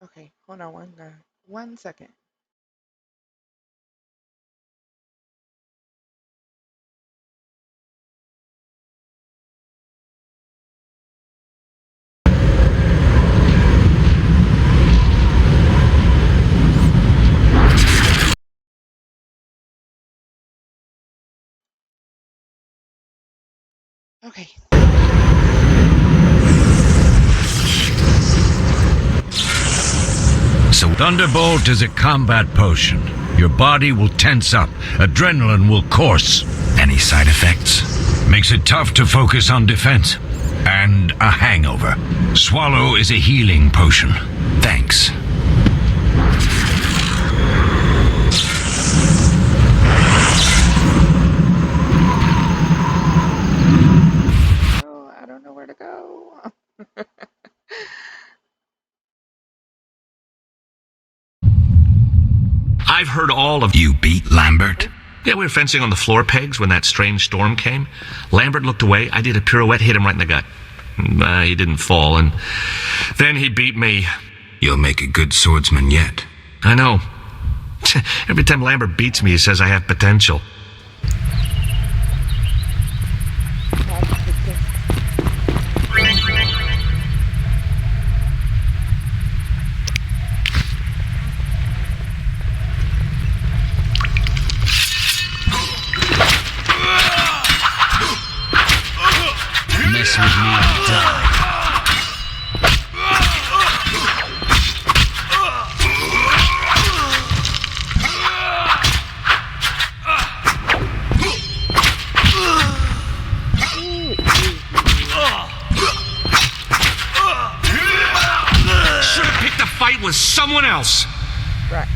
Okay, hold on one second. Okay. So Thunderbolt is a combat potion. Your body will tense up, adrenaline will course. Any side effects? Makes it tough to focus on defense. And a hangover. Swallow is a healing potion. Thanks. Oh, I don't know where to go. I've heard all of You beat Lambert? Yeah, we were fencing on the floor pegs when that strange storm came. Lambert looked away. I did a pirouette, hit him right in the gut. He didn't fall, and then he beat me. You'll make a good swordsman yet. I know. Every time Lambert beats me, he says I have potential. Mess with me and die. Should have picked a fight with someone else. Right.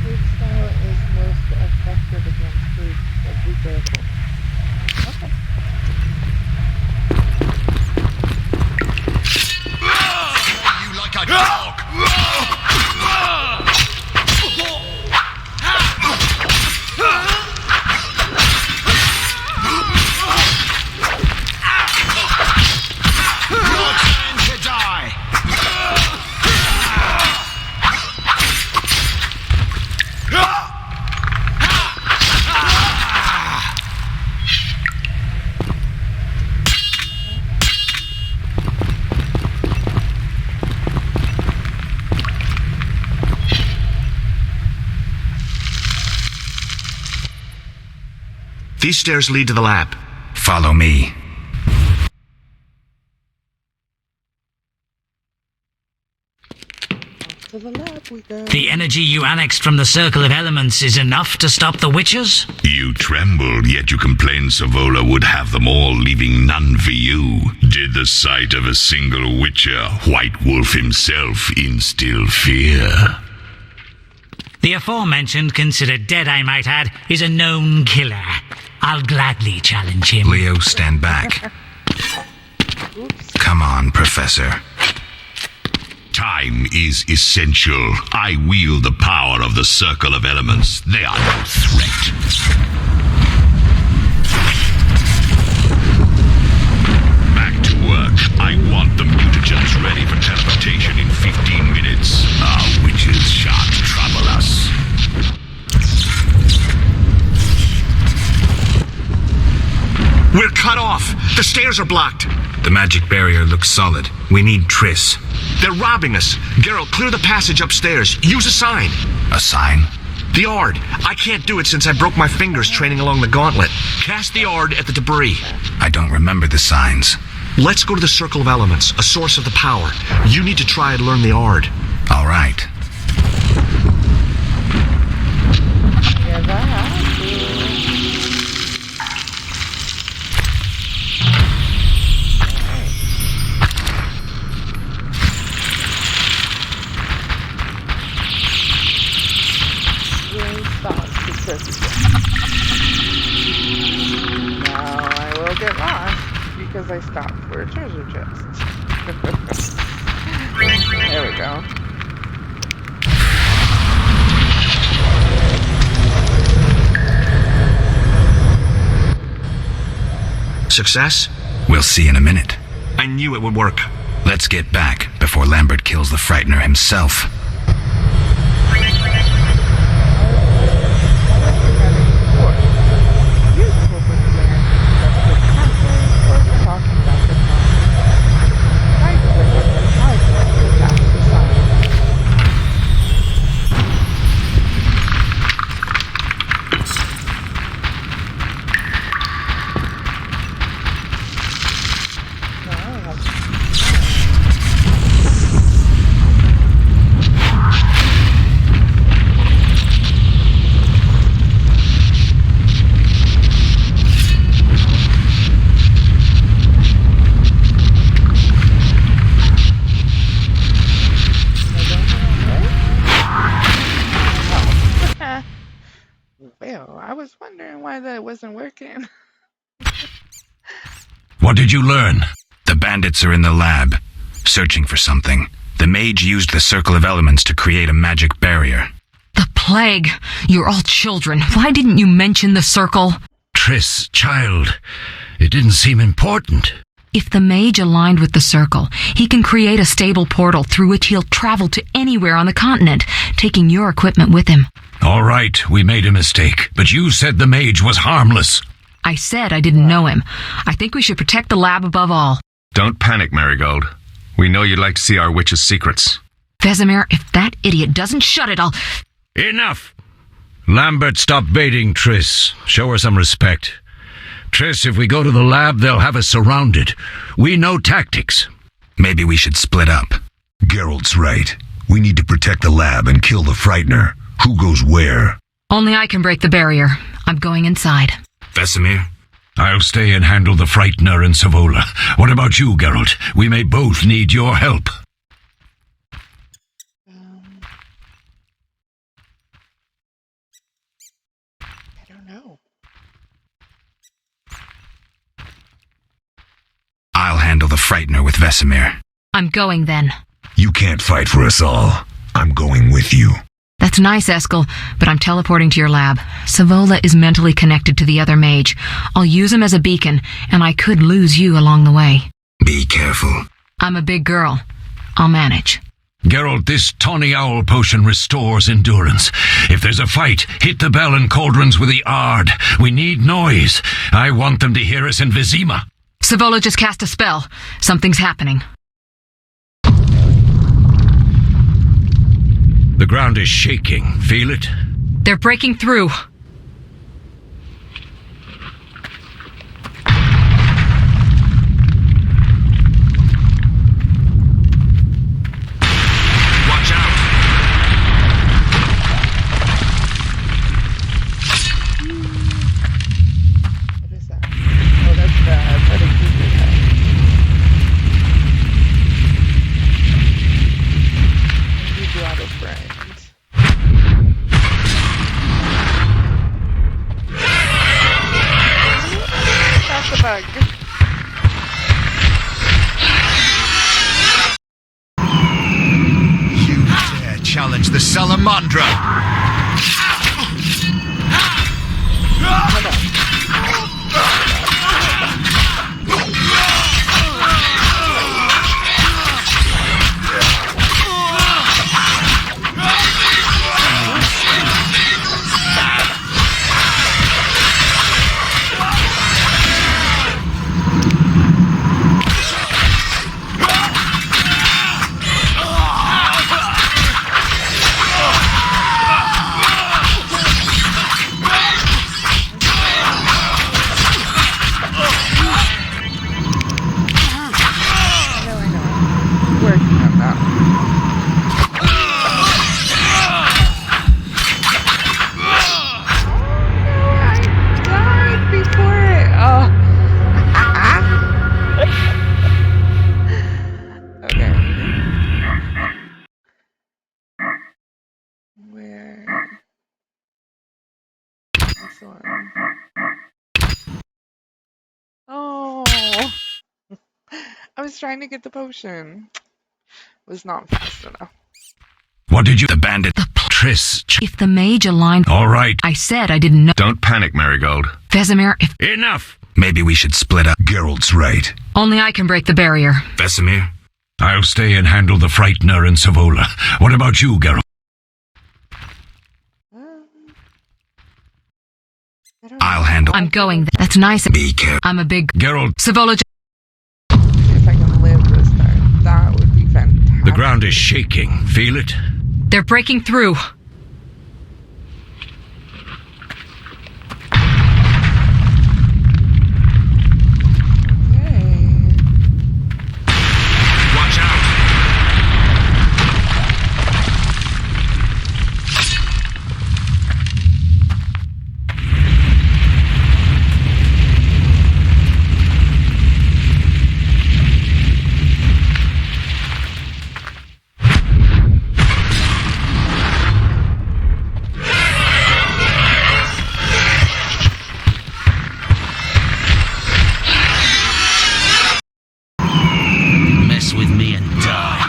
Food style is most effective against food of weaker opponents. Okay. You like a dog! Your turn to die! These stairs lead to the lab. Follow me. To the lab we go. The energy you annexed from the Circle of Elements is enough to stop the Witchers? You trembled, yet you complained Savola would have them all, leaving none for you. Did the sight of a single Witcher, White Wolf himself, instill fear? The aforementioned, considered dead I might add, is a known killer. I'll gladly challenge him. Leo, stand back. Come on, Professor. Time is essential. I wield the power of the Circle of Elements. They are no threat. Back to work. I want the mutagens ready for teleportation in 15 minutes. Our witches shan't trouble us. We're cut off. The stairs are blocked. The magic barrier looks solid. We need Triss. They're robbing us. Geralt, clear the passage upstairs. Use a sign. A sign? The Ard. I can't do it since I broke my fingers training along the gauntlet. Cast the Ard at the debris. I don't remember the signs. Let's go to the Circle of Elements, a source of the power. You need to try and learn the Ard. All right. Yes, I have to. Now I will get lost because I stopped for a treasure chest. There we go. Success? We'll see in a minute. I knew it would work. Let's get back before Lambert kills the Frightener himself. Useful for the land, but the pathways or for talking about the time. Right with what the hardware is after science. Well, I was wondering why that wasn't working. What did you learn? The bandits are in the lab, searching for something. The mage used the circle of elements to create a magic barrier. The plague! You're all children. Why didn't you mention the circle? Triss, child, it didn't seem important. If the mage aligned with the circle, he can create a stable portal through which he'll travel to anywhere on the continent, taking your equipment with him. All right, we made a mistake, but you said the mage was harmless. I said I didn't know him. I think we should protect the lab above all. Don't panic, Marigold. We know you'd like to see our witch's secrets. Vesemir, if that idiot doesn't shut it, I'll... Enough! Lambert, stop baiting Triss. Show her some respect. Triss, if we go to the lab, they'll have us surrounded. We know tactics. Maybe we should split up. Geralt's right. We need to protect the lab and kill the Frightener. Who goes where? Only I can break the barrier. I'm going inside. Vesemir? I'll stay and handle the Frightener and Savola. What about you, Geralt? We may both need your help. I don't know. I'll handle the Frightener with Vesemir. I'm going then. You can't fight for us all. I'm going with you. That's nice, Eskel, but I'm teleporting to your lab. Savola is mentally connected to the other mage. I'll use him as a beacon, and I could lose you along the way. Be careful. I'm a big girl. I'll manage. Geralt, this tawny owl potion restores endurance. If there's a fight, hit the bell and cauldrons with the Ard. We need noise. I want them to hear us in Vizima. Savola just cast a spell. Something's happening. The ground is shaking. Feel it? They're breaking through. Watch out! What is that? Oh, that's the Brother Keeper guy. You brought a friend. That's a bug. You dare challenge the Salamandra! Working on that. I died before it. Oh. Okay. Where? This one. Oh. I was trying to get the potion. Was not fast enough. What did you... The bandit... Triss. If the mage aligned... All right. I said I didn't know... Don't panic, Marigold. Vesemir, if... Enough! Maybe we should split up. Geralt's right. Only I can break the barrier. Vesemir? I'll stay and handle the Frightener and Savola. What about you, Geralt? I'll handle. I'm going. That's nice. Be careful. I'm a big Geralt, Savola. If I can live this time, that would be fantastic. the ground is shaking. Feel it? They're breaking through. Watch out! Mess with me and die.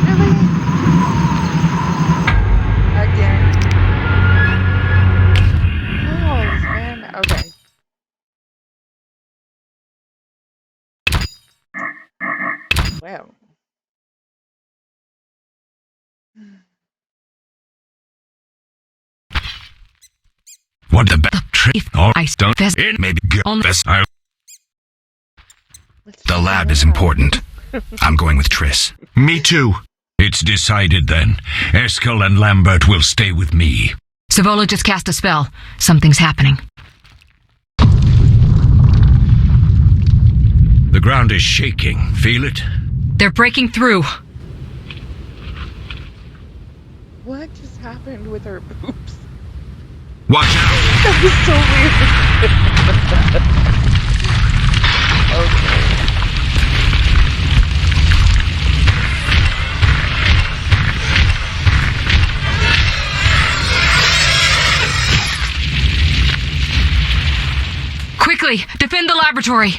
Really? Again? Oh, man. Okay. Well. What the Truth. Oh, I don't Ves- in Maybe On- I'll the lab is important. I'm going with Triss. Me too. It's decided then. Eskel and Lambert will stay with me. Savola just cast a spell. Something's happening. The ground is shaking. Feel it? They're breaking through. What just happened with her boobs? Watch out! That was so weird. Okay. Quickly, defend the laboratory.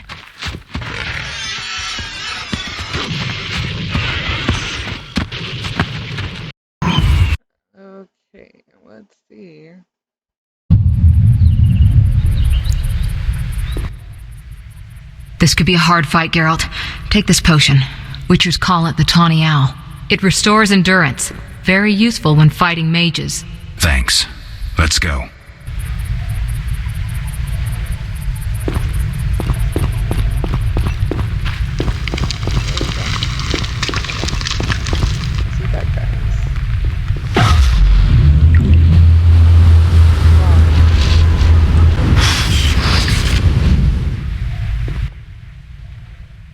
Okay, let's see. This could be a hard fight, Geralt. Take this potion. Witchers call it the Tawny Owl. It restores endurance. Very useful when fighting mages. Thanks. Let's go. See that, guys.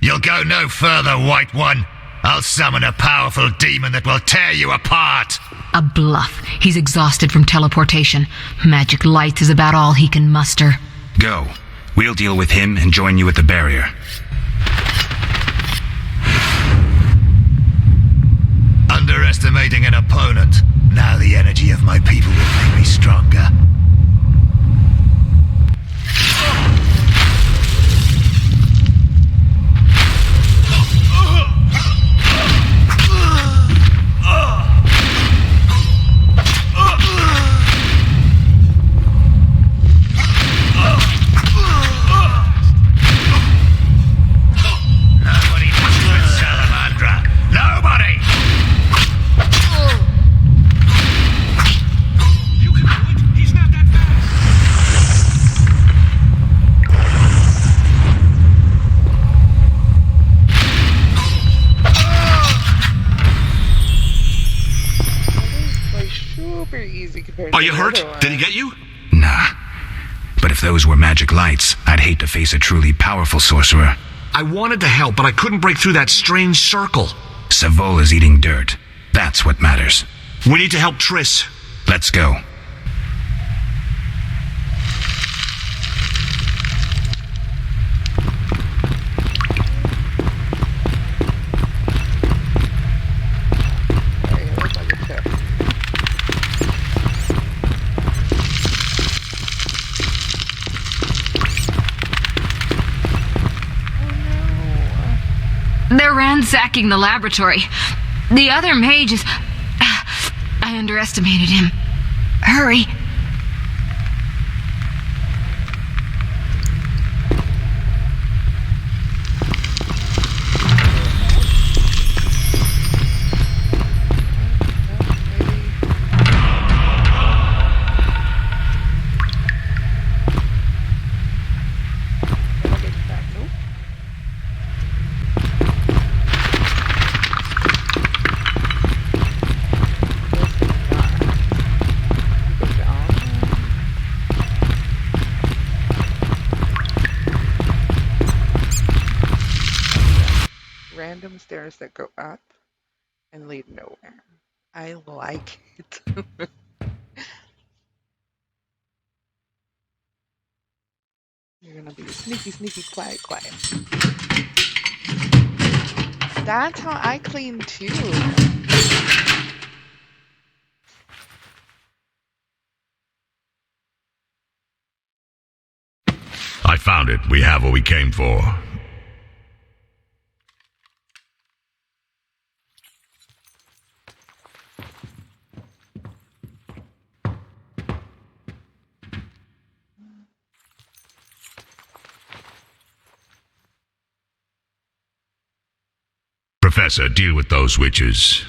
You'll go no further, White One. I'll summon a powerful demon that will tear you apart. A bluff. He's exhausted from teleportation. Magic lights is about all he can muster. Go. We'll deal with him and join you at the barrier. Underestimating an opponent. Now the energy of my people will make me stronger. Nobody messes with Salamandra. Nobody! You can do it. He's not super easy compared Are to you the hurt? other one. Did he get you? Nah. But if those were magic lights, I'd hate to face a truly powerful sorcerer. I wanted to help, but I couldn't break through that strange circle. Savola's eating dirt. That's what matters. We need to help Triss. Let's go. Okay, it looks like a chest. They're ransacking the laboratory. The other mage is... I underestimated him. Hurry. Random stairs that go up and lead nowhere. I like it. You're gonna be sneaky, sneaky, quiet, quiet. That's how I clean too. I found it. We have what we came for. Professor, deal with those witches.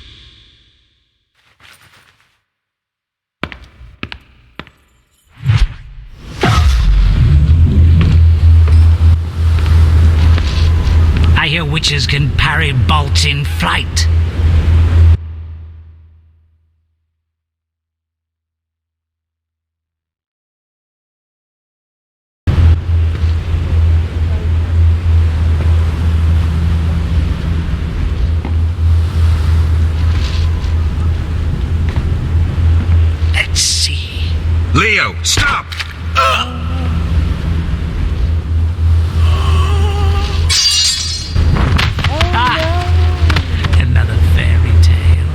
I hear witches can parry bolts in flight. Let's see. Leo, stop! Another fairy tale.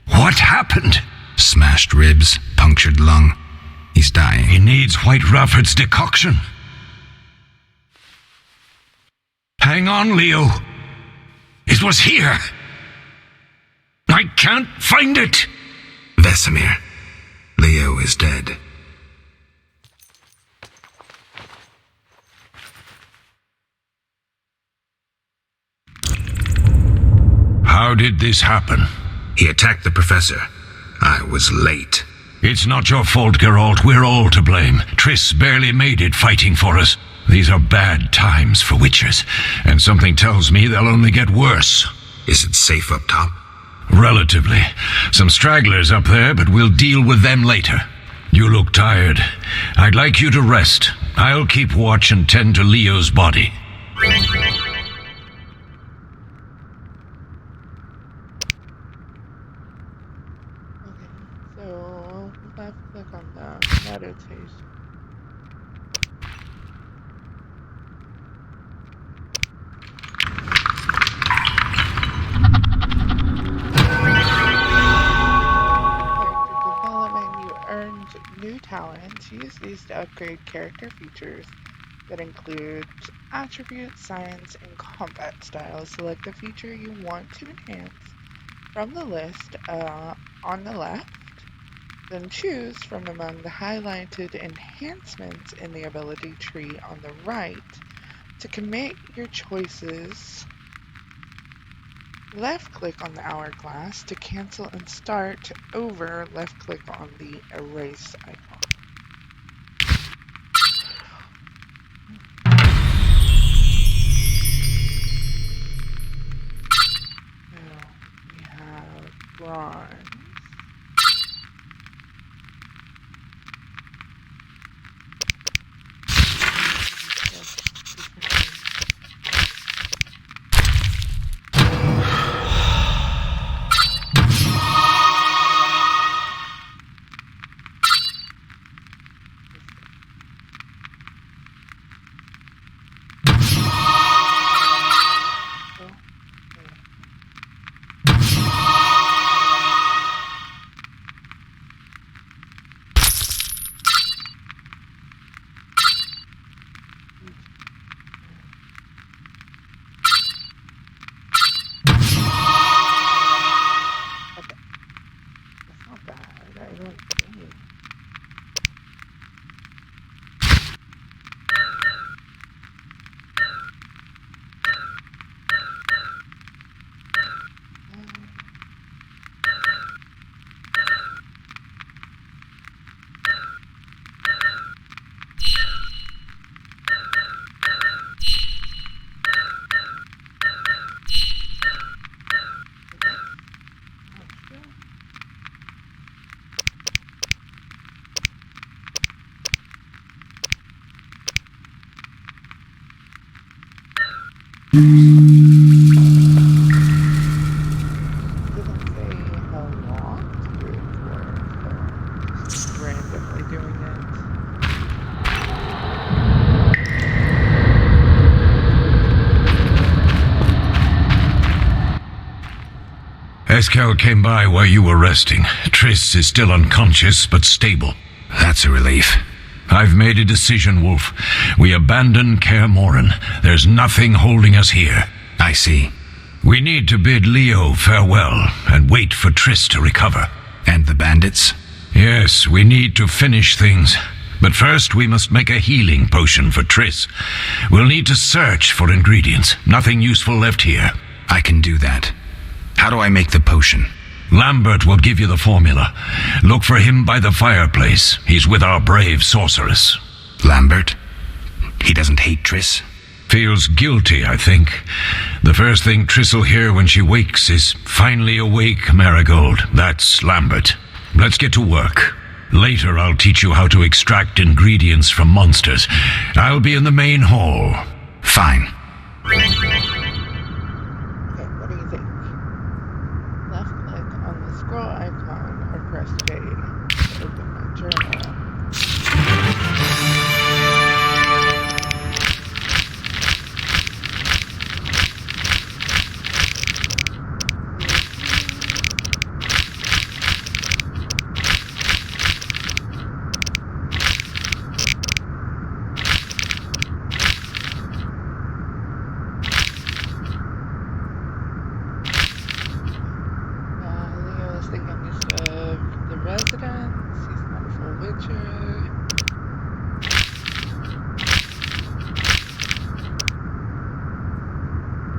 What happened? Smashed ribs, punctured lung. He's dying. He needs White Rafford's decoction. Hang on, Leo. It was here. I can't find it. Vesemir. Leo is dead. How did this happen? He attacked the professor. I was late. It's not your fault, Geralt. We're all to blame. Triss barely made it fighting for us. These are bad times for witches, and something tells me they'll only get worse. Is it safe up top? Relatively. Some stragglers up there, but we'll deal with them later. You look tired. I'd like you to rest. I'll keep watch and tend to Leo's body. So left click on the meditation. Character development, you earned new talents. Use these to upgrade character features that include attributes, science, and combat styles. Select the feature you want to enhance from the list on the left, then choose from among the highlighted enhancements in the ability tree on the right to commit your choices. Left-click on the hourglass to cancel and start over. Left-click on the erase icon. Doesn't say how long to do it for, so just randomly doing it. Eskel came by while you were resting. Triss is still unconscious, but stable. That's a relief. I've made a decision, Wolf. We abandon Kaer Morhen. There's nothing holding us here. I see. We need to bid Leo farewell and wait for Triss to recover. And the bandits? Yes, we need to finish things. But first we must make a healing potion for Triss. We'll need to search for ingredients. Nothing useful left here. I can do that. How do I make the potion? Lambert will give you the formula. Look for him by the fireplace. He's with our brave sorceress. Lambert? He doesn't hate Triss? Feels guilty, I think. The first thing Triss will hear when she wakes is, "Finally awake, Marigold." That's Lambert. Let's get to work. Later I'll teach you how to extract ingredients from monsters. I'll be in the main hall. Fine. Okay, what do you think? Left click on the scroll icon or press J to open my journal. Leo is the youngest of the residents. He's not a full witcher.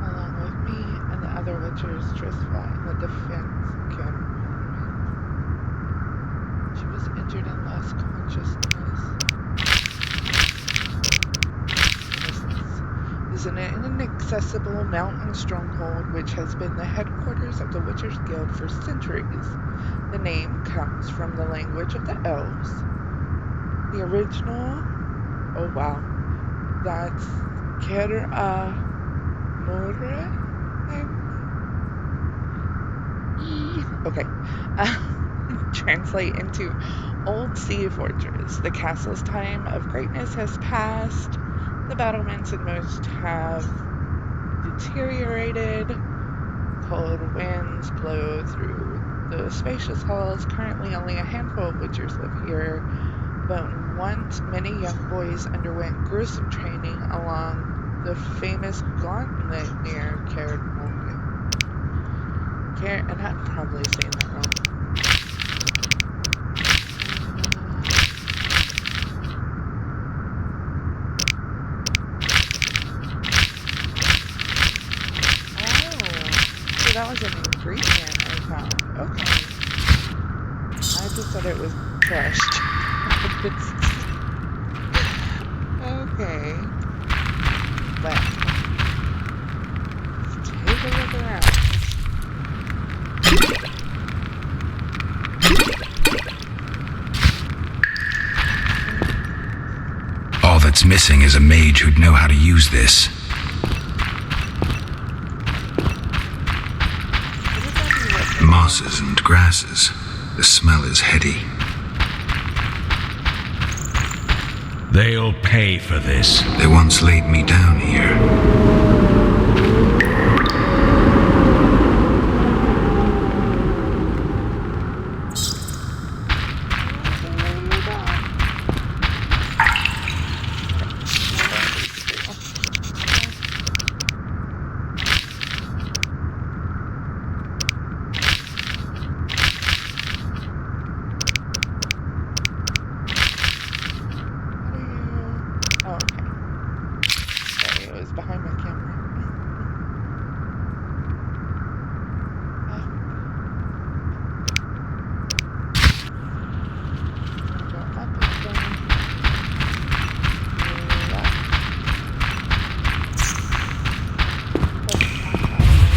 Along with me and the other witchers, Triss fought in the defense campaign. She was injured and lost consciousness. This is an inaccessible mountain stronghold which has been the headquarters of the Witchers Guild for centuries. The name comes from the language of the elves. The original, oh wow, that's Kaer Morhen? Okay. Translate into Old Sea Fortress. The castle's time of greatness has passed. The battlements and most have deteriorated. Cold winds blow through the spacious halls. Currently, only a handful of witchers live here, but once many young boys underwent gruesome training along the famous gauntlet near Kaer Morhen. And I'm probably saying that wrong. That was an ingredient I found. Okay. I just thought it was crushed. Okay. But let's take a look around. All that's missing is a mage who'd know how to use this. Mosses and grasses. The smell is heady. They'll pay for this. They once laid me down here. Behind my camera. Go up and down.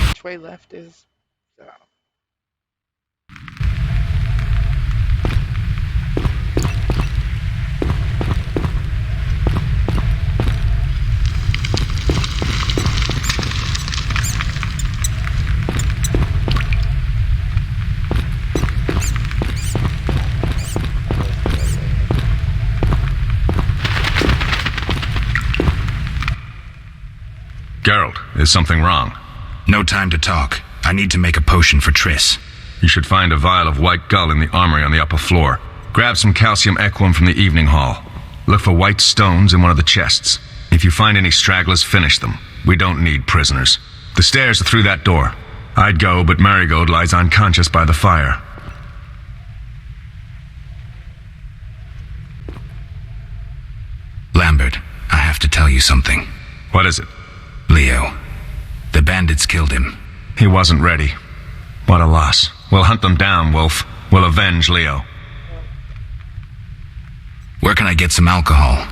Which way left is so. Is something wrong? No time to talk. I need to make a potion for Triss. You should find a vial of white gull in the armory on the upper floor. Grab some calcium equum from the evening hall. Look for white stones in one of the chests. If you find any stragglers, finish them. We don't need prisoners. The stairs are through that door. I'd go, but Marigold lies unconscious by the fire. Lambert, I have to tell you something. What is it? Leo. The bandits killed him. He wasn't ready. What a loss. We'll hunt them down, Wolf. We'll avenge Leo. Where can I get some alcohol?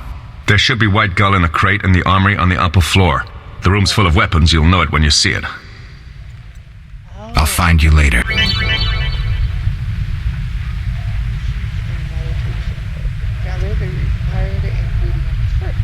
There should be white gull in a crate in the armory on the upper floor. The room's full of weapons. You'll know it when you see it. I'll find you later. Gather the required ingredients first.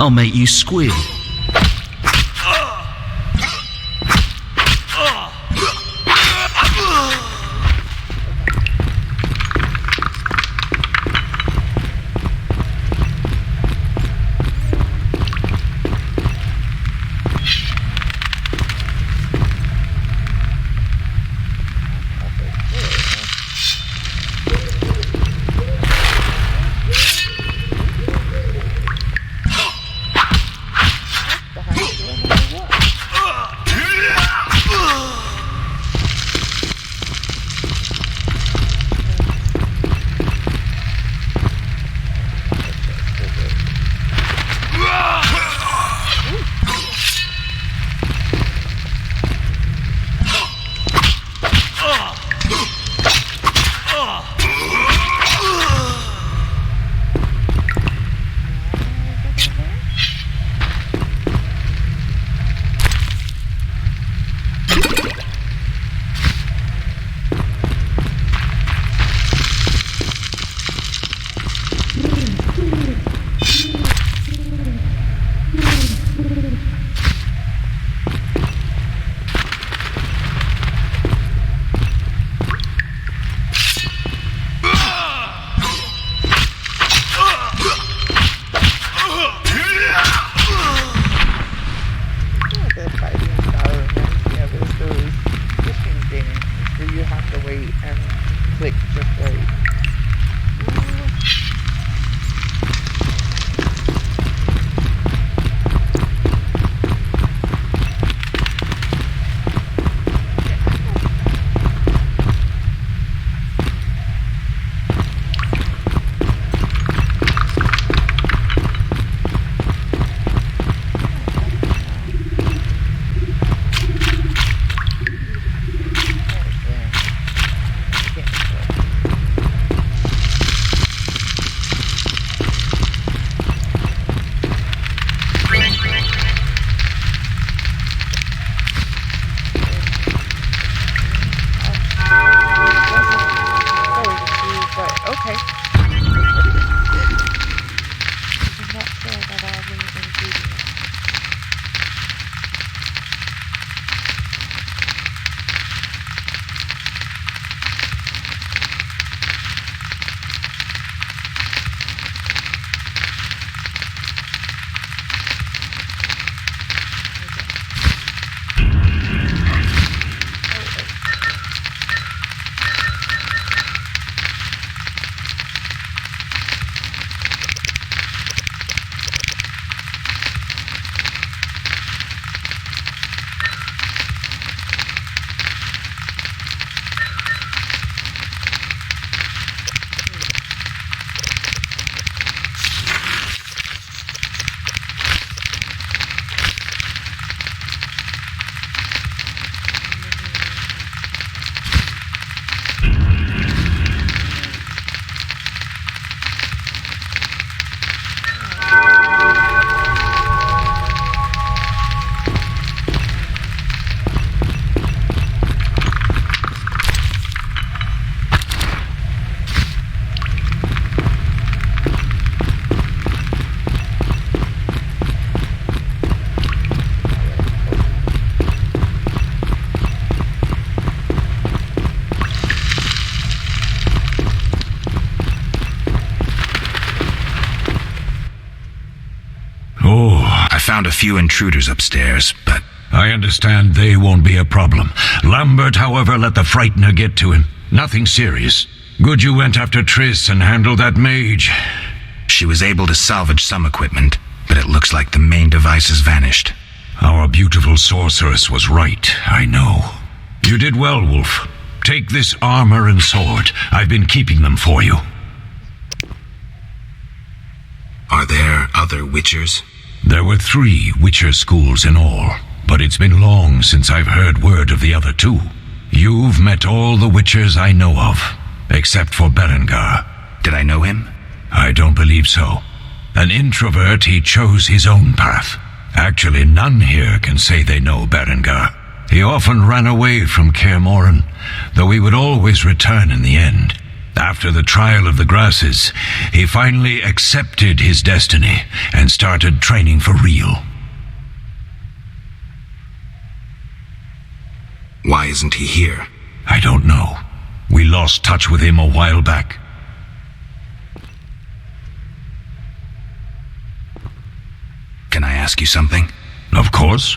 I'll make you squeal. a few intruders upstairs, but I understand they won't be a problem. Lambert, however, let the Frightener get to him. Nothing serious. Good you went after Triss and handled that mage. she was able to salvage some equipment, but it looks like the main device has vanished. Our beautiful sorceress was right, I know. You did well, Wolf. Take this armor and sword. I've been keeping them for you. Are there other Witchers? There were 3 Witcher schools in all, but it's been long since I've heard word of the other 2. You've met all the Witchers I know of, except for Berengar. Did I know him? I don't believe so. An introvert, he chose his own path. Actually, none here can say they know Berengar. He often ran away from Kaer Morhen, though he would always return in the end. After the trial of the grasses, he finally accepted his destiny and started training for real. Why isn't he here? I don't know. We lost touch with him a while back. Can I ask you something? Of course.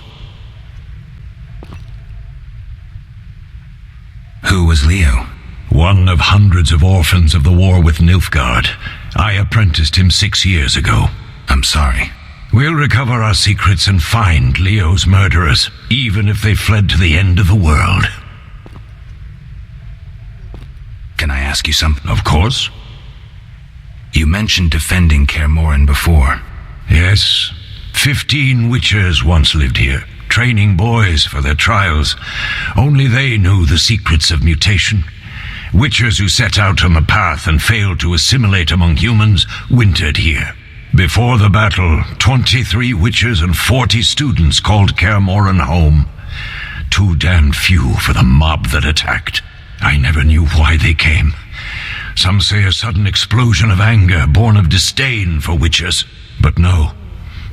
Who was Leo? One of hundreds of orphans of the war with Nilfgaard. I apprenticed him 6 years ago. I'm sorry. We'll recover our secrets and find Leo's murderers, even if they fled to the end of the world. Can I ask you something? Of course. You mentioned defending Kaer Morhen before. Yes. 15 Witchers once lived here, training boys for their trials. Only they knew the secrets of mutation. Witchers who set out on the path and failed to assimilate among humans wintered here. Before the battle, 23 Witchers and 40 students called Kaer Morhen home. Too damn few for the mob that attacked. I never knew why they came. Some say a sudden explosion of anger born of disdain for Witchers. But no.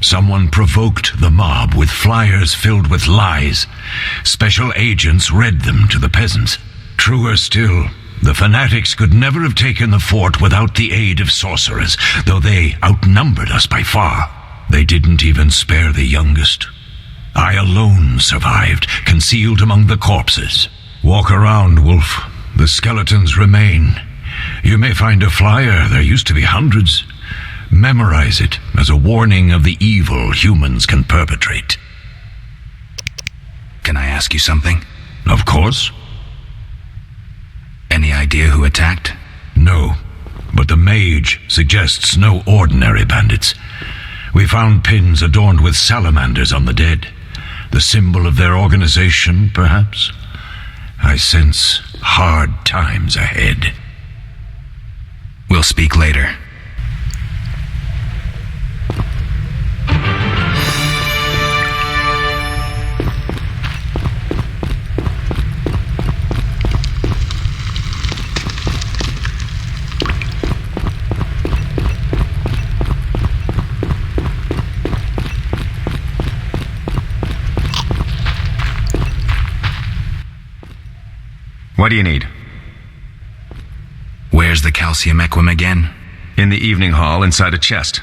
Someone provoked the mob with flyers filled with lies. Special agents read them to the peasants. Truer still, the fanatics could never have taken the fort without the aid of sorcerers, though they outnumbered us by far. They didn't even spare the youngest. I alone survived, concealed among the corpses. Walk around, Wolf. The skeletons remain. You may find a flyer, there used to be hundreds. Memorize it as a warning of the evil humans can perpetrate. Can I ask you something? Of course. Any idea who attacked? No, but the mage suggests no ordinary bandits. We found pins adorned with salamanders on the dead. The symbol of their organization, perhaps? I sense hard times ahead. We'll speak later. What do you need? Where's the calcium equum again? In the evening hall inside a chest.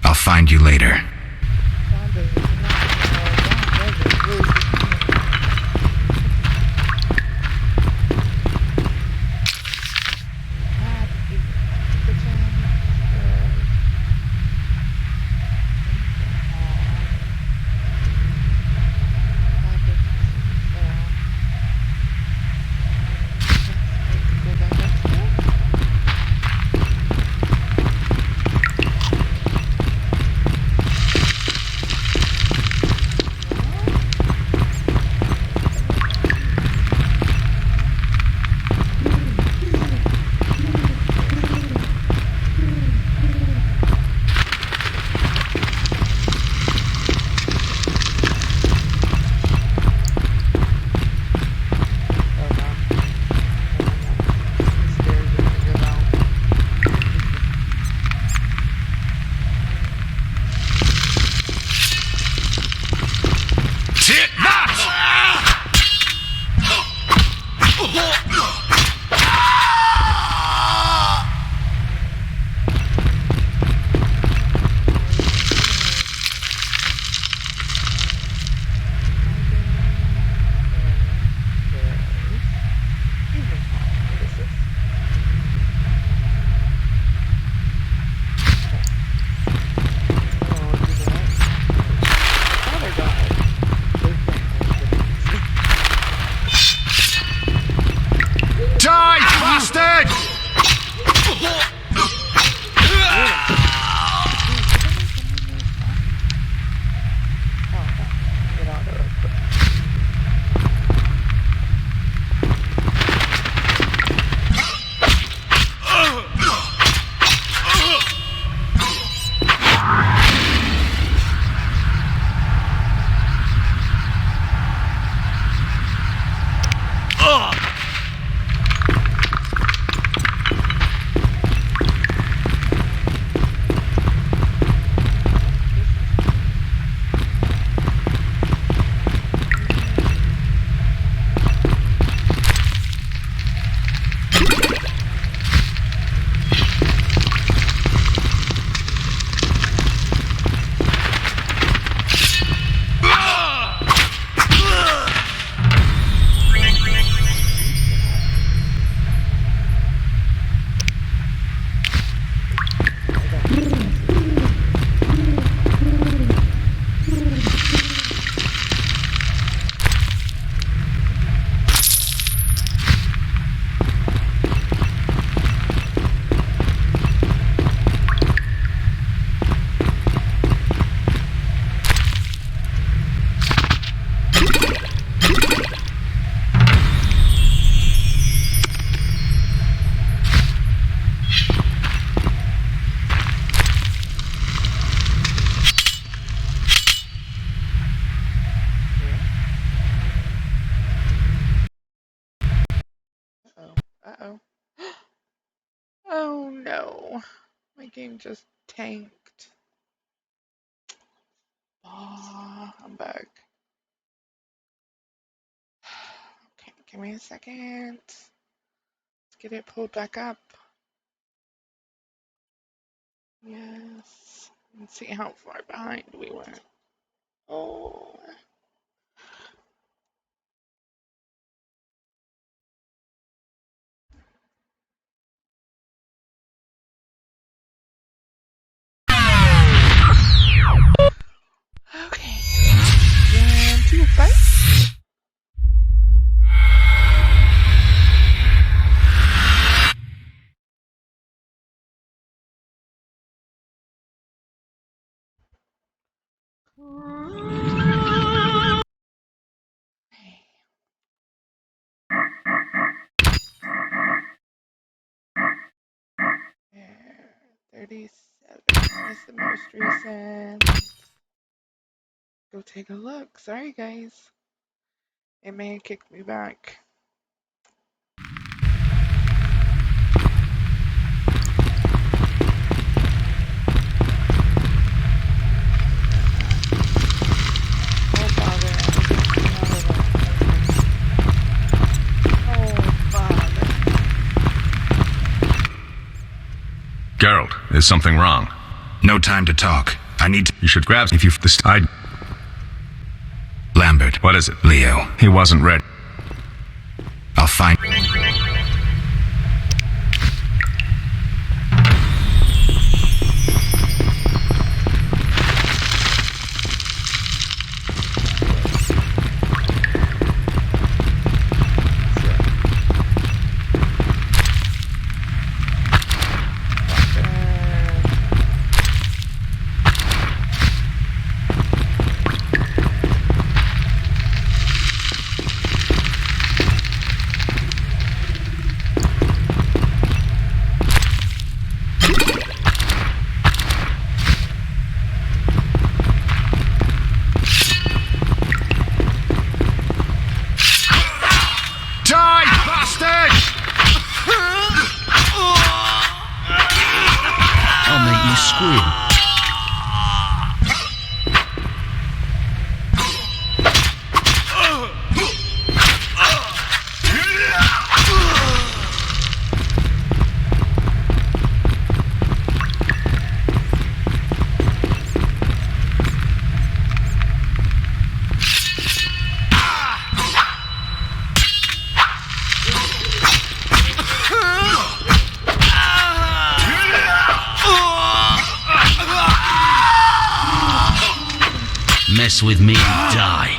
I'll find you later. no. My game just tanked. Oh, I'm back. Okay, give me a second. Let's get it pulled back up. Yes. Let's see how far behind we were. Oh. Okay. 1, 2, 5. There, 37 is the most recent. Go take a look. Sorry, guys. It may have kicked me back. Oh, bother. Oh, bother. Geralt, is something wrong? No time to talk. I need to... You should grab if you've this tide. Lambert. What is it? Leo. He wasn't ready. I'll find... I'll make you squeal. Mess with me and die.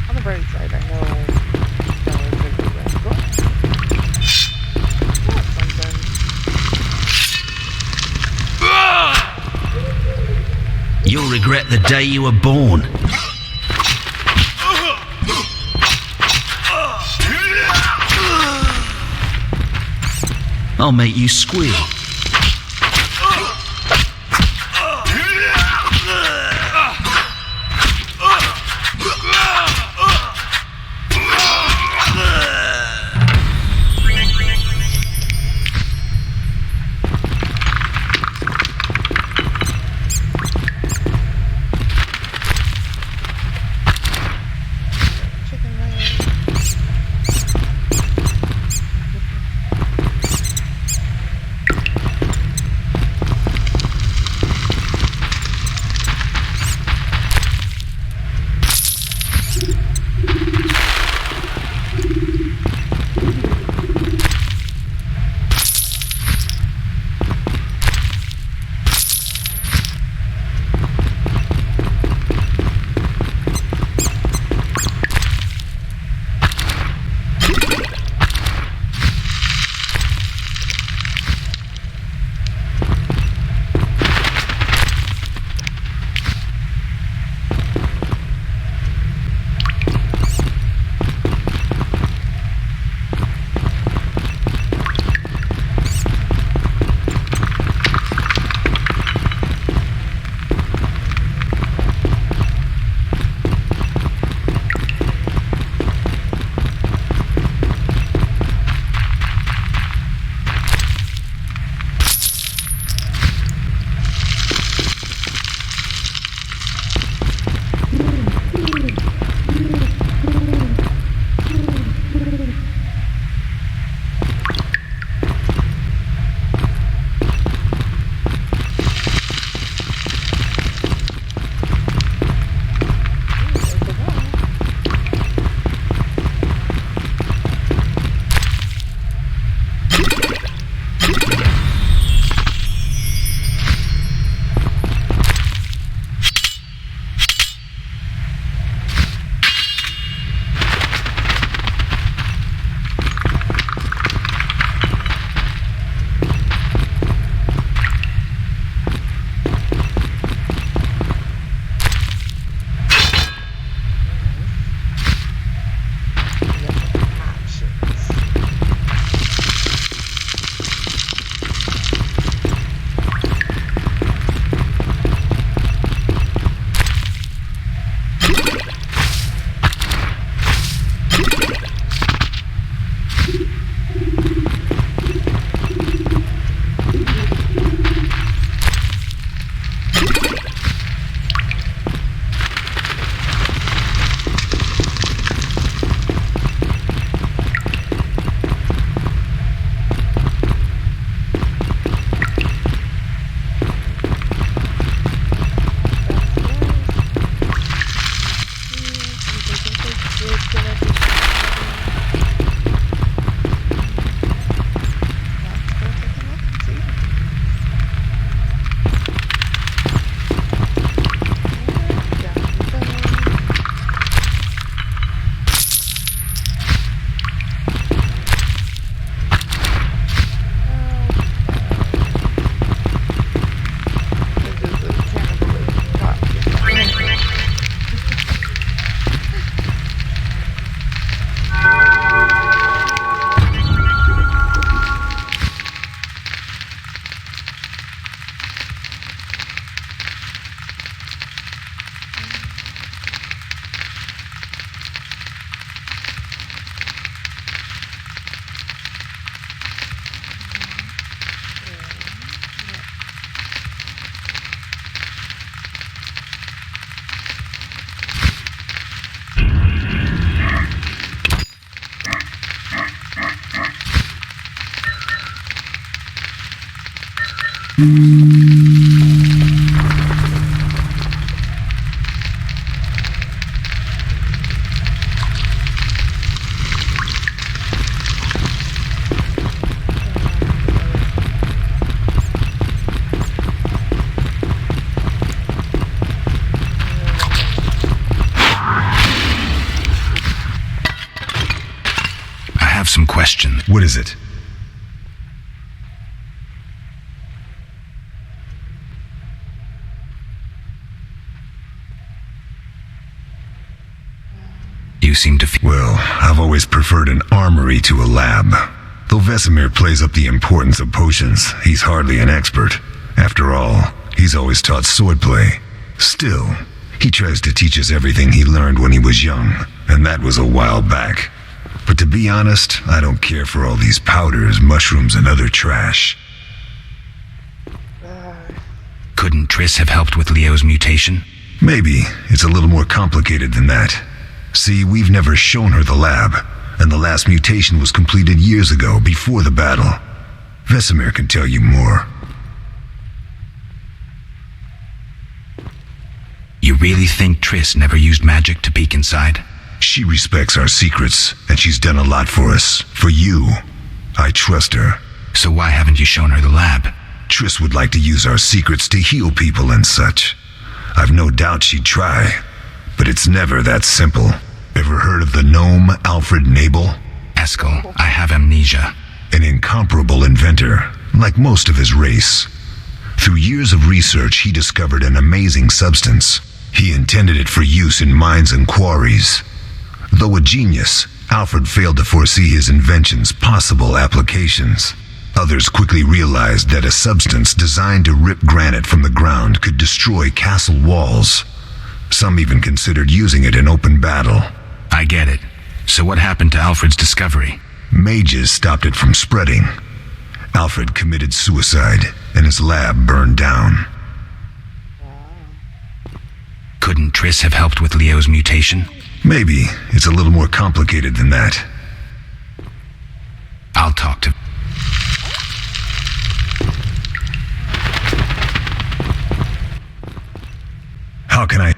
On the bright side, I know that was a good rental. That's something. You'll regret the day you were born. I'll make you squeal. Chicken leg. I have some questions. What is it? You seem to feel... Well, I've always preferred an armory to a lab. Though Vesemir plays up the importance of potions, he's hardly an expert. After all, he's always taught swordplay. Still, he tries to teach us everything he learned when he was young, and that was a while back. But to be honest, I don't care for all these powders, mushrooms, and other trash. Couldn't Triss have helped with Leo's mutation? Maybe. It's a little more complicated than that. See, we've never shown her the lab, and the last mutation was completed years ago, before the battle. Vesemir can tell you more. You really think Triss never used magic to peek inside? She respects our secrets, and she's done a lot for us. For you. I trust her. So why haven't you shown her the lab? Triss would like to use our secrets to heal people and such. I've no doubt she'd try, but it's never that simple. Ever heard of the gnome Alfred Nabel? Eskel, I have amnesia. An incomparable inventor, like most of his race. Through years of research, he discovered an amazing substance. He intended it for use in mines and quarries. Though a genius, Alfred failed to foresee his invention's possible applications. Others quickly realized that a substance designed to rip granite from the ground could destroy castle walls. Some even considered using it in open battle. I get it. So what happened to Alfred's discovery? Mages stopped it from spreading. Alfred committed suicide, and his lab burned down. Couldn't Triss have helped with Leo's mutation? Maybe. It's a little more complicated than that. I'll talk to... How can I...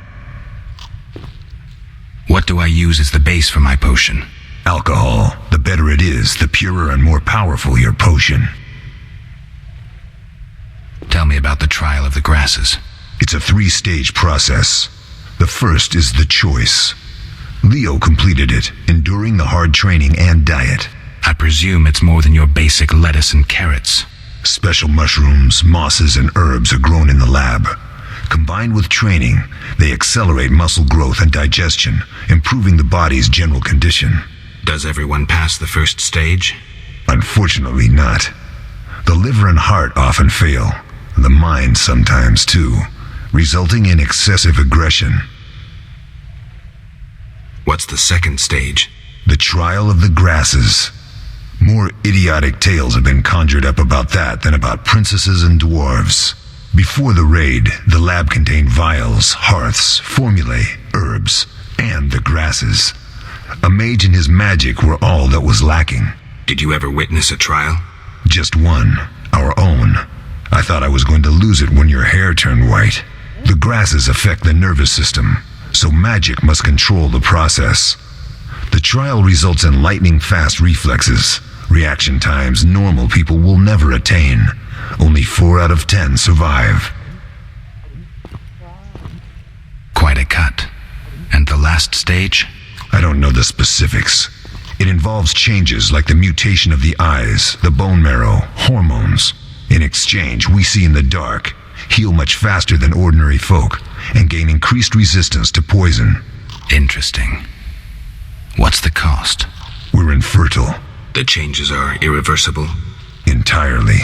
What do I use as the base for my potion? Alcohol. The better it is, the purer and more powerful your potion. Tell me about the trial of the grasses. It's a 3-stage process. The first is the choice. Leo completed it, enduring the hard training and diet. I presume it's more than your basic lettuce and carrots. Special mushrooms, mosses, and herbs are grown in the lab. Combined with training, they accelerate muscle growth and digestion, improving the body's general condition. Does everyone pass the first stage? Unfortunately not. The liver and heart often fail. The mind sometimes too, resulting in excessive aggression. What's the second stage? The trial of the grasses. More idiotic tales have been conjured up about that than about princesses and dwarves. Before the raid, the lab contained vials, hearths, formulae, herbs, and the grasses. A mage and his magic were all that was lacking. Did you ever witness a trial? Just one, our own. I thought I was going to lose it when your hair turned white. The grasses affect the nervous system, so magic must control the process. The trial results in lightning-fast reflexes, reaction times normal people will never attain. Only 4 out of 10 survive. Quite a cut. And the last stage? I don't know the specifics. It involves changes like the mutation of the eyes, the bone marrow, hormones. In exchange, we see in the dark, heal much faster than ordinary folk, and gain increased resistance to poison. Interesting. What's the cost? We're infertile. The changes are irreversible? Entirely.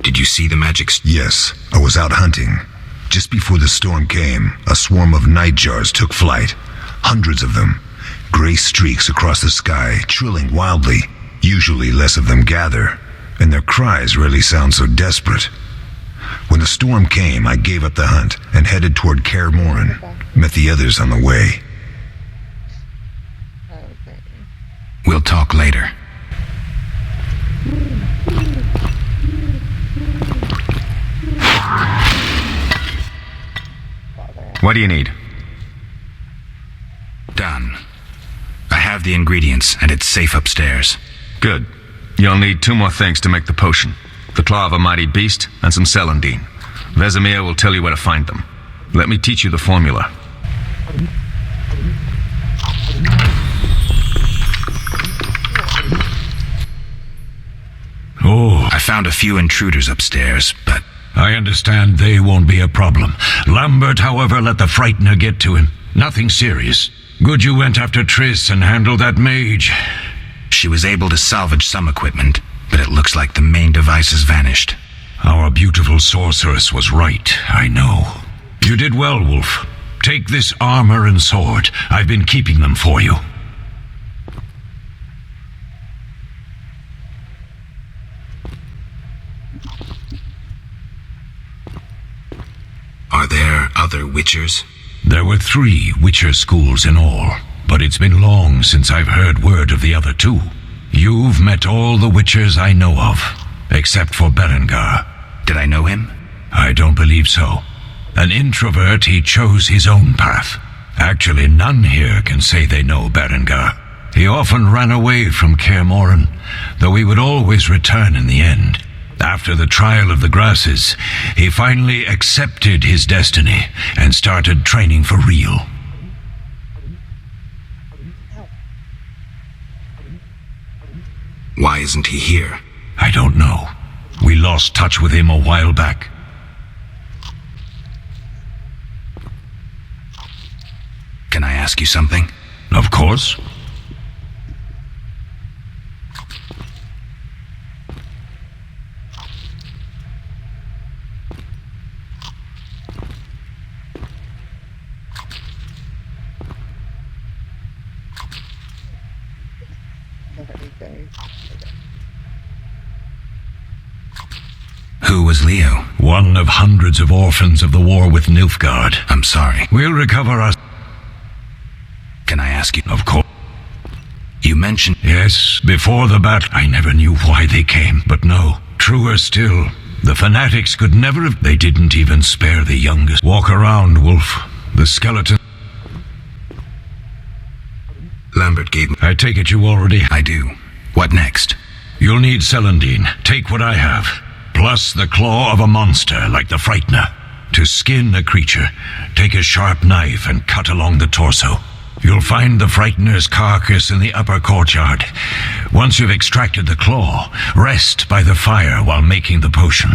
Did you see the magic? Yes, I was out hunting. Just before the storm came, a swarm of nightjars took flight. Hundreds of them. Gray streaks across the sky, trilling wildly. Usually less of them gather, and their cries rarely sound so desperate. When the storm came, I gave up the hunt and headed toward Kaer Morhen. Met the others on the way. We'll talk later. What do you need? Done. I have the ingredients, and it's safe upstairs. Good. You'll need 2 more things to make the potion. The claw of a mighty beast and some celandine. Vesemir will tell you where to find them. Let me teach you the formula. Oh, I found a few intruders upstairs, but I understand they won't be a problem. Lambert, however, let the Frightener get to him. Nothing serious. Good you went after Triss and handled that mage. she was able to salvage some equipment, but it looks like the main device has vanished. Our beautiful sorceress was right, I know. You did well, Wolf. Take this armor and sword. I've been keeping them for you. Are there other Witchers? There were 3 Witcher schools in all, but it's been long since I've heard word of the other 2. You've met all the Witchers I know of, except for Berengar. Did I know him? I don't believe so. An introvert, he chose his own path. Actually, none here can say they know Berengar. He often ran away from Kaer Morhen, though he would always return in the end. After the trial of the grasses, he finally accepted his destiny and started training for real. Why isn't he here? I don't know. We lost touch with him a while back. Can I ask you something? Of course. Who was Leo? One of hundreds of orphans of the war with Nilfgaard. I'm sorry. We'll recover our... Can I ask you? Of course. You mentioned... Yes, before the battle, I never knew why they came. But no, truer still, the fanatics could never have... They didn't even spare the youngest. Walk around, Wolf. The skeleton... Lambert gave me... I take it you already... I do. What next? You'll need celandine. Take what I have. Plus the claw of a monster like the Frightener. To skin a creature, take a sharp knife and cut along the torso. You'll find the Frightener's carcass in the upper courtyard. Once you've extracted the claw, rest by the fire while making the potion.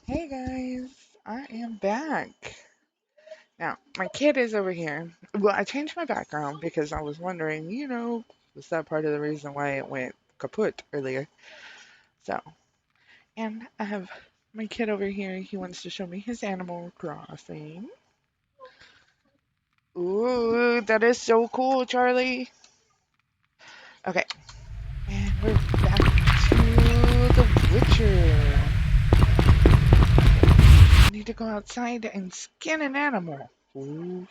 Hey guys, I am back. Now, my kid is over here. Well, I changed my background because I was wondering, was that part of the reason why it went kaput earlier? So, and I have my kid over here. He wants to show me his Animal Crossing. Ooh, that is so cool, Charlie. Okay, and we're back to The Witcher. I need to go outside and skin an animal. Ooh.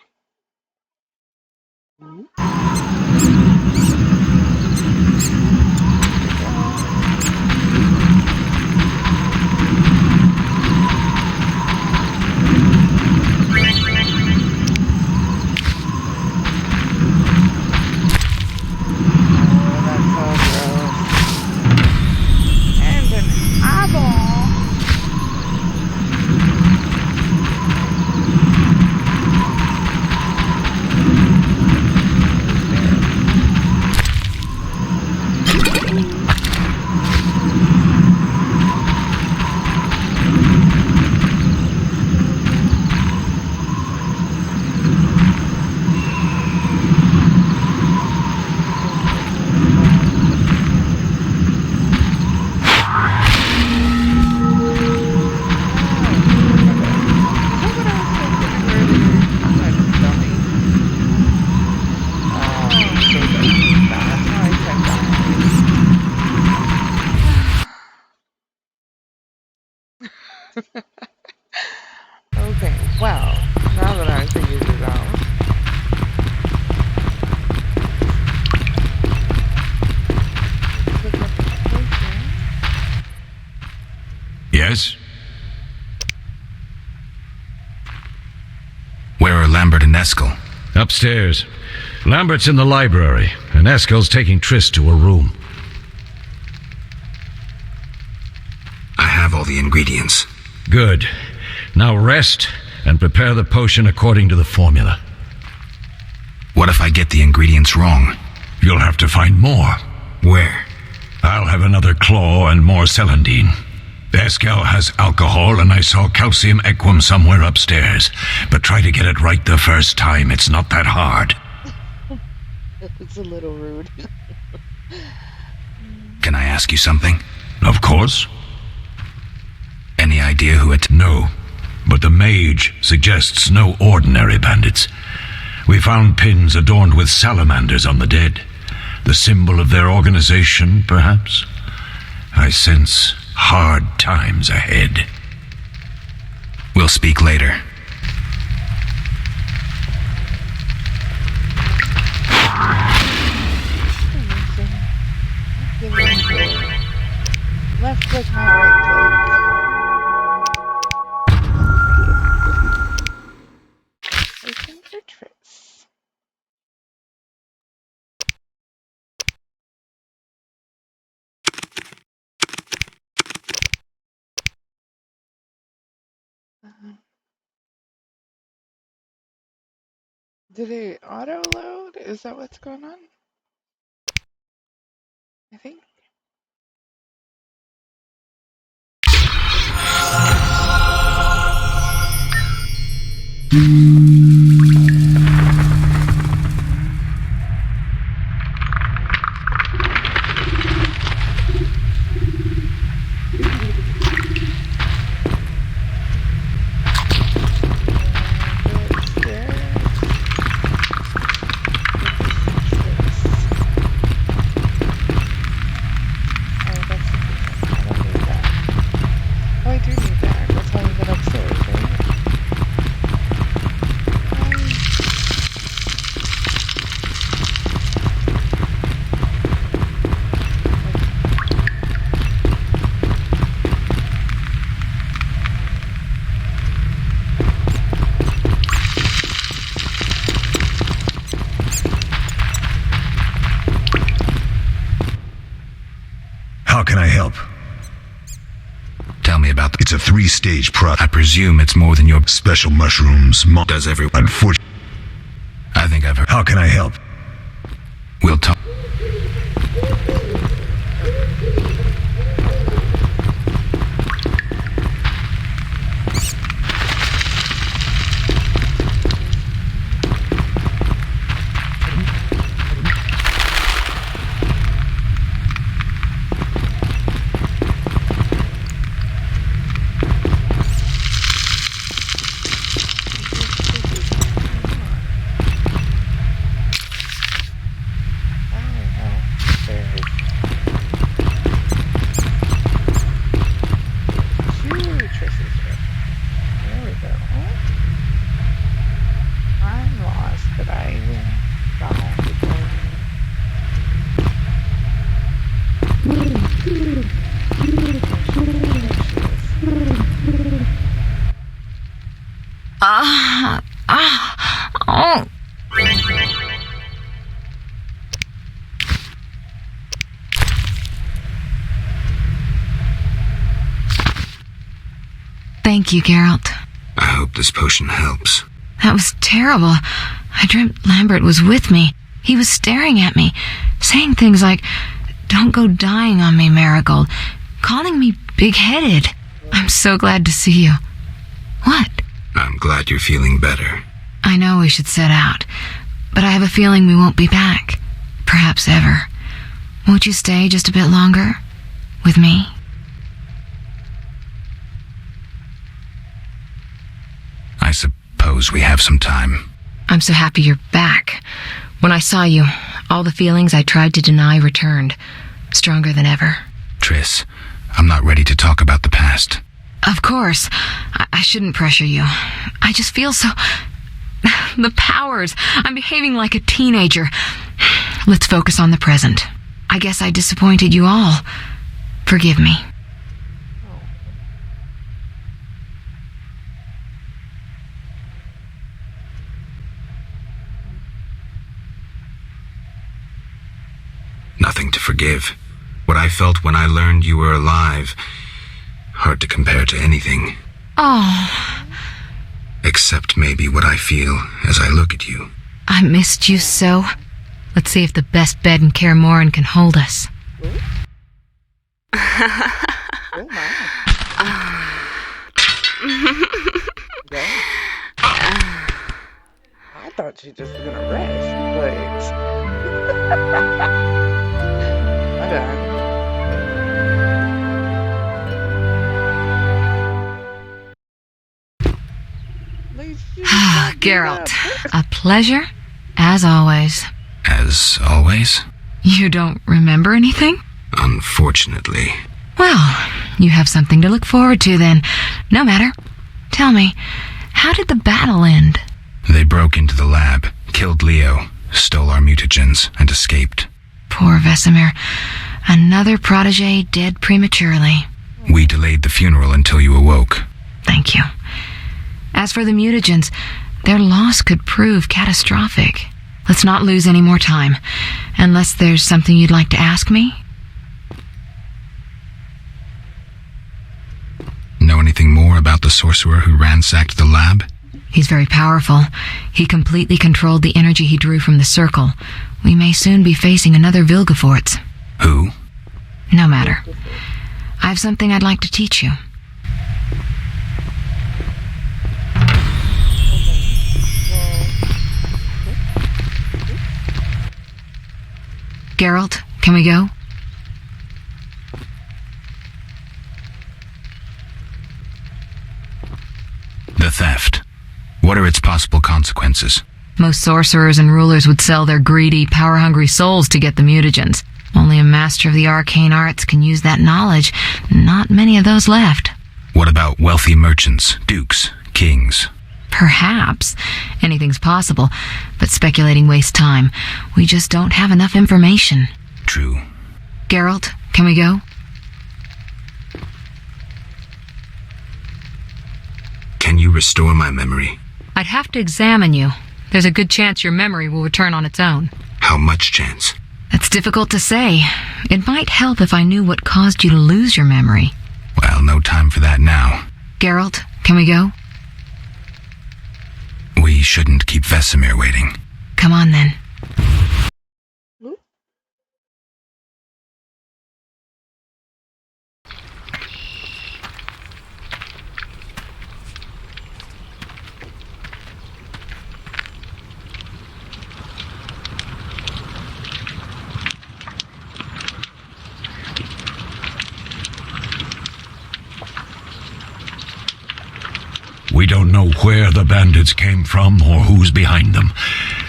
Ooh. Okay, well, now that I figured it out. Yes? Where are Lambert and Eskel? Upstairs. Lambert's in the library, and Eskel's taking Triss to her room. I have all the ingredients. Good. Now rest and prepare the potion according to the formula. What if I get the ingredients wrong? You'll have to find more. Where? I'll have another claw and more celandine. Eskel has alcohol, and I saw calcium equum somewhere upstairs. But try to get it right the first time. It's not that hard. It's a little rude. Can I ask you something? Of course. Any idea who it... No, but the mage suggests no ordinary bandits. We found pins adorned with salamanders on the dead. The symbol of their organization, perhaps? I sense hard times ahead. We'll speak later. Left click, not right click. Listen for Triss. Did it auto load? Is that what's going on? I think. How can I help? Tell me about the... It's a 3-stage process. I presume it's more than your... Special mushrooms. Does everyone... Unfortunately. I think I've heard... How can I help? We'll talk... Thank you, Geralt. I hope this potion helps. That was terrible. I dreamt Lambert was with me. He was staring at me, saying things like, "Don't go dying on me, Marigold," calling me big-headed. I'm so glad to see you. What? I'm glad you're feeling better. I know we should set out, but I have a feeling we won't be back. Perhaps ever. Won't you stay just a bit longer? With me? I suppose we have some time. I'm so happy you're back. When I saw you, all the feelings I tried to deny returned, stronger than ever. Triss, I'm not ready to talk about the past. Of course. I shouldn't pressure you. I just feel so... The powers. I'm behaving like a teenager. Let's focus on the present. I guess I disappointed you all. Forgive me. Nothing to forgive. What I felt when I learned you were alive, hard to compare to anything. Oh, Except maybe what I feel as I look at you. I missed you so. Let's see if the best bed in Kaer Morhen can hold us. Oh my. I thought she just was gonna rest, but my bad. Geralt, a pleasure, as always. As always? You don't remember anything? Unfortunately. Well, you have something to look forward to then. No matter. Tell me, how did the battle end? They broke into the lab, killed Leo, stole our mutagens, and escaped. Poor Vesemir. Another protege dead prematurely. We delayed the funeral until you awoke. Thank you. As for the mutagens, their loss could prove catastrophic. Let's not lose any more time. Unless there's something you'd like to ask me? Know anything more about the sorcerer who ransacked the lab? He's very powerful. He completely controlled the energy he drew from the circle. We may soon be facing another Vilgefortz. Who? No matter. I have something I'd like to teach you. Geralt, can we go? The theft. What are its possible consequences? Most sorcerers and rulers would sell their greedy, power-hungry souls to get the mutagens. Only a master of the arcane arts can use that knowledge. Not many of those left. What about wealthy merchants, dukes, kings? Perhaps. Anything's possible, but speculating wastes time. We just don't have enough information. True. Geralt, can we go? Can you restore my memory? I'd have to examine you. There's a good chance your memory will return on its own. How much chance? That's difficult to say. It might help if I knew what caused you to lose your memory. Well, no time for that now. Geralt, can we go? We shouldn't keep Vesemir waiting. Come on then. We don't know where the bandits came from or who's behind them.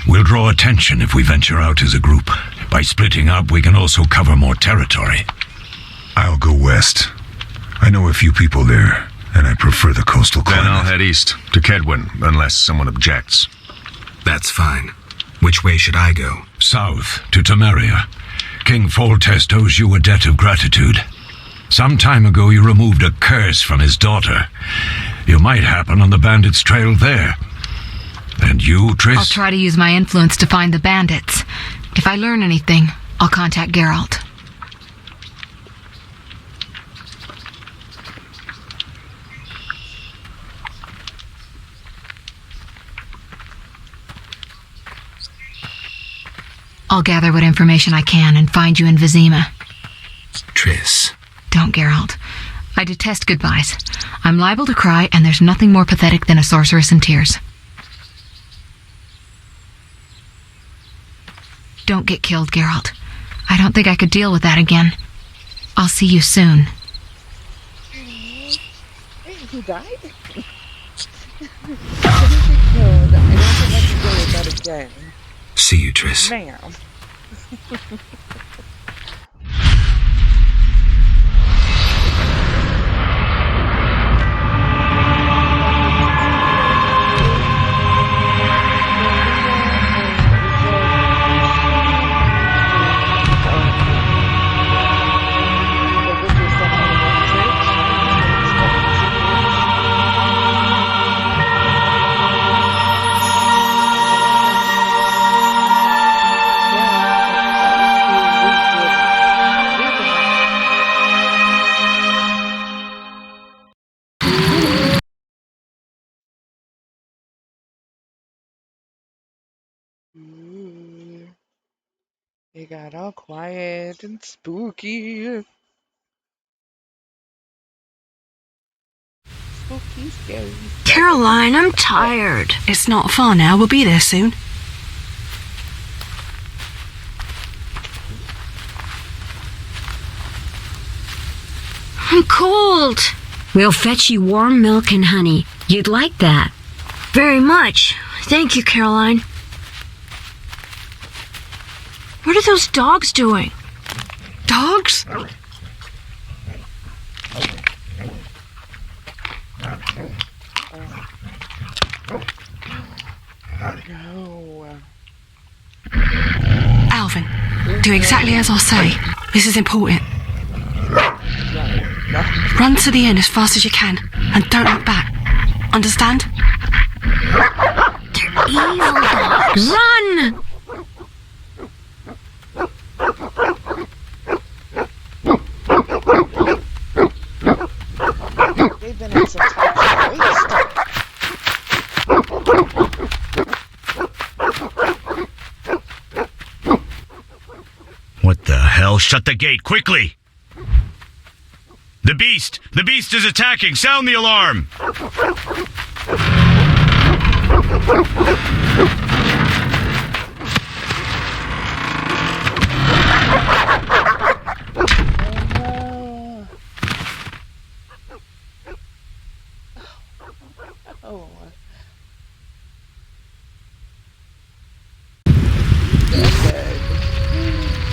We'll draw attention if we venture out as a group. By splitting up, we can also cover more territory. I'll go west. I know a few people there, and I prefer the coastal Then climate. I'll head east, to Kedwin, unless someone objects. That's fine. Which way should I go? South, to Temeria. King Foltest owes you a debt of gratitude. Some time ago you removed a curse from his daughter. You might happen on the bandits' trail there. And you, Triss? I'll try to use my influence to find the bandits. If I learn anything, I'll contact Geralt. I'll gather what information I can and find you in Vizima. Triss. Don't, Geralt. I detest goodbyes. I'm liable to cry, and there's nothing more pathetic than a sorceress in tears. Don't get killed, Geralt. I don't think I could deal with that again. I'll see you soon. Wait, he died? He killed. I don't think I can deal with that again. See you, Triss. Ma'am. Ooh, it got all quiet and spooky. Spooky, scary. Caroline, I'm tired. It's not far now. We'll be there soon. I'm cold. We'll fetch you warm milk and honey. You'd like that. Very much. Thank you, Caroline. What are those dogs doing? Dogs? No. Alvin, do exactly as I say. This is important. Run to the inn as fast as you can, and don't look back. Understand? They're evil dogs. Run! They've been in some toxic waste. What the hell? Shut the gate, quickly! The beast! The beast is attacking! Sound the alarm! Oh.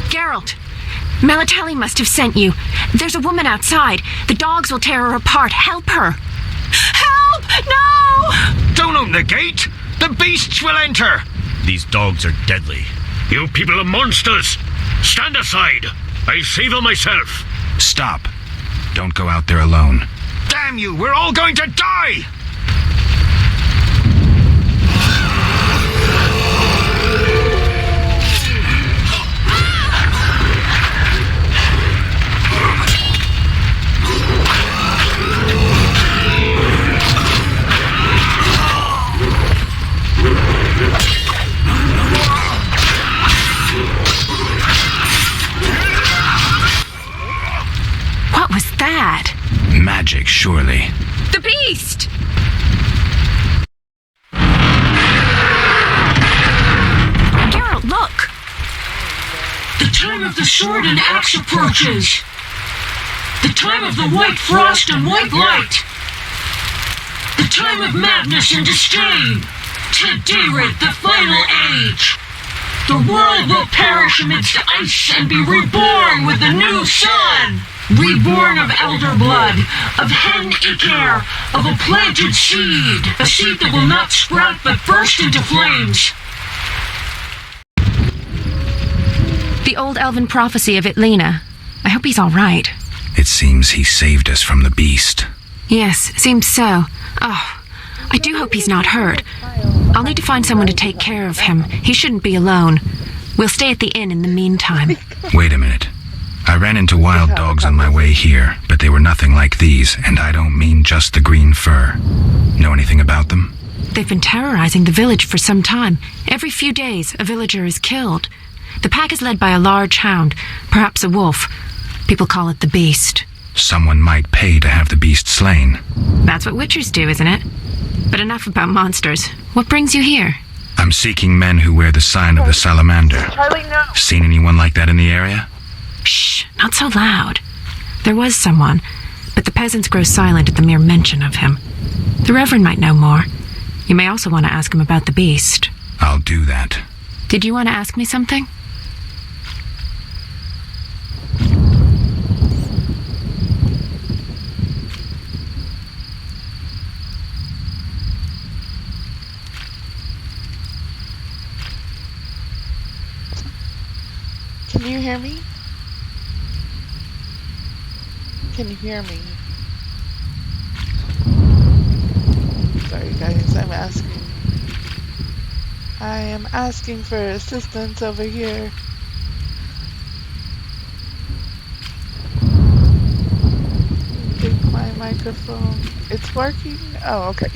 Geralt, Melitele must have sent you. There's a woman outside. The dogs will tear her apart. Help her. Help! No! Don't open the gate! The beasts will enter! These dogs are deadly. You people are monsters! Stand aside! I'll save them myself! Stop. Don't go out there alone. Damn you! We're all going to die! What was that? Magic, surely. The beast! Geralt, look! The time of the sword and axe approaches. The time of the white frost and white light. The time of madness and disdain. Today, the final age. The world will perish amidst ice and be reborn with the new sun. Reborn of elder blood, of hen Icair, of a planted seed. A seed that will not sprout but burst into flames. The old elven prophecy of Itlena. I hope he's all right. It seems he saved us from the beast. Yes, seems so. Oh, I do hope he's not hurt. I'll need to find someone to take care of him. He shouldn't be alone. We'll stay at the inn in the meantime. Wait a minute. I ran into wild dogs on my way here, but they were nothing like these, and I don't mean just the green fur. Know anything about them? They've been terrorizing the village for some time. Every few days, a villager is killed. The pack is led by a large hound, perhaps a wolf. People call it the Beast. Someone might pay to have the beast slain. That's what witchers do, isn't it? But enough about monsters. What brings you here? I'm seeking men who wear the sign of the salamander. Charlie, no. Seen anyone like that in the area? Shh, not so loud. There was someone, but the peasants grow silent at the mere mention of him. The Reverend might know more. You may also want to ask him about the beast. I'll do that. Did you want to ask me something? Can you hear me? Can you hear me? Sorry guys, I am asking for assistance over here. Take my microphone. It's working? Oh, okay.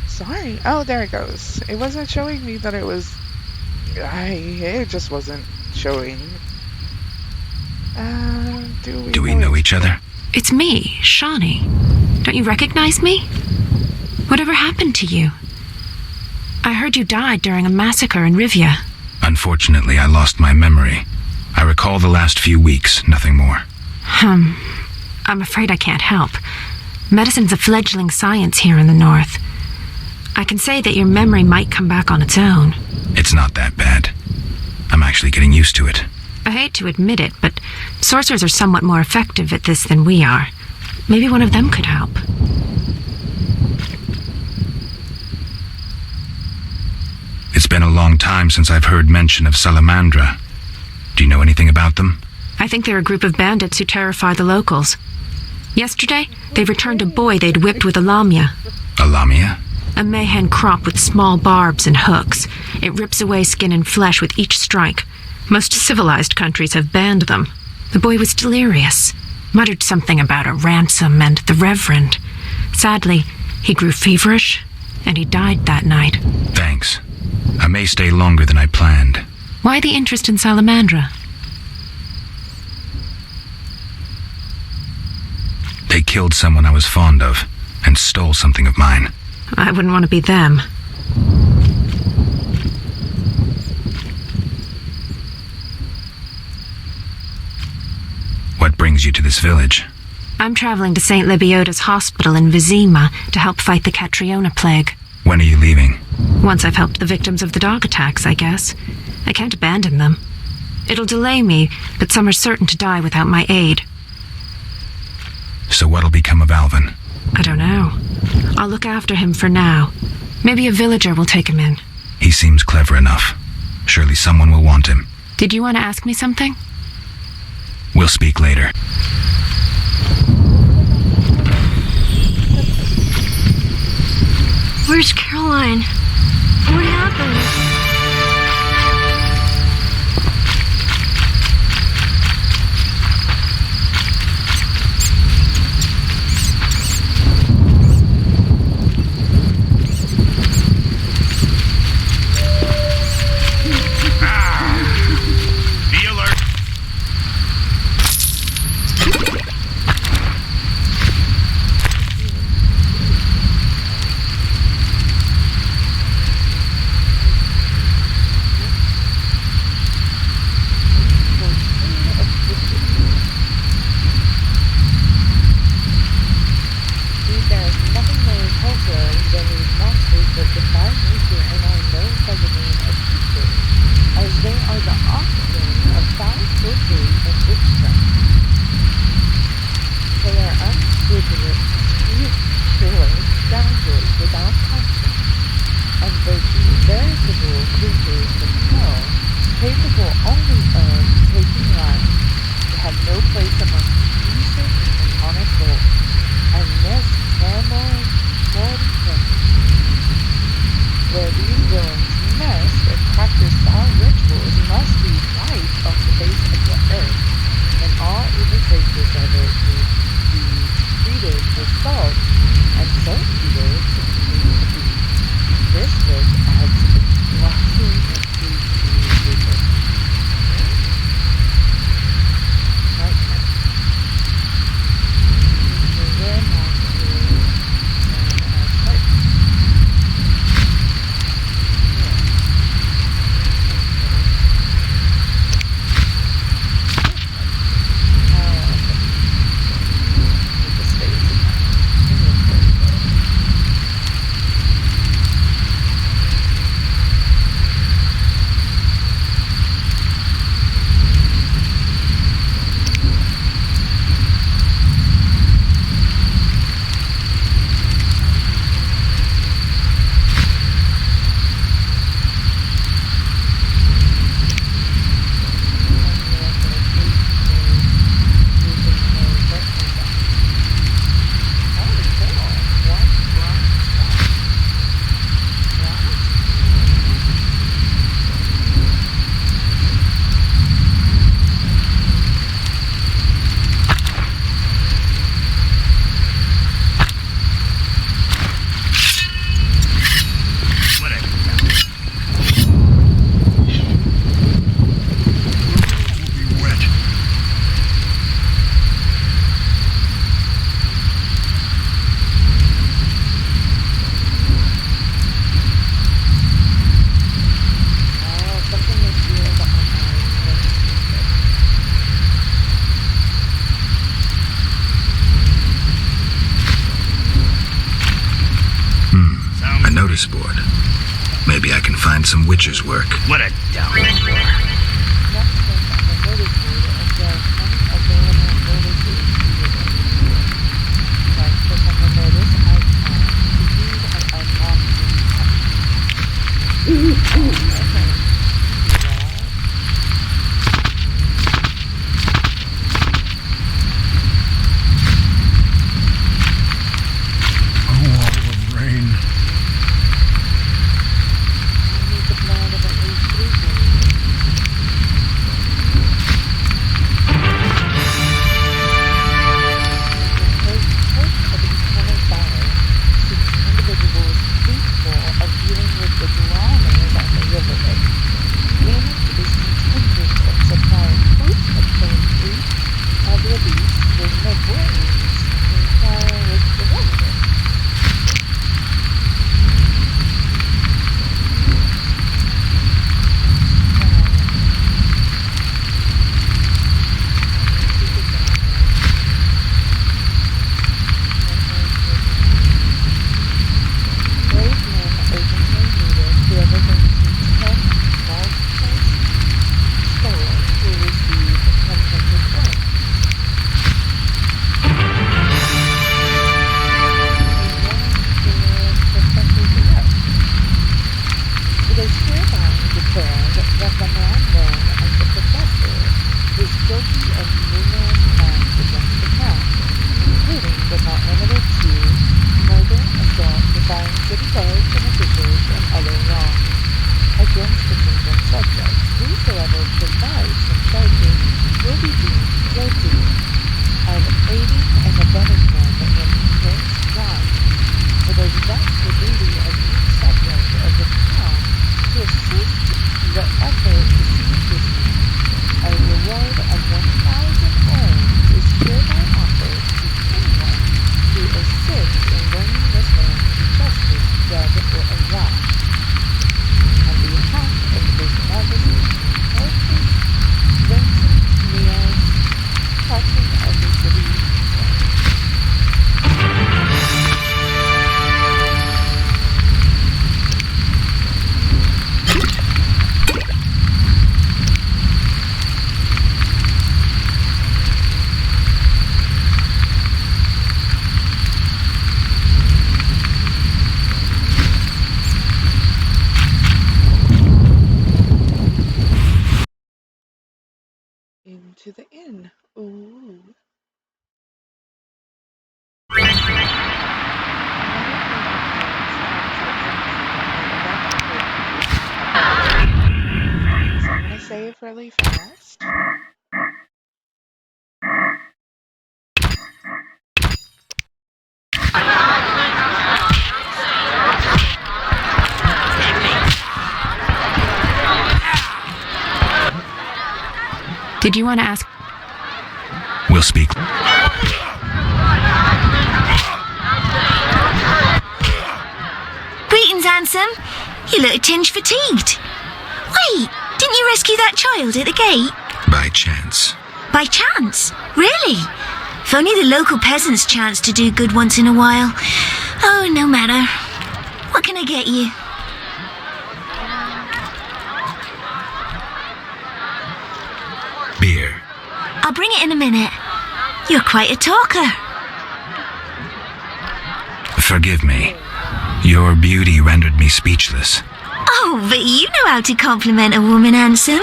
Sorry. Oh, there it goes. It wasn't showing me that it was... it just wasn't showing. Do we know each other? It's me, Shawnee. Don't you recognize me? Whatever happened to you? I heard you died during a massacre in Rivia. Unfortunately, I lost my memory. I recall the last few weeks, nothing more. I'm afraid I can't help. Medicine's a fledgling science here in the north. I can say that your memory might come back on its own. It's not that bad. I'm actually getting used to it. I hate to admit it, but sorcerers are somewhat more effective at this than we are. Maybe one of them could help. It's been a long time since I've heard mention of Salamandra. Do you know anything about them? I think they're a group of bandits who terrify the locals. Yesterday, they returned a boy they'd whipped with a lamia. A lamia? A mayhen crop with small barbs and hooks. It rips away skin and flesh with each strike. Most civilized countries have banned them. The boy was delirious, muttered something about a ransom and the Reverend. Sadly, he grew feverish, and he died that night. Thanks. I may stay longer than I planned. Why the interest in Salamandra? They killed someone I was fond of, and stole something of mine. I wouldn't want to be them. What brings you to this village? I'm traveling to St. Lebioda's hospital in Vizima to help fight the Catriona plague. When are you leaving? Once I've helped the victims of the dog attacks, I guess. I can't abandon them. It'll delay me, but some are certain to die without my aid. So what'll become of Alvin? I don't know. I'll look after him for now. Maybe a villager will take him in. He seems clever enough. Surely someone will want him. Did you want to ask me something? We'll speak later. Where's Caroline? What happened? witch's work. What a dumb. Into the inn. Ooh. So I'm gonna say it really fast. Did you want to ask? We'll speak. Greetings, handsome. You look a tinge fatigued. Wait, didn't you rescue that child at the gate? By chance. By chance? Really? If only the local peasants chance to do good once in a while. Oh, no matter. What can I get you? Beer. I'll bring it in a minute. You're quite a talker. Forgive me. Your beauty rendered me speechless. Oh, but you know how to compliment a woman, handsome.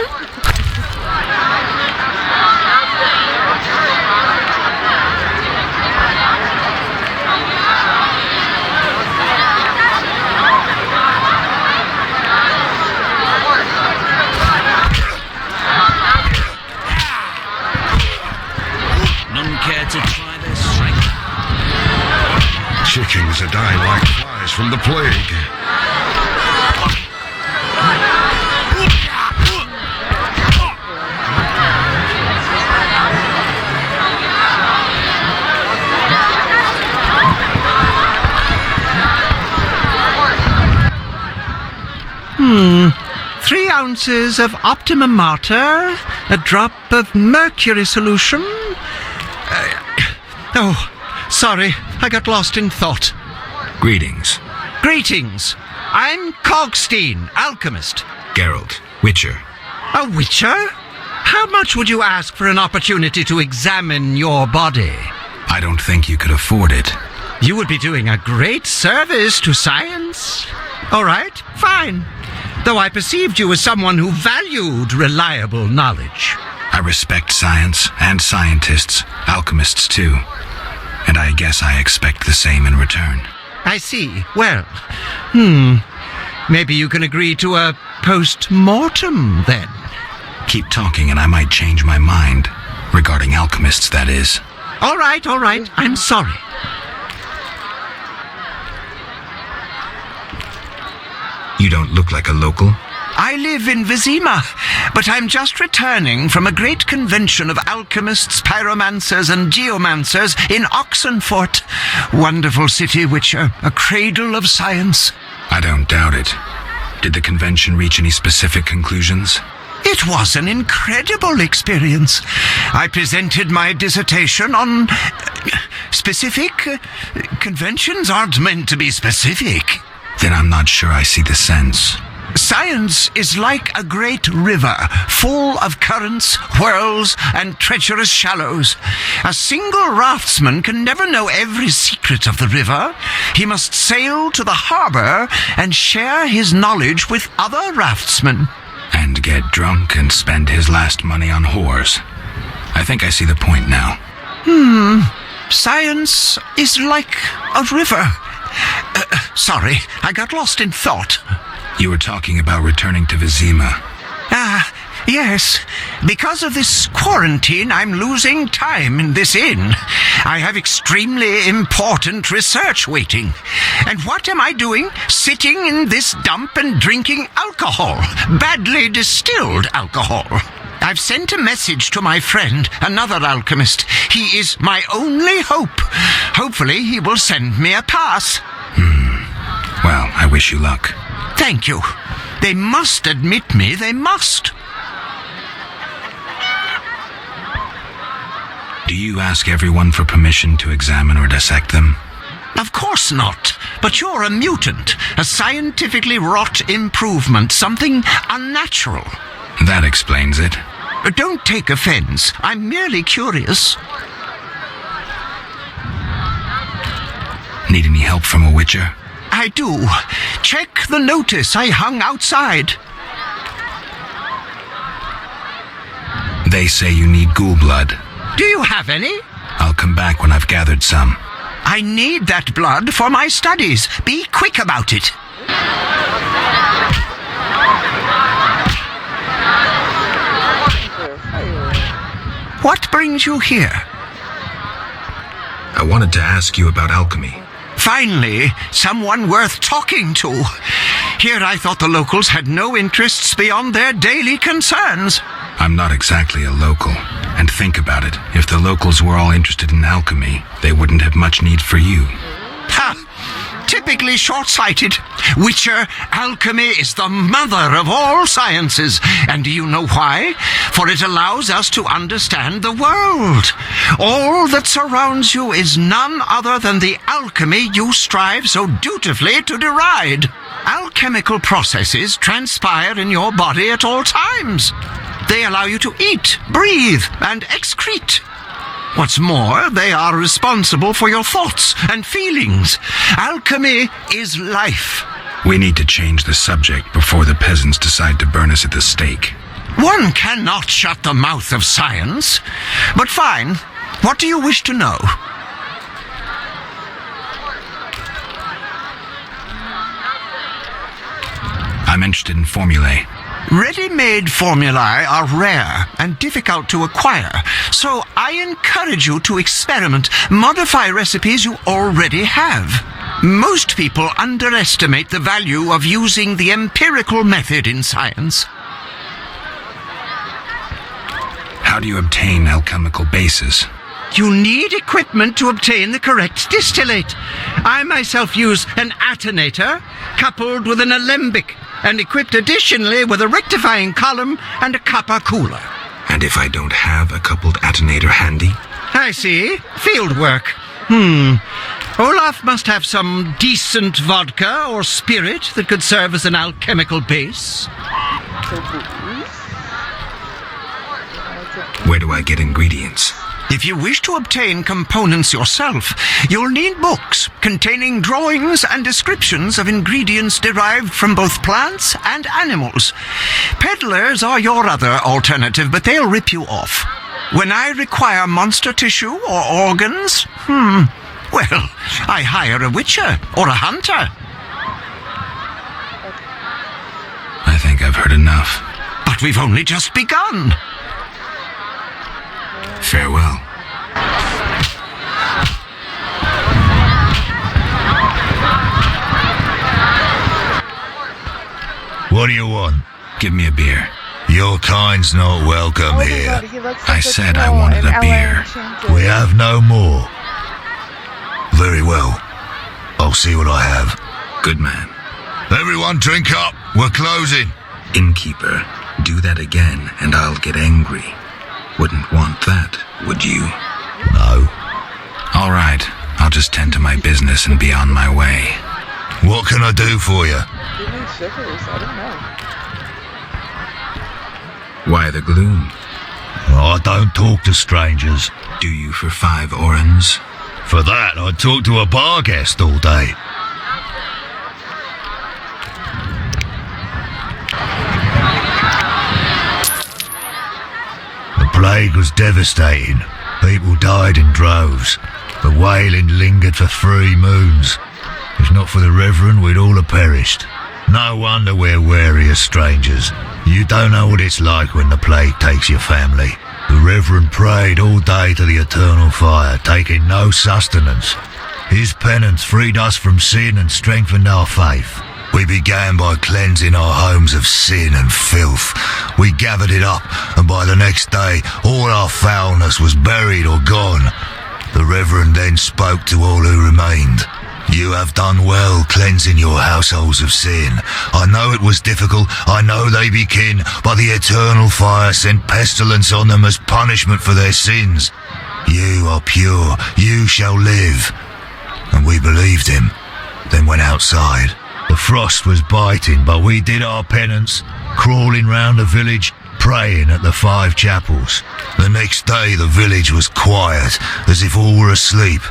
None care to try their strength. Chickens are dying like flies from the plague. Hmm. 3 ounces of Optimum Mater, a drop of mercury solution. Oh, sorry, I got lost in thought. Greetings. Greetings. I'm Cogstein, alchemist. Geralt, Witcher. A witcher? How much would you ask for an opportunity to examine your body? I don't think you could afford it. You would be doing a great service to science. All right, fine. Though I perceived you as someone who valued reliable knowledge. I respect science and scientists, alchemists too. And I guess I expect the same in return. I see. Well, maybe you can agree to a post-mortem then. Keep talking and I might change my mind. Regarding alchemists, that is. All right. I'm sorry. You don't look like a local. I live in Vizima, but I'm just returning from a great convention of alchemists, pyromancers, and geomancers in Oxenfurt. Wonderful city, Witcher, a cradle of science. I don't doubt it. Did the convention reach any specific conclusions? It was an incredible experience. I presented my dissertation on specific. Conventions aren't meant to be specific. Then I'm not sure I see the sense. Science is like a great river, full of currents, whirls, and treacherous shallows. A single raftsman can never know every secret of the river. He must sail to the harbor and share his knowledge with other raftsmen. And get drunk and spend his last money on whores. I think I see the point now. Science is like a river. Sorry, I got lost in thought. You were talking about returning to Vizima. Yes. Because of this quarantine, I'm losing time in this inn. I have extremely important research waiting. And what am I doing? Sitting in this dump and drinking alcohol. Badly distilled alcohol. I've sent a message to my friend, another alchemist. He is my only hope. Hopefully he will send me a pass. Well, I wish you luck. Thank you. They must admit me, they must. Do you ask everyone for permission to examine or dissect them? Of course not. But you're a mutant, a scientifically wrought improvement, something unnatural. That explains it. Don't take offense. I'm merely curious. Need any help from a witcher? I do. Check the notice I hung outside. They say you need ghoul blood. Do you have any? I'll come back when I've gathered some. I need that blood for my studies. Be quick about it. What brings you here? I wanted to ask you about alchemy. Finally, someone worth talking to. Here I thought the locals had no interests beyond their daily concerns. I'm not exactly a local. And think about it. If the locals were all interested in alchemy, they wouldn't have much need for you. Ha! Typically short-sighted. Witcher, alchemy is the mother of all sciences. And do you know why? For it allows us to understand the world. All that surrounds you is none other than the alchemy you strive so dutifully to deride. Alchemical processes transpire in your body at all times. They allow you to eat, breathe, and excrete. What's more, they are responsible for your thoughts and feelings. Alchemy is life. We need to change the subject before the peasants decide to burn us at the stake. One cannot shut the mouth of science. But fine. What do you wish to know? I'm interested in formulae. Ready-made formulae are rare and difficult to acquire, so I encourage you to experiment, modify recipes you already have. Most people underestimate the value of using the empirical method in science. How do you obtain alchemical bases? You need equipment to obtain the correct distillate. I myself use an attenator coupled with an alembic, and equipped additionally with a rectifying column and a copper cooler. And if I don't have a coupled attenator handy? I see. Field work. Olaf must have some decent vodka or spirit that could serve as an alchemical base. Where do I get ingredients? If you wish to obtain components yourself, you'll need books containing drawings and descriptions of ingredients derived from both plants and animals. Peddlers are your other alternative, but they'll rip you off. When I require monster tissue or organs, well, I hire a witcher or a hunter. I think I've heard enough. But we've only just begun. Farewell. What do you want? Give me a beer. Your kind's not welcome here. I said I wanted a beer. We have no more. Very well. I'll see what I have. Good man. Everyone drink up. We're closing. Innkeeper, do that again and I'll get angry. Wouldn't want that, would you? No. All right. I'll just tend to my business and be on my way. What can I do for you? Give me shivers. I don't know. Why the gloom? I don't talk to strangers. Do you for 5 orens? For that, I'd talk to a bar guest all day. The plague was devastating. People died in droves. The wailing lingered for 3 moons. If not for the Reverend, we'd all have perished. No wonder we're wary of strangers. You don't know what it's like when the plague takes your family. The Reverend prayed all day to the eternal fire, taking no sustenance. His penance freed us from sin and strengthened our faith. We began by cleansing our homes of sin and filth. We gathered it up, and by the next day, all our foulness was buried or gone. The Reverend then spoke to all who remained. You have done well cleansing your households of sin. I know it was difficult, I know they be kin, but the eternal fire sent pestilence on them as punishment for their sins. You are pure, you shall live. And we believed him, then went outside. The frost was biting, but we did our penance, crawling round the village, praying at the 5 chapels. The next day the village was quiet, as if all were asleep.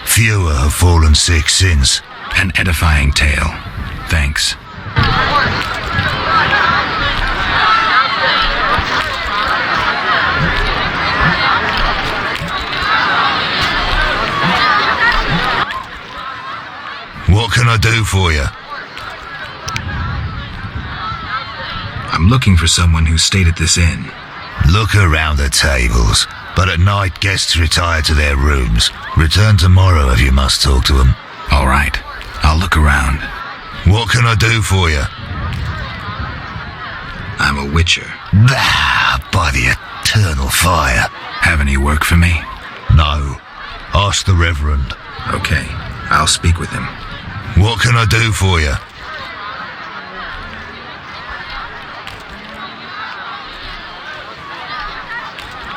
Fewer have fallen sick since. An edifying tale. Thanks. What can I do for you? I'm looking for someone who stayed at this inn. Look around the tables, but at night guests retire to their rooms. Return tomorrow if you must talk to them. All right, I'll look around. What can I do for you? I'm a witcher. By the eternal fire. Have any work for me? No. Ask the Reverend. Okay, I'll speak with him. What can I do for you?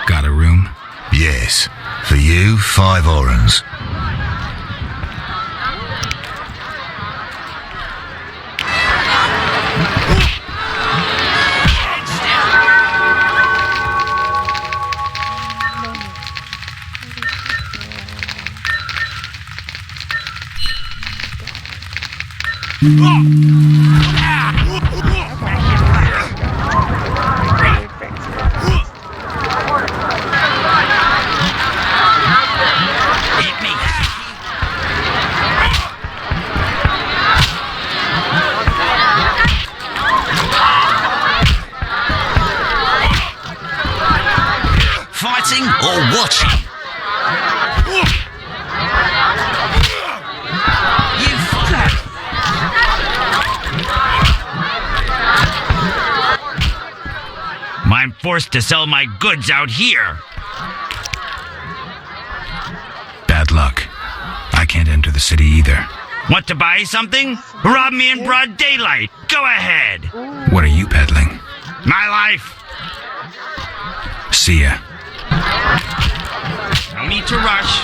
Got a room? Yes. For you, 5 orens. Fighting or watching? You fucker! I'm forced to sell my goods out here. Bad luck. I can't enter the city either. Want to buy something? Rob me in broad daylight. Go ahead. What are you peddling? My life. See ya. No need to rush.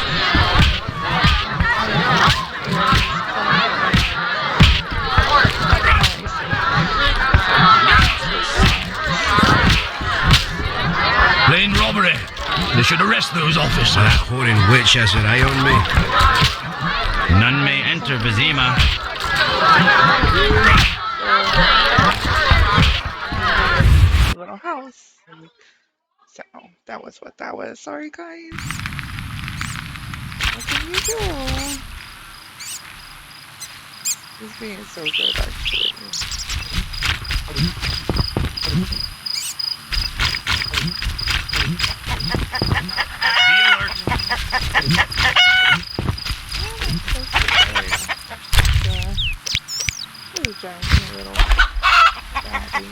Arrest those officers. That hoarding witch has it eye on me. None may enter Vizima. Little house. So that was what that was. Sorry, guys. What can you do? This being so good, actually. Be alert. Really giant little daddy.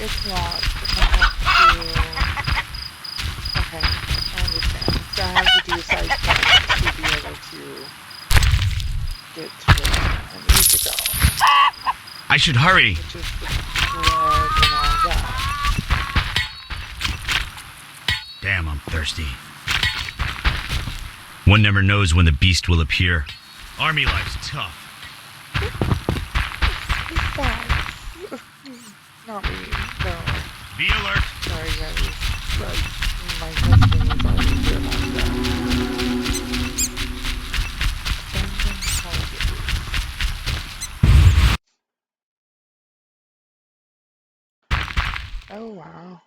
It's not. I have to... Okay, I understand. So I have to do side quests to be able to get to where I need to go. I should hurry. Which is the bread and all that. Damn, I'm thirsty. One never knows when the beast will appear. Army life's tough. Not me, no. Be alert. Sorry guys, but my husband was already here about that. Oh wow.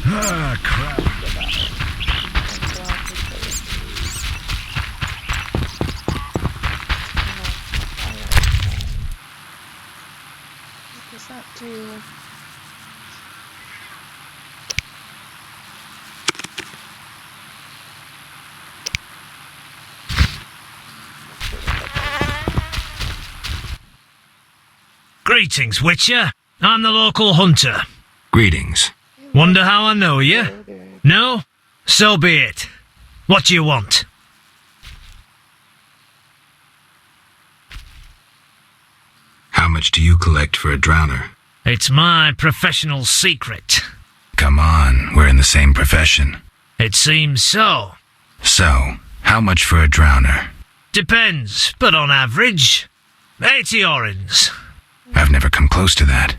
Ah, crap. What does that do? Greetings, Witcher. I'm the local hunter. Greetings. Wonder how I know you? No? So be it. What do you want? How much do you collect for a drowner? It's my professional secret. Come on, we're in the same profession. It seems so. So, how much for a drowner? Depends, but on average, 80 orens. I've never come close to that.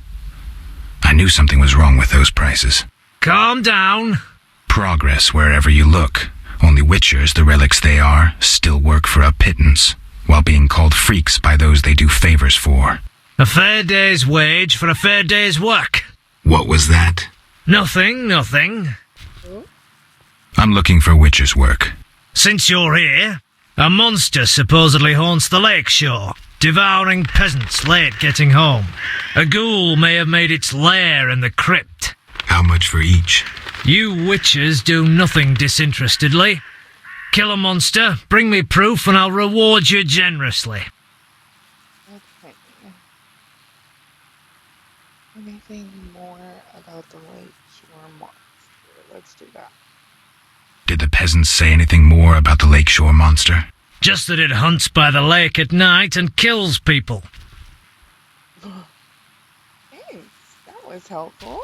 I knew something was wrong with those prices. Calm down. Progress wherever you look. Only witchers, the relics they are, still work for a pittance, while being called freaks by those they do favors for. A fair day's wage for a fair day's work. What was that? Nothing. I'm looking for witcher's work. Since you're here, a monster supposedly haunts the lakeshore, devouring peasants late getting home. A ghoul may have made its lair in the crypt. How much for each? You witchers do nothing disinterestedly. Kill a monster, bring me proof, and I'll reward you generously. Okay. Anything more about the Lakeshore monster? Let's do that. Did the peasants say anything more about the lakeshore monster? Just that it hunts by the lake at night and kills people. Thanks. That was helpful.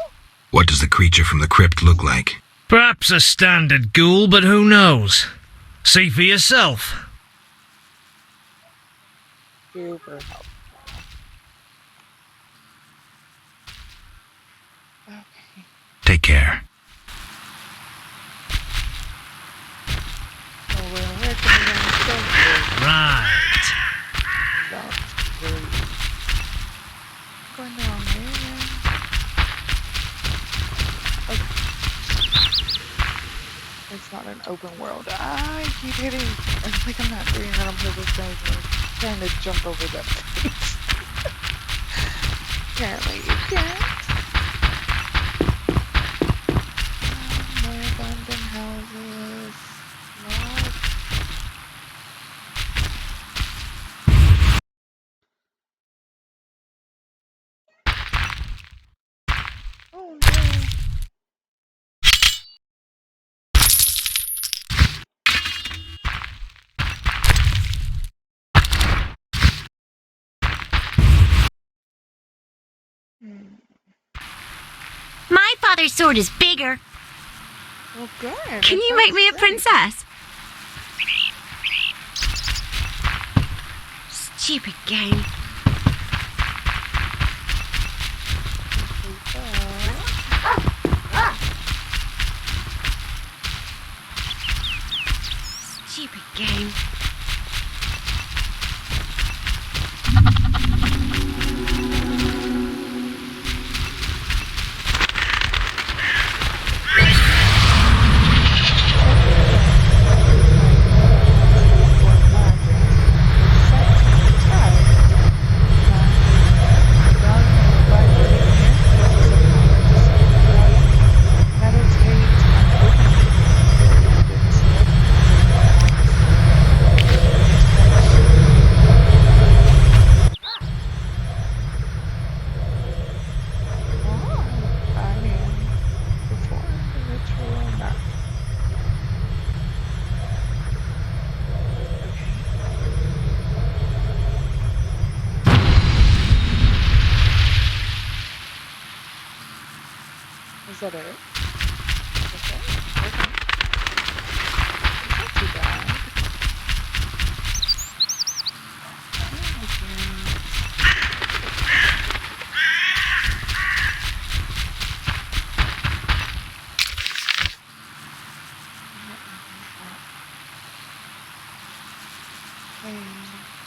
What does the creature from the crypt look like? Perhaps a standard ghoul, but who knows? See for yourself. Super helpful. Okay. Take care. So we're working on something. Right. That's great. What's going on here? Okay. It's not an open world. I keep hitting. It's like I'm not doing that on purpose, guys. I'm trying to jump over that place. Apparently you can't. More abandoned houses. What? Oh no. My father's sword is bigger. Well, good. Can you make me a princess? Stupid game. Stupid game. Is that it? Okay. Okay. It's not too bad. Okay.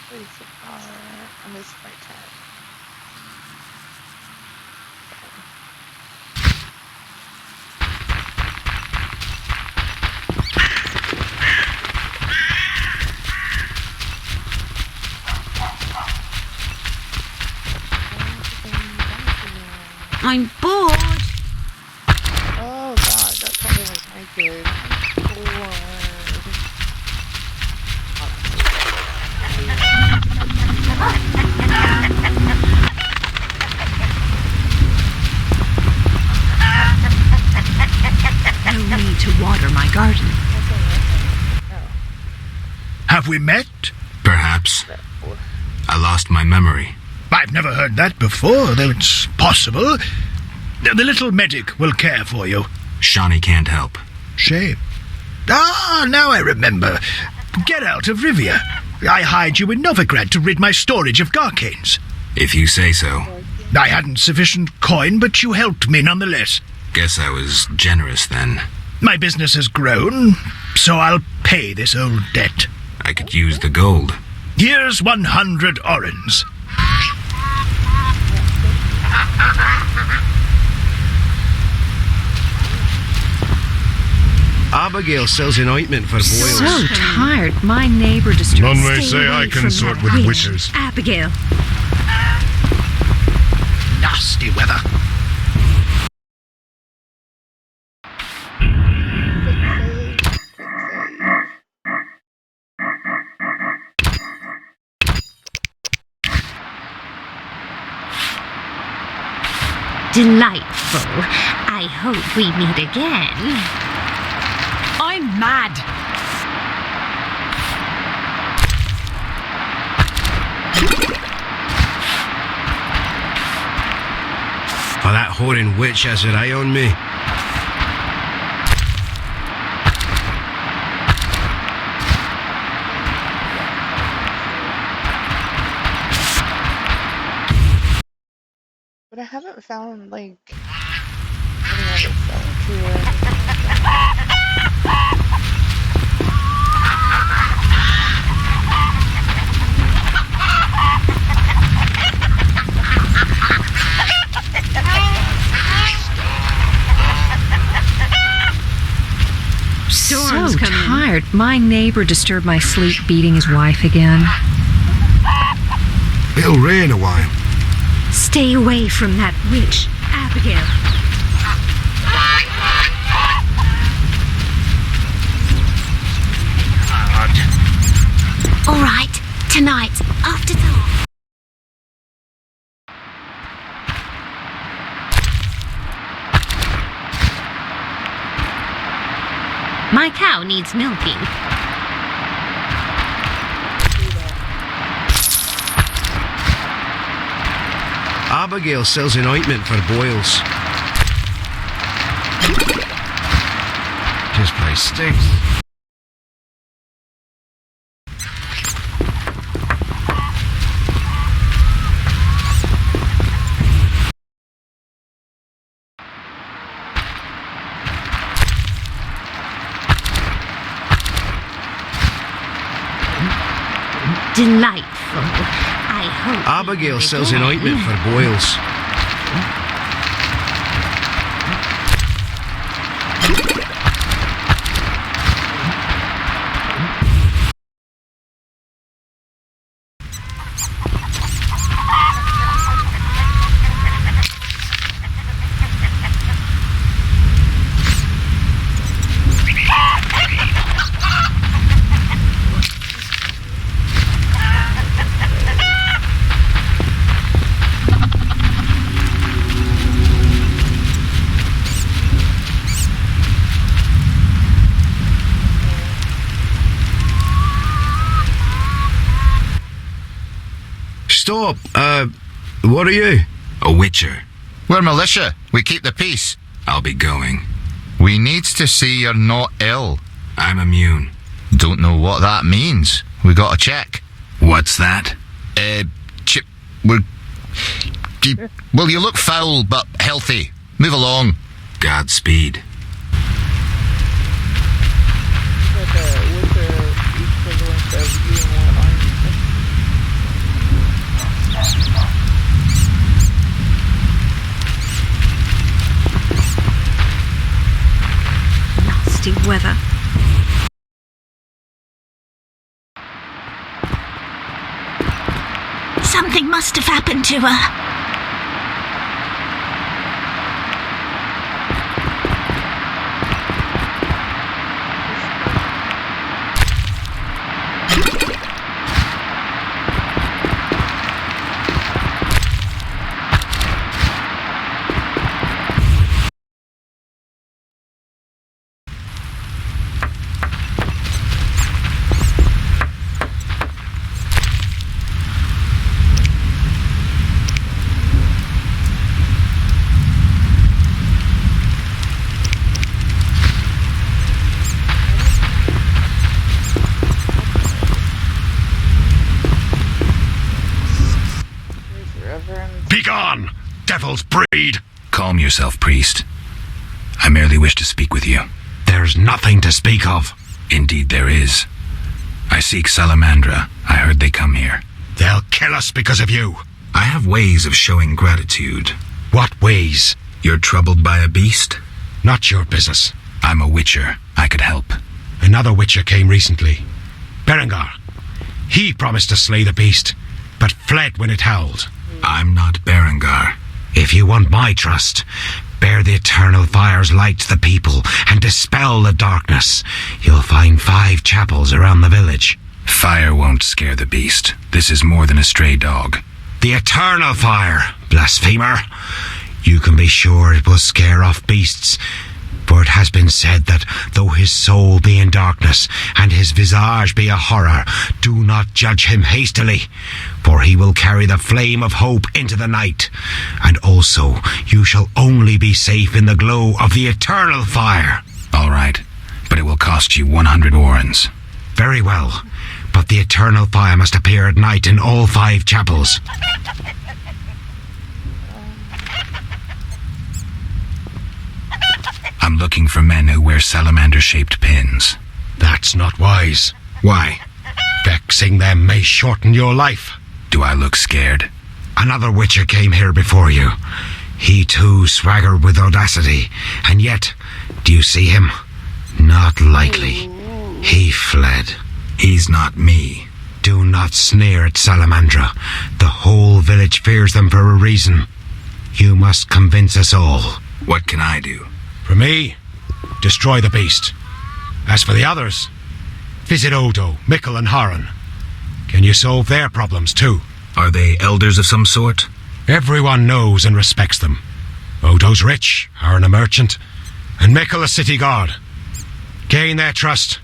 Pretty so far. I missed my turn. I'm bored. Oh god, that sounded like my kid. I'm bored. No need to water my garden. Have we met? Perhaps. I lost my memory. I've never heard that before, though it's possible. The little medic will care for you. Shawnee can't help. Shame. Ah, now I remember. Geralt of Rivia. I hired you in Novigrad to rid my storage of Garcanes. If you say so. I hadn't sufficient coin, but you helped me nonetheless. Guess I was generous then. My business has grown, so I'll pay this old debt. I could use the gold. Here's 100 orens. Abigail sells an ointment for boils. So tired. My neighbor disturbed. None may Stay say away I from consort that with witch. witches. Abigail. Nasty weather. Delightful. I hope we meet again. I'm mad. Oh, that whoring witch has her eye on me. But I haven't found, like, any other cemetery or anything like that. So tired. My neighbor disturbed my sleep beating his wife again. It'll rain a while. Stay away from that witch, Abigail. All right, tonight, after dark. My cow needs milking. Abigail sells an ointment for boils. This place stinks. Delightful. I hope. Abigail sells an ointment for boils. Stop. What are you? A witcher. We're militia. We keep the peace. I'll be going. We needs to see you're not ill. I'm immune. Don't know what that means. We gotta check. What's that? Well, you look foul, but healthy. Move along. Godspeed. Like a witcher equivalent of you and one arm. Nasty weather. Something must have happened to her. Begone, devil's breed! Calm yourself, priest. I merely wish to speak with you. There's nothing to speak of. Indeed there is. I seek Salamandra. I heard they come here. They'll kill us because of you. I have ways of showing gratitude. What ways? You're troubled by a beast? Not your business. I'm a witcher. I could help. Another witcher came recently. Berengar. He promised to slay the beast, but fled when it howled. I'm not Berengar. If you want my trust, bear the eternal fire's light to the people and dispel the darkness. You'll find 5 chapels around the village. Fire won't scare the beast. This is more than a stray dog. The eternal fire, blasphemer. You can be sure it will scare off beasts, For it has been said that though his soul be in darkness, and his visage be a horror, do not judge him hastily, for he will carry the flame of hope into the night. And also, you shall only be safe in the glow of the eternal fire. All right, but it will cost you 100 orens. Very well, but the eternal fire must appear at night in all 5 chapels. I'm looking for men who wear salamander-shaped pins. That's not wise. Why? Vexing them may shorten your life. Do I look scared? Another Witcher came here before you. He too swaggered with audacity, and yet, do you see him? Not likely. He fled. He's not me. Do not sneer at Salamandra. The whole village fears them for a reason. You must convince us all. What can I do? For me, destroy the beast. As for the others, visit Odo, Mikkel and Haran. Can you solve their problems too? Are they elders of some sort? Everyone knows and respects them. Odo's rich, Haran a merchant, and Mikkel a city guard. Gain their trust,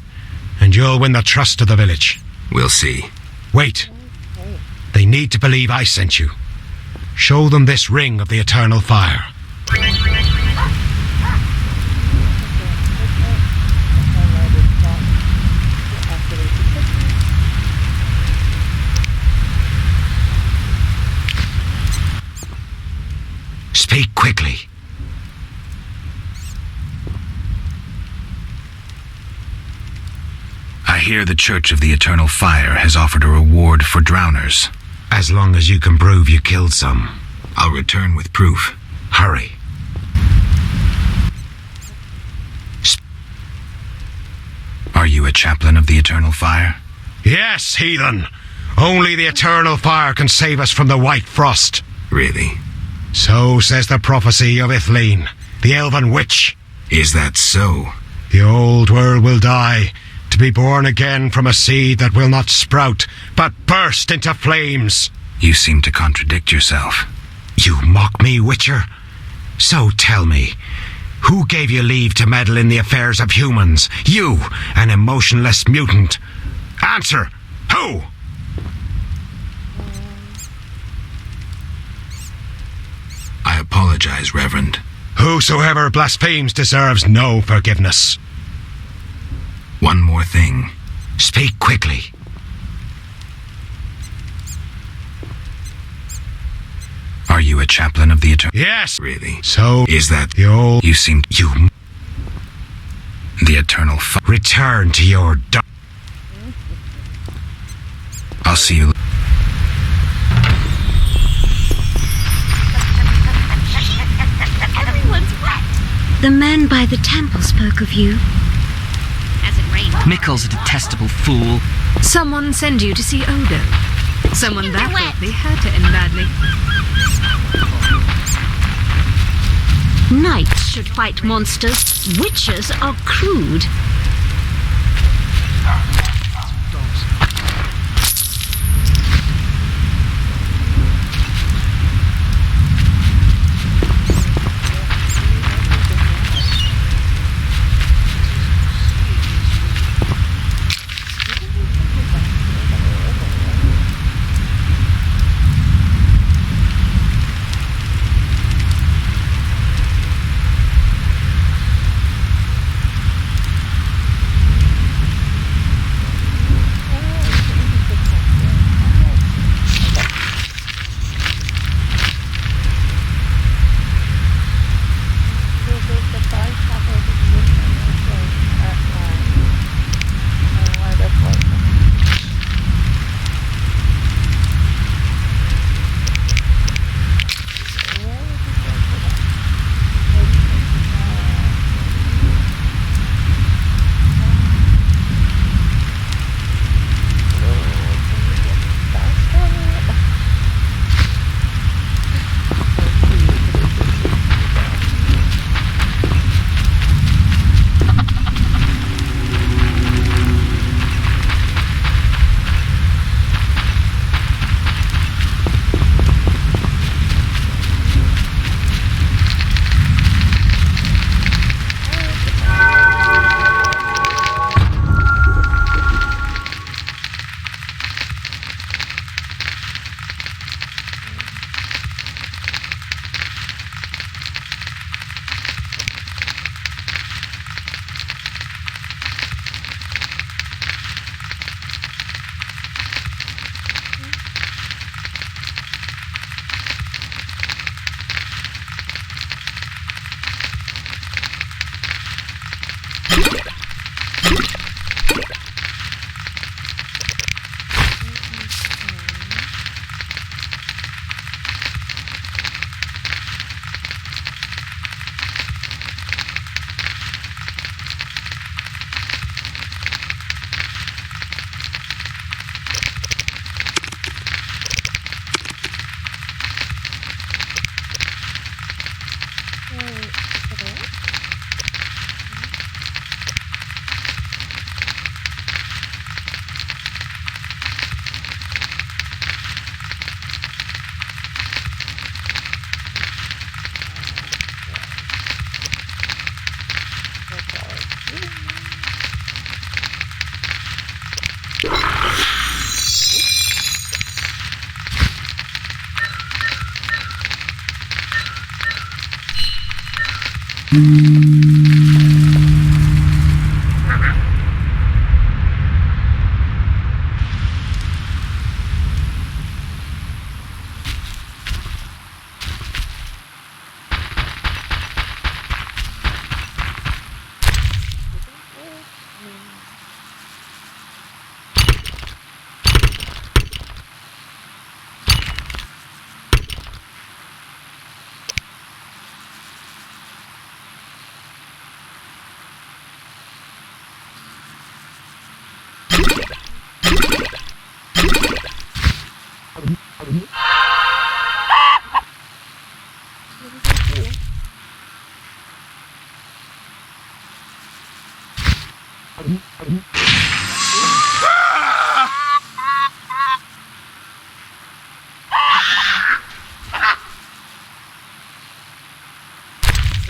and you'll win the trust of the village. We'll see. Wait. They need to believe I sent you. Show them this ring of the eternal fire. Speak quickly. I hear the Church of the Eternal Fire has offered a reward for drowners. As long as you can prove you killed some. I'll return with proof. Hurry. Are you a chaplain of the Eternal Fire? Yes, heathen. Only the Eternal Fire can save us from the White Frost. Really? So says the prophecy of Ithleen, the elven witch. Is that so? The old world will die, to be born again from a seed that will not sprout, but burst into flames. You seem to contradict yourself. You mock me, Witcher? So tell me, who gave you leave to meddle in the affairs of humans? You, an emotionless mutant. Answer! Who? I apologize, Reverend. Whosoever blasphemes deserves no forgiveness. One more thing. Speak quickly. Are you a chaplain of the Eternal? Yes. Really? So is that the old? You seem the Eternal Fire. Return to your I'll see you. Everyone's wet. The man by the temple spoke of you. Has it rained? Mikkel's a detestable fool. Someone send you to see Odo. Someone that filthy had to end badly. Knights should fight monsters. Witches are crude. I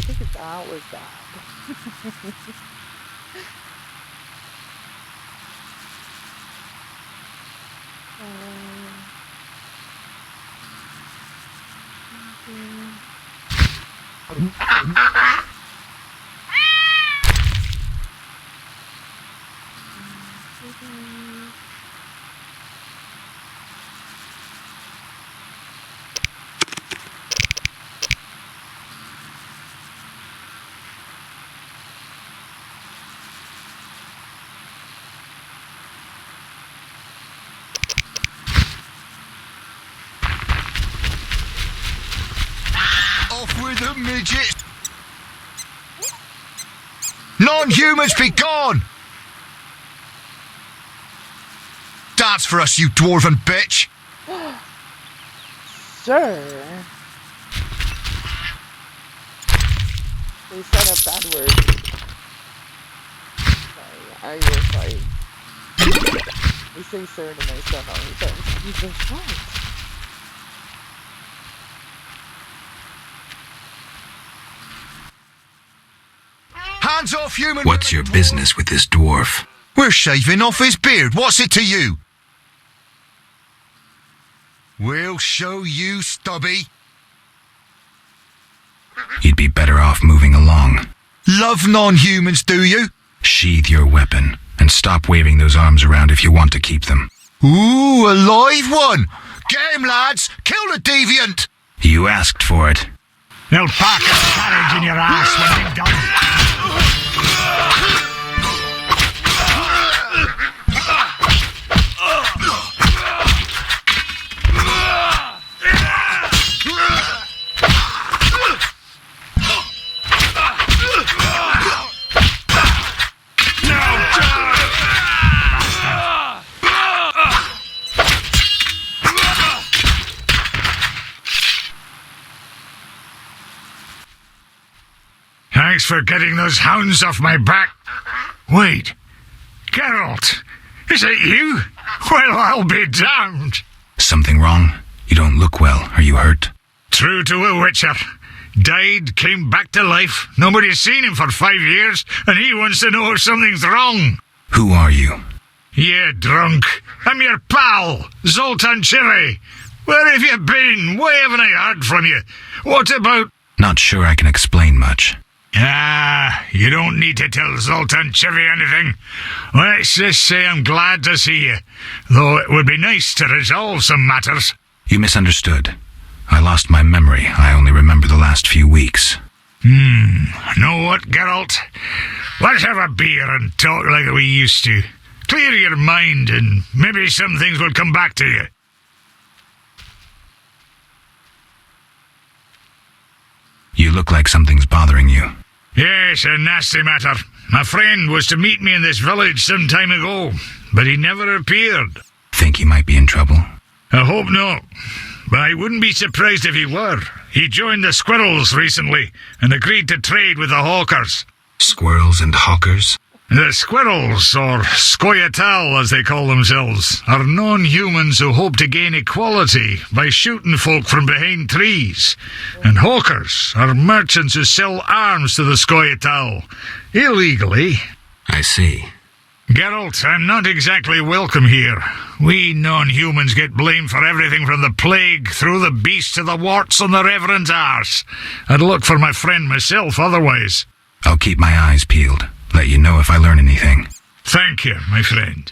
think that was bad. Off with the midgets! Non-humans be gone! Dance for us, you dwarven bitch! Sir. They said a bad word. Sorry, I was like... They say sir to myself all the time. Jesus Christ. Hands off, human! What's your business with this dwarf? We're shaving off his beard. What's it to you? We'll show you, Stubby. You'd be better off moving along. Love non-humans, do you? Sheathe your weapon and stop waving those arms around if you want to keep them. Ooh, a live one! Get him, lads! Kill the deviant! You asked for it. They'll park a carriage in your ass when I'm done. Thanks for getting those hounds off my back. Wait, Geralt, is it you? Well, I'll be damned. Something wrong? You don't look well. Are you hurt? True to a witcher. Died, came back to life. Nobody's seen him for 5 years, and he wants to know if something's wrong. Who are you? Yeah, drunk. I'm your pal, Zoltan Chivy. Where have you been? Why haven't I heard from you? What about... Not sure I can explain much. Ah, you don't need to tell Zoltan Chivy anything. Let's just say I'm glad to see you, though it would be nice to resolve some matters. You misunderstood. I lost my memory. I only remember the last few weeks. Know what, Geralt? Let's have a beer and talk like we used to. Clear your mind and maybe some things will come back to you. You look like something's bothering you. Yes, a nasty matter. My friend was to meet me in this village some time ago, but he never appeared. Think he might be in trouble? I hope not. But I wouldn't be surprised if he were. He joined the Squirrels recently and agreed to trade with the Hawkers. Squirrels and hawkers? The Squirrels, or Scoia'tael as they call themselves, are non-humans who hope to gain equality by shooting folk from behind trees. And Hawkers are merchants who sell arms to the Scoia'tael, illegally. I see. Geralt, I'm not exactly welcome here. We non-humans get blamed for everything from the plague through the beast to the warts on the Reverend's arse. I'd look for my friend myself otherwise. I'll keep my eyes peeled. Let you know if I learn anything. Thank you, my friend.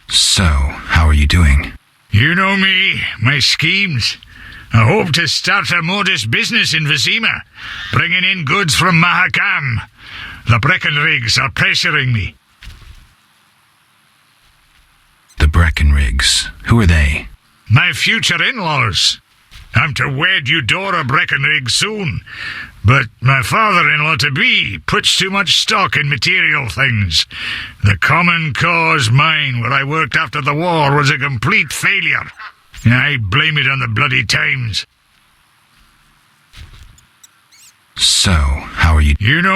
So, how are you doing? You know me, my schemes. I hope to start a modest business in Vizima, bringing in goods from Mahakam. The Breckenrigs are pressuring me. The Breckenrigs? Who are they? My future in-laws. I'm to wed Eudora Breckenrig soon, but my father-in-law-to-be puts too much stock in material things. The Common Cause mine, where I worked after the war, was a complete failure. I blame it on the bloody times. So, how are you? You know...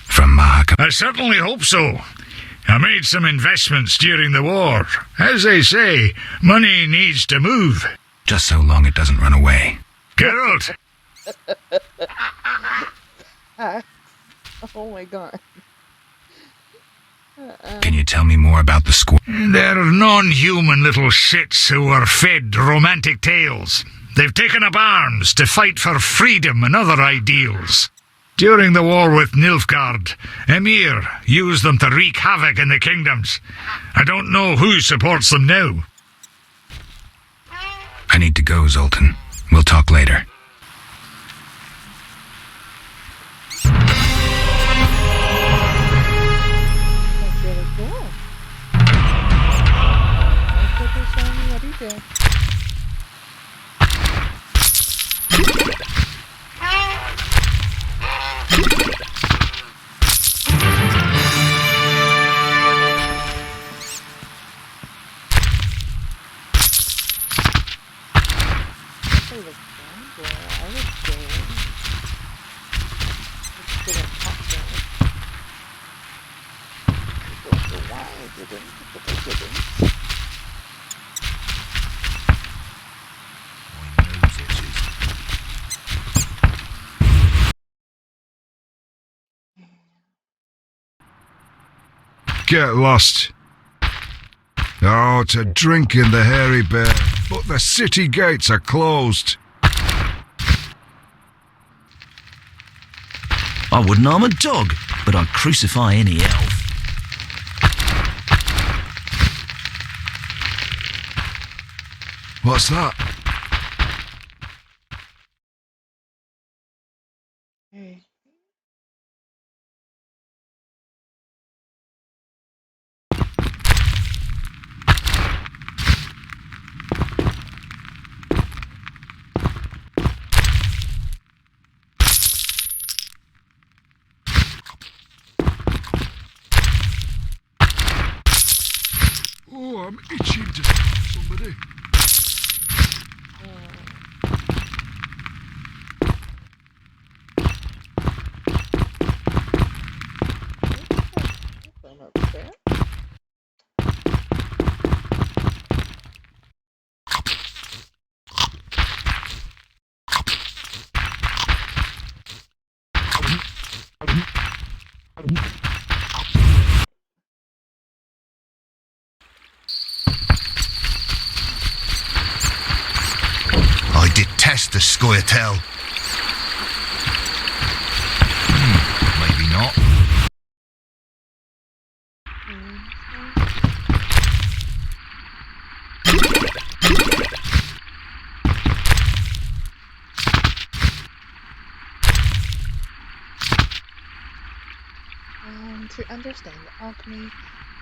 From Mahakam? I certainly hope so. I made some investments during the war. As they say, money needs to move. Just so long it doesn't run away. Geralt! Oh my god. Can you tell me more about the squad? They're non-human little shits who are fed romantic tales. They've taken up arms to fight for freedom and other ideals. During the war with Nilfgaard, Emir used them to wreak havoc in the kingdoms. I don't know who supports them now. I need to go, Zoltan. We'll talk later. That's really cool. That's what they're showing me what he did. Get lost. Oh, to drink in the Hairy Bear, but the city gates are closed. I wouldn't harm a dog, but I'd crucify any elf. What's that? Hey. Oh, I'm itching to stab somebody. From upstairs. I detest the Scoia'tael. Maybe not. To understand alchemy,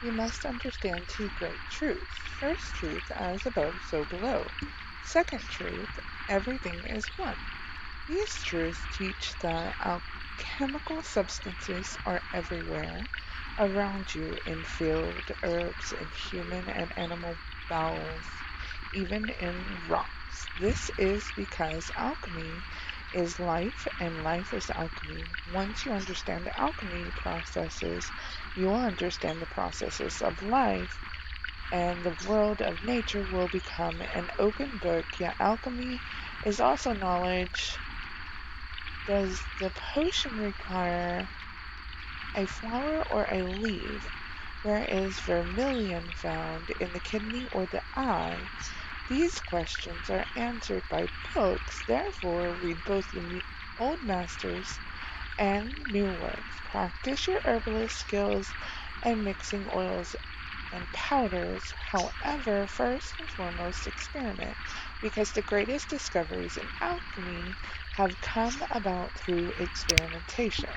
you must understand two great truths. First truth, as above, so below. Second truth, everything is one. These truths teach that alchemical substances are everywhere around you in field, herbs, in human and animal bowels, even in rocks. This is because alchemy is life and life is alchemy. Once you understand the alchemy processes, you will understand the processes of life, and the world of nature will become an open book. Yet alchemy is also knowledge. Does the potion require a flower or a leaf? Where is vermilion found, in the kidney or the eye? These questions are answered by books, therefore read both the Old Masters and new works. Practice your herbalist skills and mixing oils and powders. However, first and foremost, experiment, because the greatest discoveries in alchemy have come about through experimentation.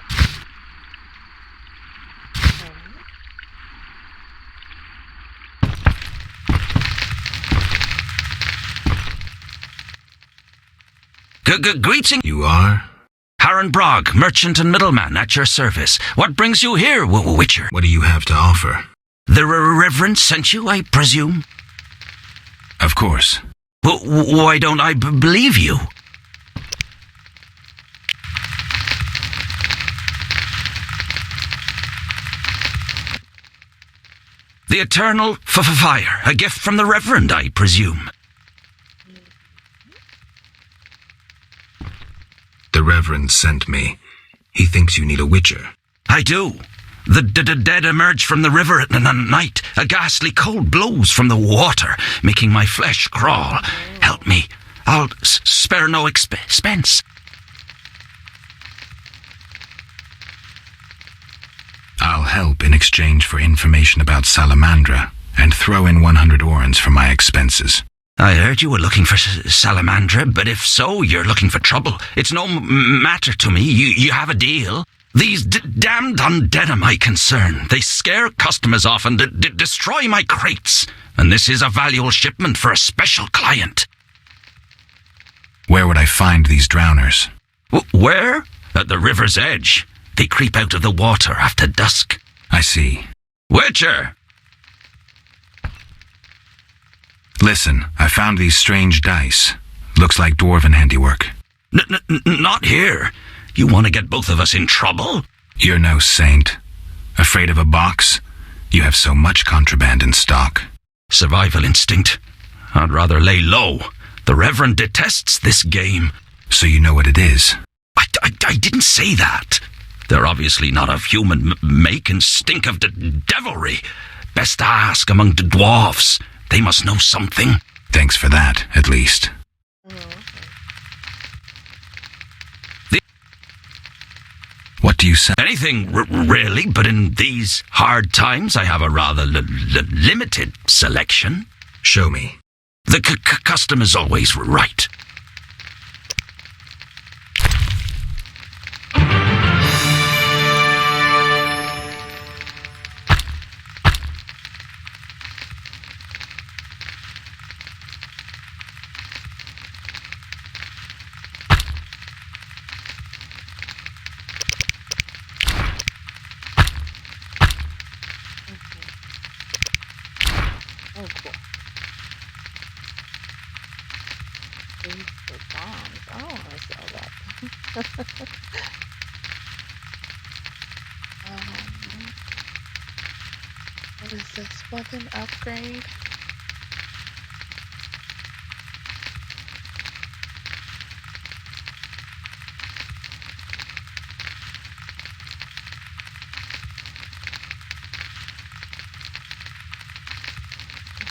Greeting. You are? Harren Brog, merchant and middleman, at your service. What brings you here, Witcher? What do you have to offer? The Reverend sent you, I presume? Of course. Why don't I believe you? The eternal fire, a gift from the Reverend, I presume. The Reverend sent me. He thinks you need a witcher. I do. The dead emerge from the river at night. A ghastly cold blows from the water, making my flesh crawl. Help me. I'll spare no expense. I'll help in exchange for information about Salamandra, and throw in 100 orens for my expenses. I heard you were looking for Salamandra, but if so, you're looking for trouble. It's no matter to me. You have a deal. These damned undead are my concern. They scare customers off and destroy my crates. And this is a valuable shipment for a special client. Where would I find these drowners? Where? At the river's edge. They creep out of the water after dusk. I see. Witcher! Listen, I found these strange dice. Looks like dwarven handiwork. Not here. You want to get both of us in trouble? You're no saint. Afraid of a box? You have so much contraband in stock. Survival instinct. I'd rather lay low. The Reverend detests this game. So you know what it is? I didn't say that. They're obviously not of human make and stink of devilry. Best ask among the dwarfs. They must know something. Thanks for that, at least. What do you say? Anything, really, but in these hard times I have a rather limited selection. Show me. The custom is always right. Oh, cool. These for bombs. I don't want to sell that. What is this? Weapon upgrade?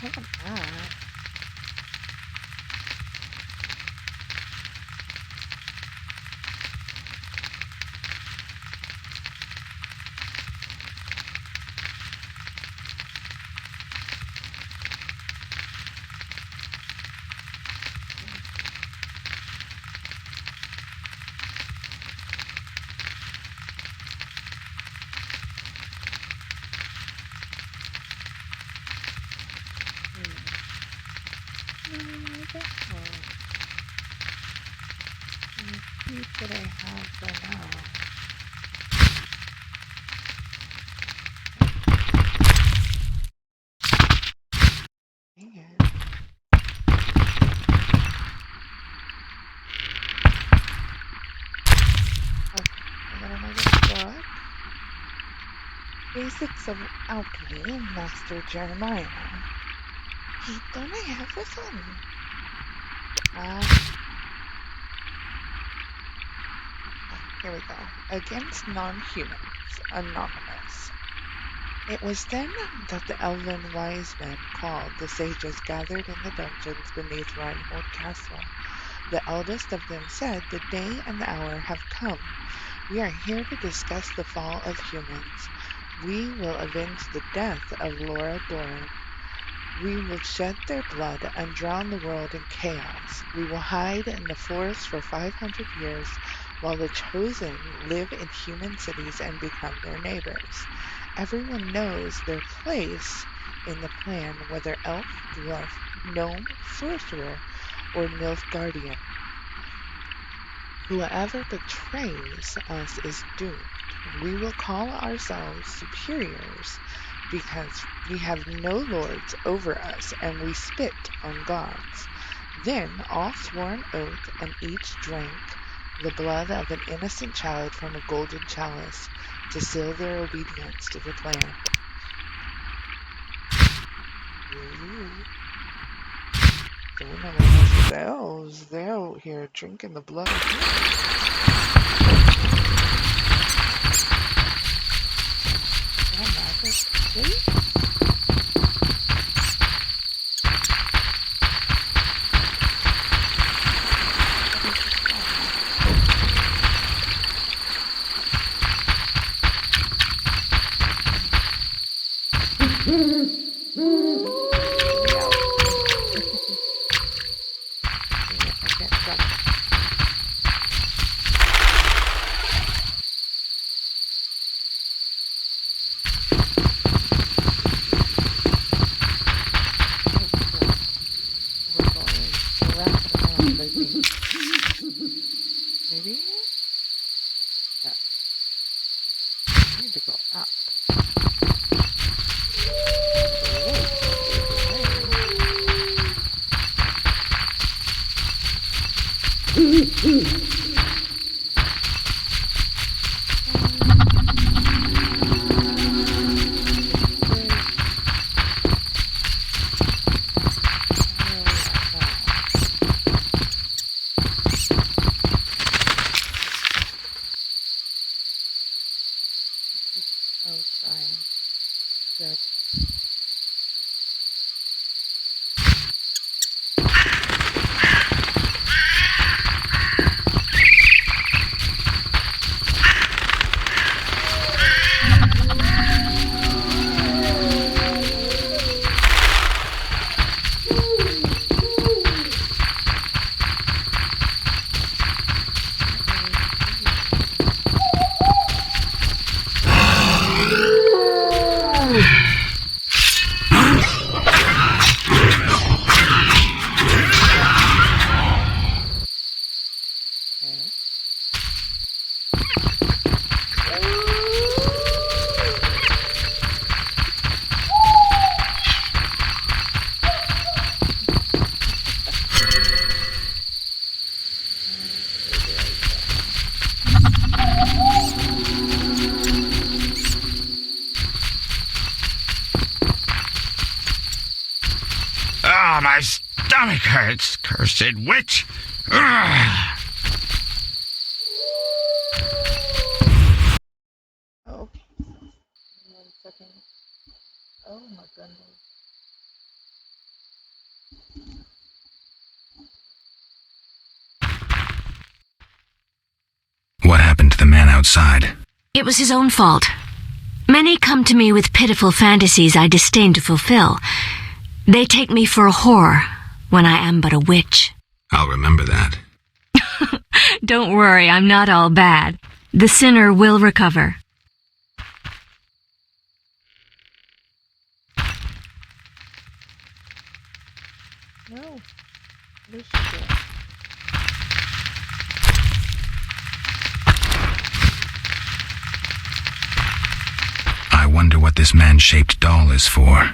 Look at that. What I have for now. Dang it. Okay, I got another book. Basics of Alchemy, Master Jeremiah. Hey, don't I have this one? Here we go. Against non-humans. Anonymous. It was then that the elven wise men called the sages gathered in the dungeons beneath Reinhold Castle. The eldest of them said, "The day and the hour have come. We are here to discuss the fall of humans. We will avenge the death of Laura Doran. We will shed their blood and drown the world in chaos. We will hide in the forest for 500 years, while the chosen live in human cities and become their neighbors. Everyone knows their place in the plan, whether elf, dwarf, gnome, sorcerer, or Nilfgaardian. Whoever betrays us is doomed. We will call ourselves superiors because we have no lords over us and we spit on gods." Then all swore an oath and each drank the blood of an innocent child from a golden chalice to seal their obedience to the plan. Don't know what the elves. They're out here drinking the blood of humans. Maybe? Yeah. I need to go up. Outside. Yep. Oh, my stomach hurts, cursed witch! Ugh. Oh. 1 second. Oh my goodness. What happened to the man outside? It was his own fault. Many come to me with pitiful fantasies I disdain to fulfill. They take me for a whore when I am but a witch. I'll remember that. Don't worry, I'm not all bad. The sinner will recover. No. Where's she going? I wonder what this man-shaped doll is for.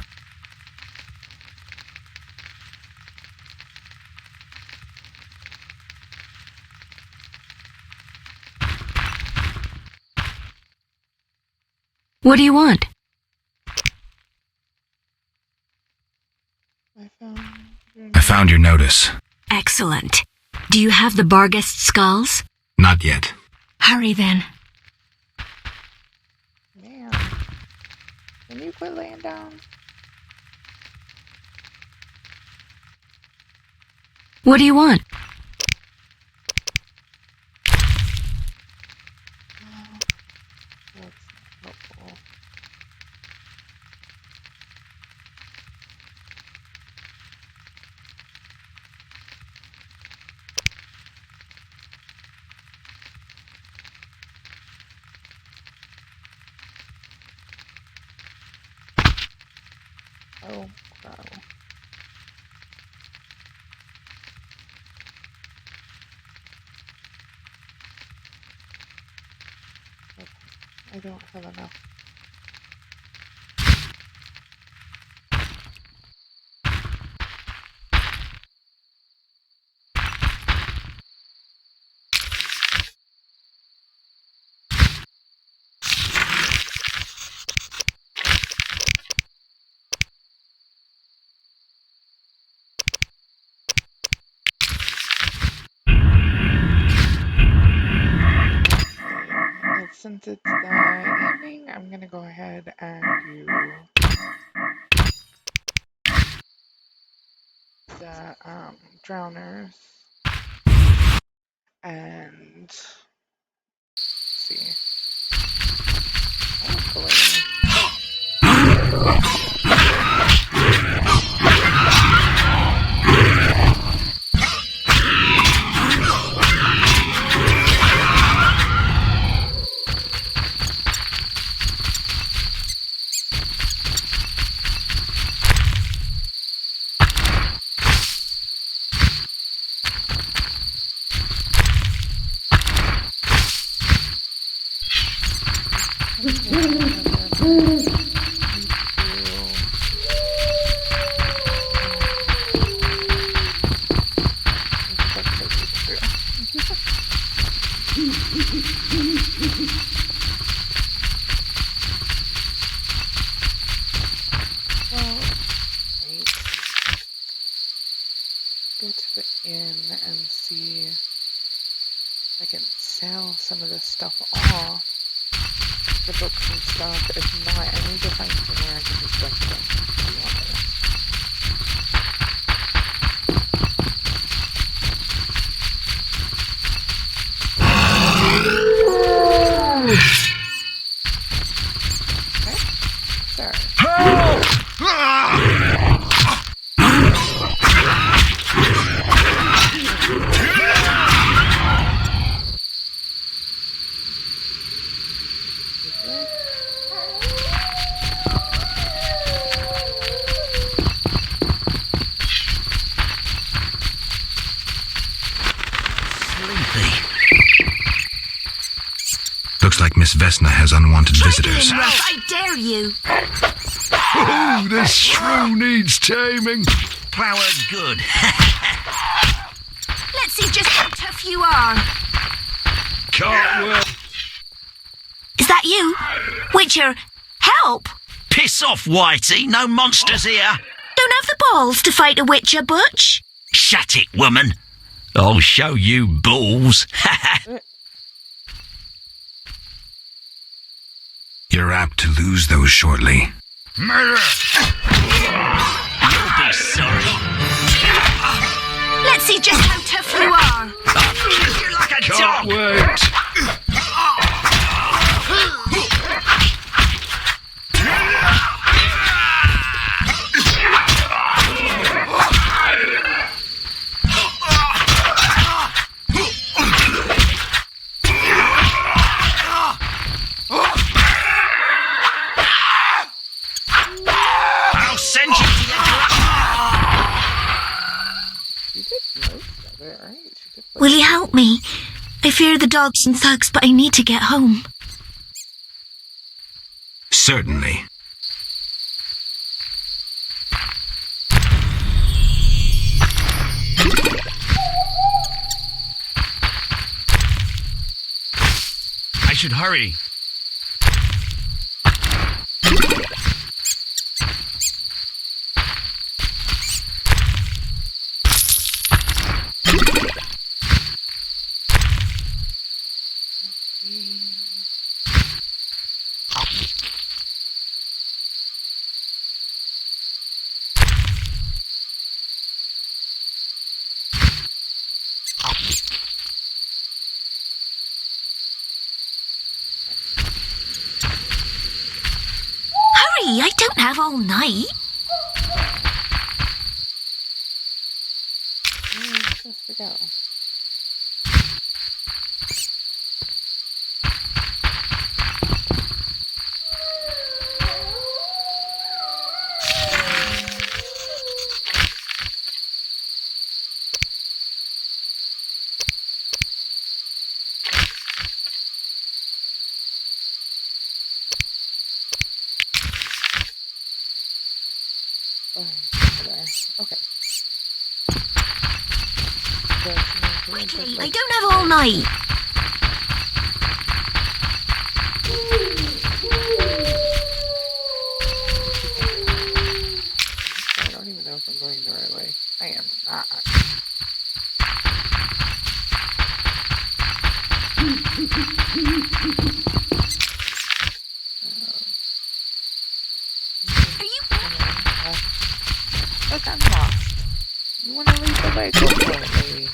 What do you want? I found your notice. Excellent. Do you have the Barghest skulls? Not yet. Hurry then. Can you quit laying down? What do you want? That's not helpful. Oh, wow. Okay. I don't have enough. And since it's the evening, I'm gonna go ahead and do the drowners and see. Hopefully. Go to the inn and see if I can sell some of this stuff off. The books and stuff. If not, I need to find somewhere I can just dump them, to be honest. Okay. There. Looks like Miss Vesna has unwanted visitors. Ruff, I dare you. Oh, this shrew needs taming. Plower good. Let's see just how tough you are. Cartwheel. Is that you? Witcher, help! Piss off, Whitey. No monsters here. Don't have the balls to fight a Witcher, Butch. Shut it, woman. I'll show you balls. You're apt to lose those shortly. Murder! You'll be sorry. Let's see just how tough you are. I'll kick you like a dog. Wait. I'll send you to your She did most of it, right? She did Will you help me? I fear the dogs and thugs, but I need to get home. Certainly. I should hurry. don't have all night. Where am I supposed to go? Oh, there. Okay. Quickly, I don't have all night. I don't even know if I'm going the right way. I am not. Look, I'm lost. You want to leave the way? Go for it, baby.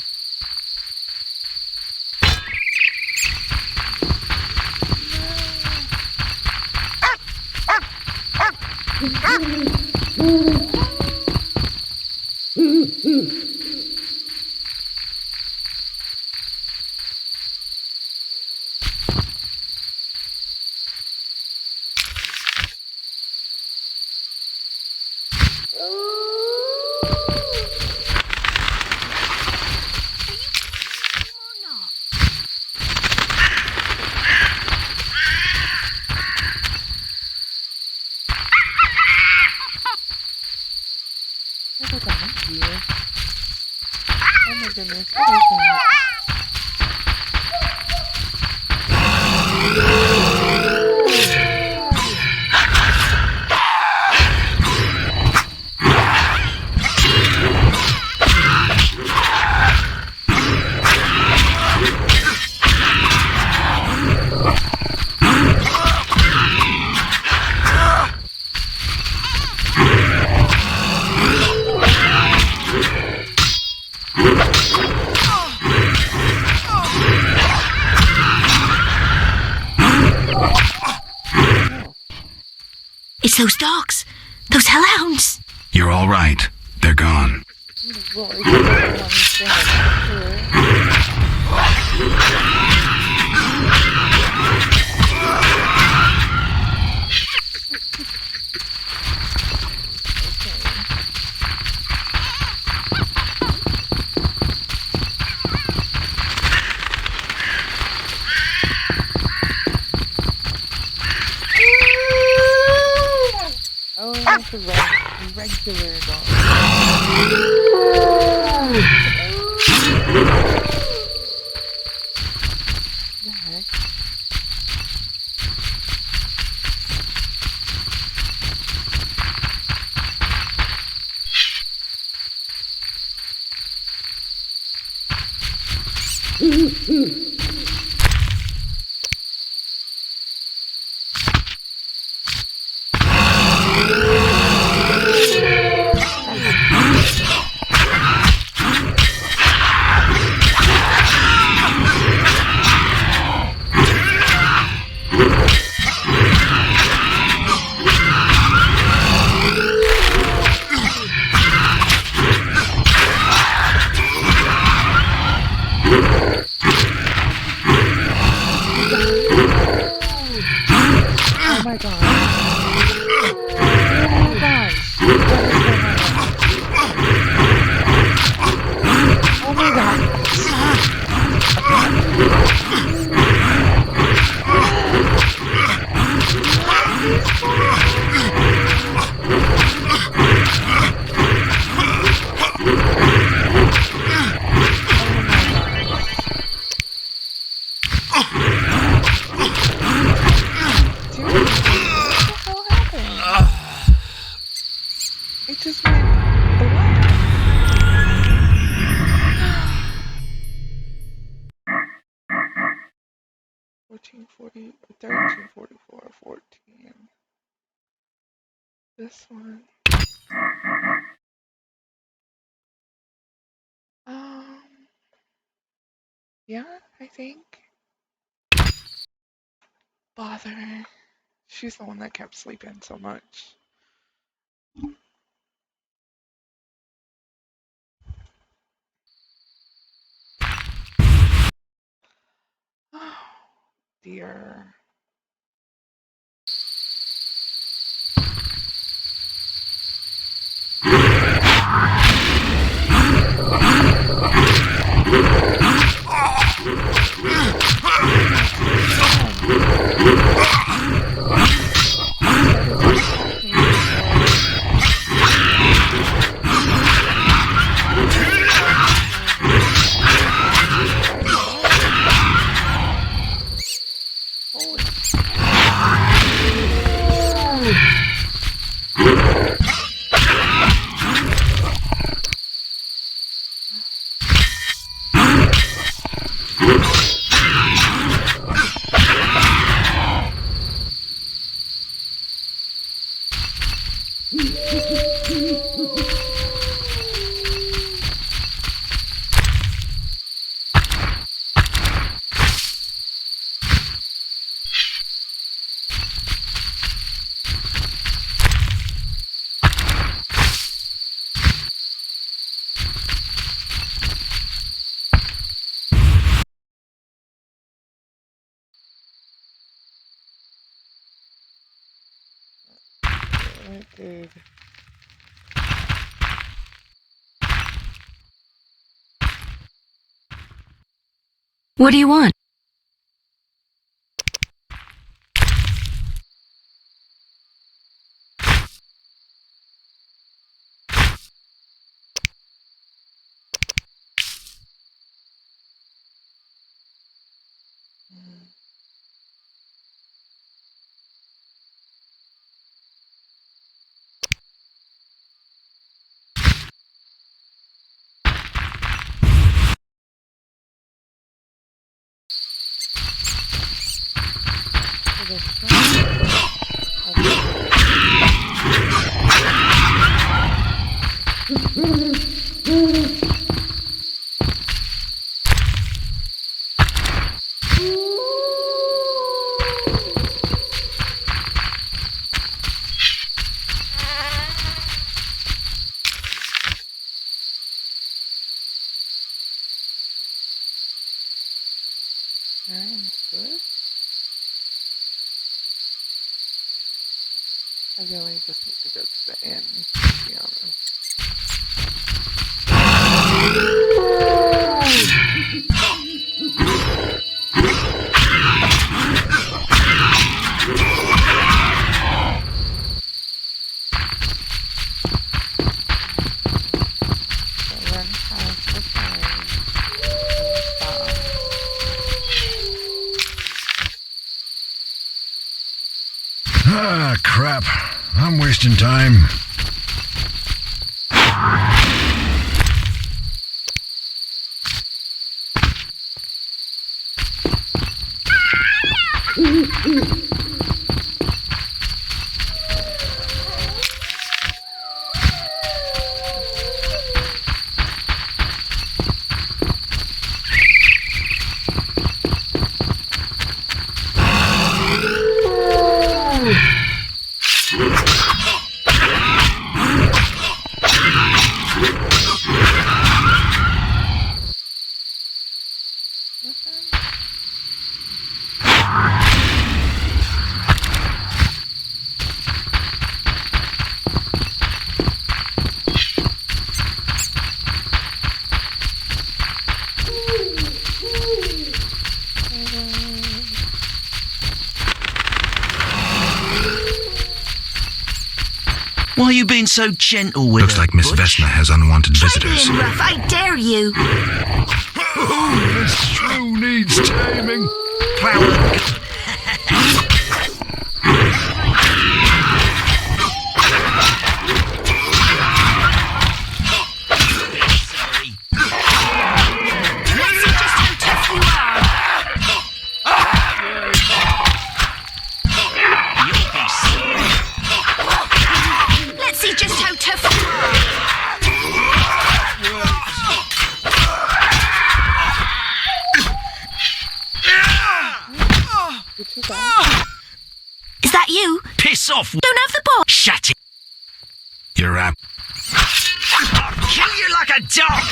There's like a monkey here. Oh my goodness, what is that? It's those dogs. Those hellhounds. You're all right. They're gone. Oh, that's a regular dog. The heck? Oh my god. Oh my gosh. Oh my god. It just went black. 1440, 1344, 14. This one. Yeah, I think. Bother. She's the one that kept sleeping so much. dear. Dude. What do you want? Good. I really just need to go to the inn, to be honest. Ah, crap. I'm wasting time. Why are you being so gentle with Looks her, like Miss Butch? Vesna has unwanted visitors. Being rough, I dare you. This shrew needs taming. Let's see just how tough you Is that you? Piss off! Don't have the ball. Shut it! You're up. I'll kill you like a dog!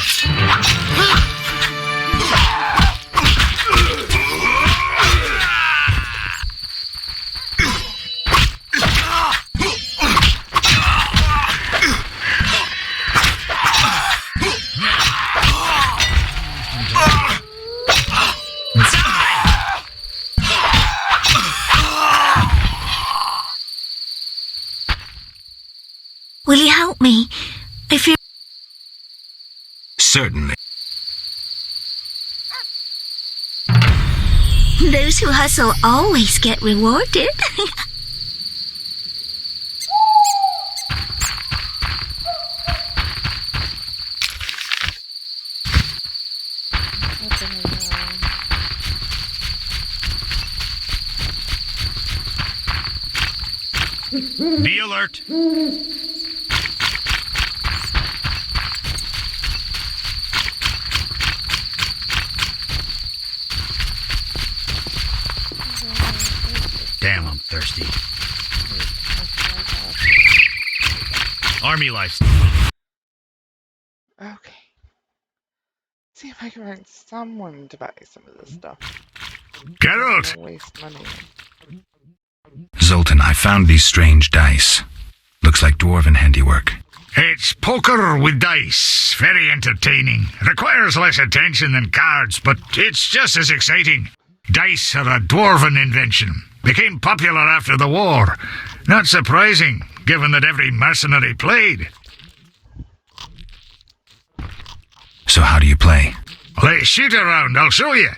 Will you help me? I fear Certainly. those who hustle always get rewarded. Be alert. Damn, I'm thirsty. Army life. Okay. See if I can find someone to buy some of this stuff. Geralt! Don't waste money. Zoltan, I found these strange dice. Looks like dwarven handiwork. It's poker with dice. Very entertaining. Requires less attention than cards, but it's just as exciting. Dice are a dwarven invention. Became popular after the war. Not surprising, given that every mercenary played. So how do you play? Let's shoot around, I'll show you.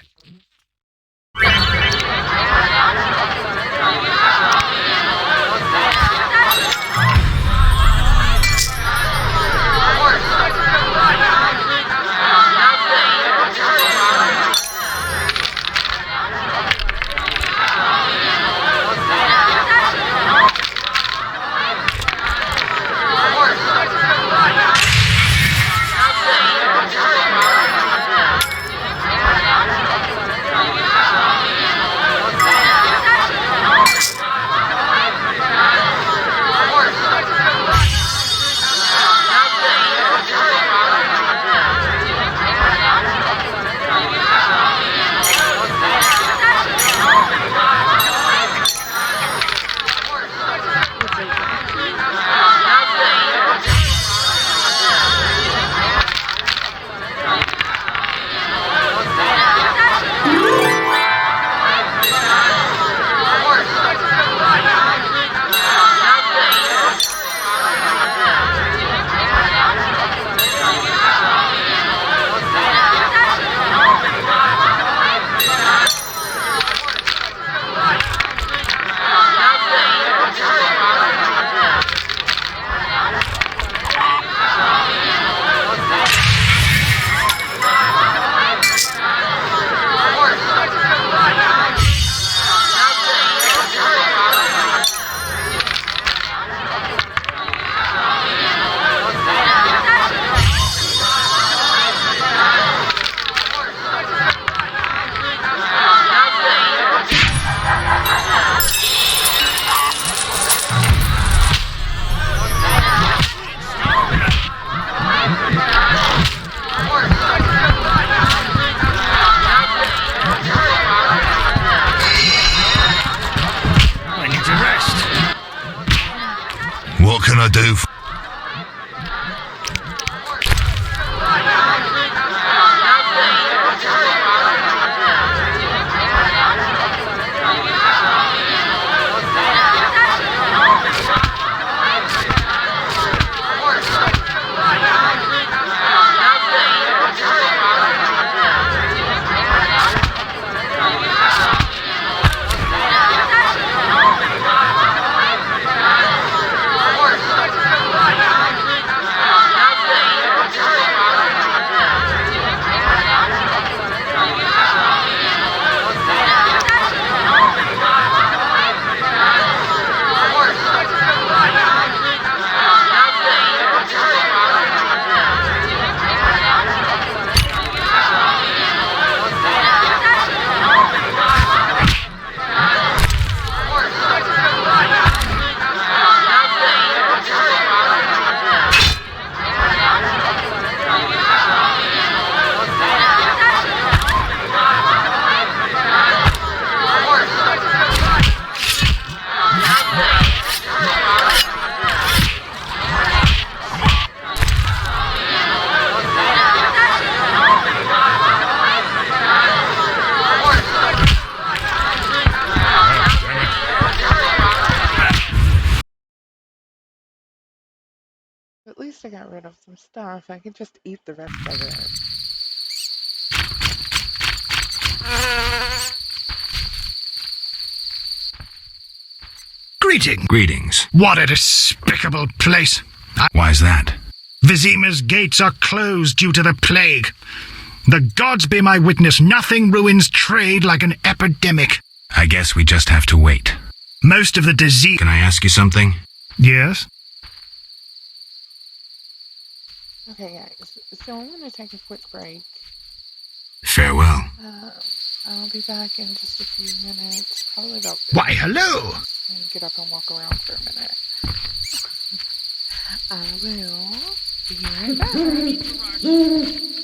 What can I do? least I got rid of some stuff. I could just eat the rest of it. Greetings. What a despicable place. Why's that? Vizima's gates are closed due to the plague. The gods be my witness, nothing ruins trade like an epidemic. I guess we just have to wait. Most of the disease... Can I ask you something? Yes? Okay, guys. So I'm going to take a quick break. Farewell. I'll be back in just a few minutes. Probably about... Why, hello! And get up and walk around for a minute. I will be right back.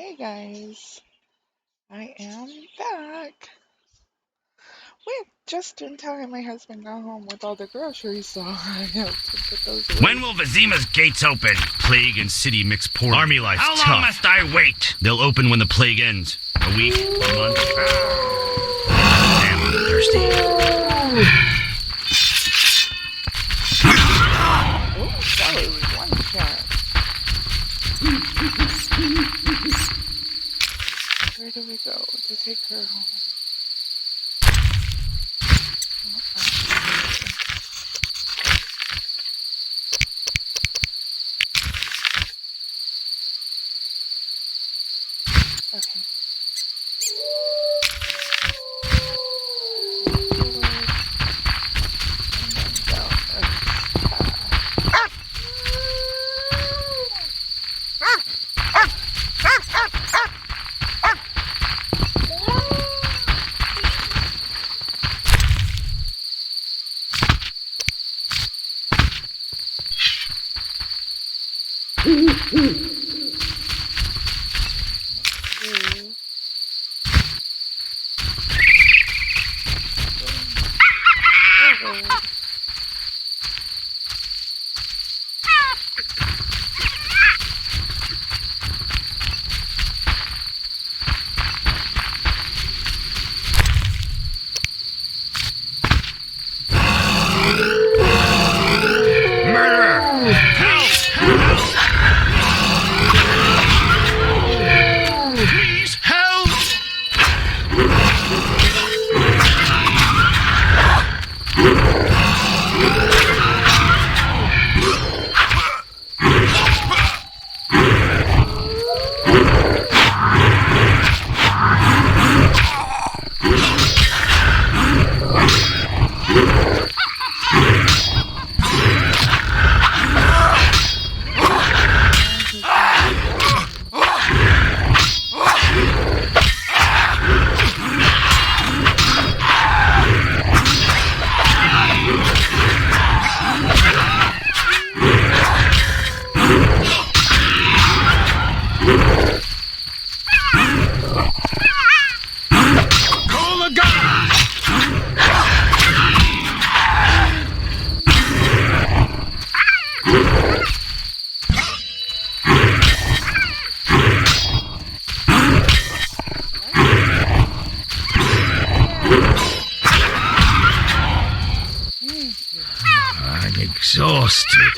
Hey guys, I am back. Wait, just in time my husband got home with all the groceries, so I helped him put those away. When will Vizima's gates open? Plague and city mix poorly. Army life's How tough. long must I wait? They'll open when the plague ends. A week, a month. Damn, I'm thirsty. Oh, that was one shot. Where do we go to take her home? Okay. I'm exhausted.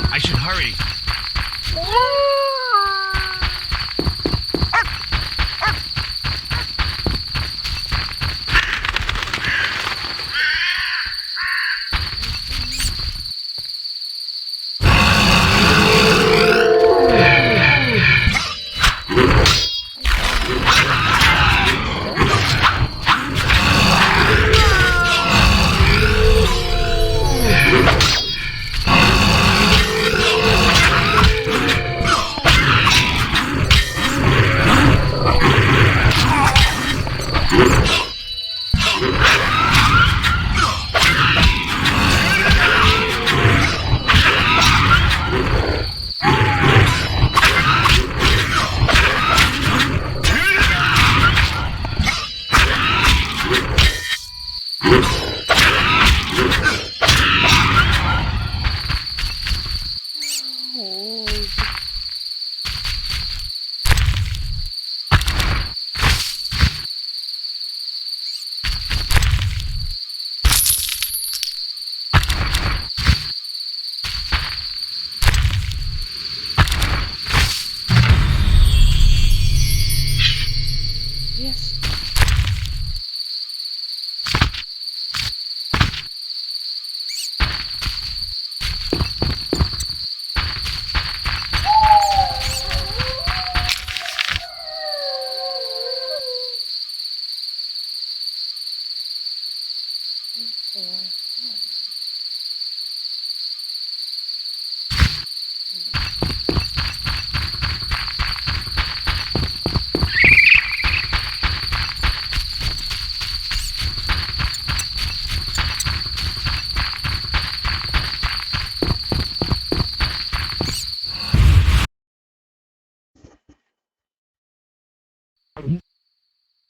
I should hurry.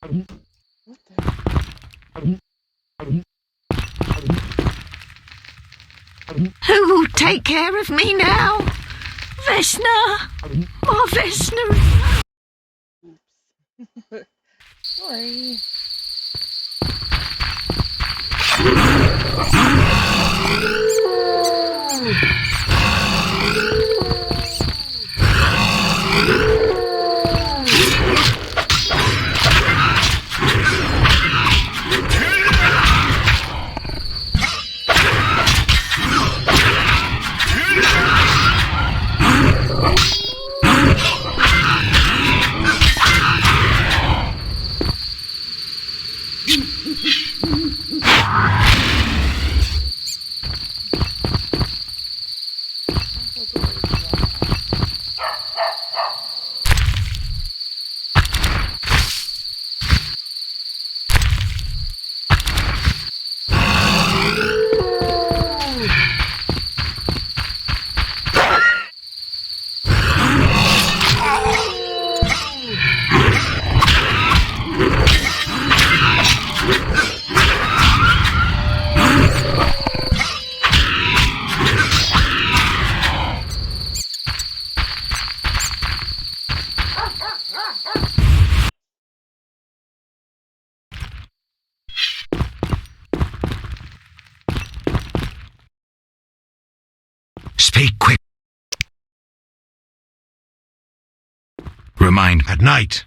Who will take care of me now? Vesna! My Vesna! Sorry. Speak quick. Remind At night,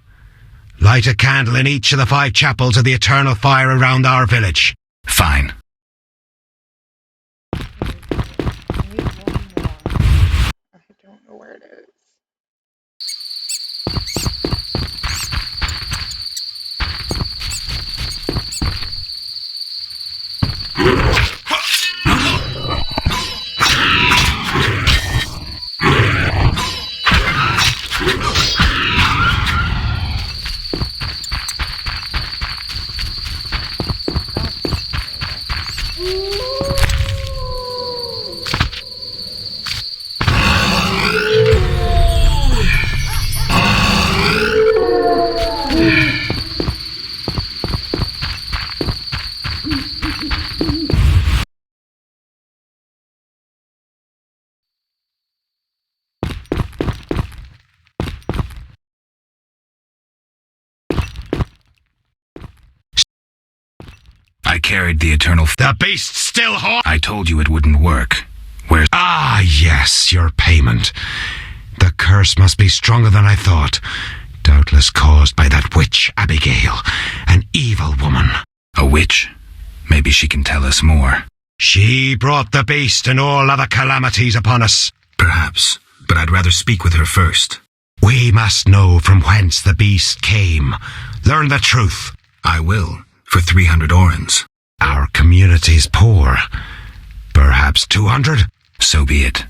light a candle in each of the 5 chapels of the eternal fire around our village. Fine. I don't know where it is. I carried the eternal... The beast still hot. I told you it wouldn't work. Where's... Ah, yes, your payment. The curse must be stronger than I thought. Doubtless caused by that witch, Abigail. An evil woman. A witch? Maybe she can tell us more. She brought the beast and all other calamities upon us. Perhaps, but I'd rather speak with her first. We must know from whence the beast came. Learn the truth. I will, for 300 orens. Our community's poor. Perhaps 200? So be it.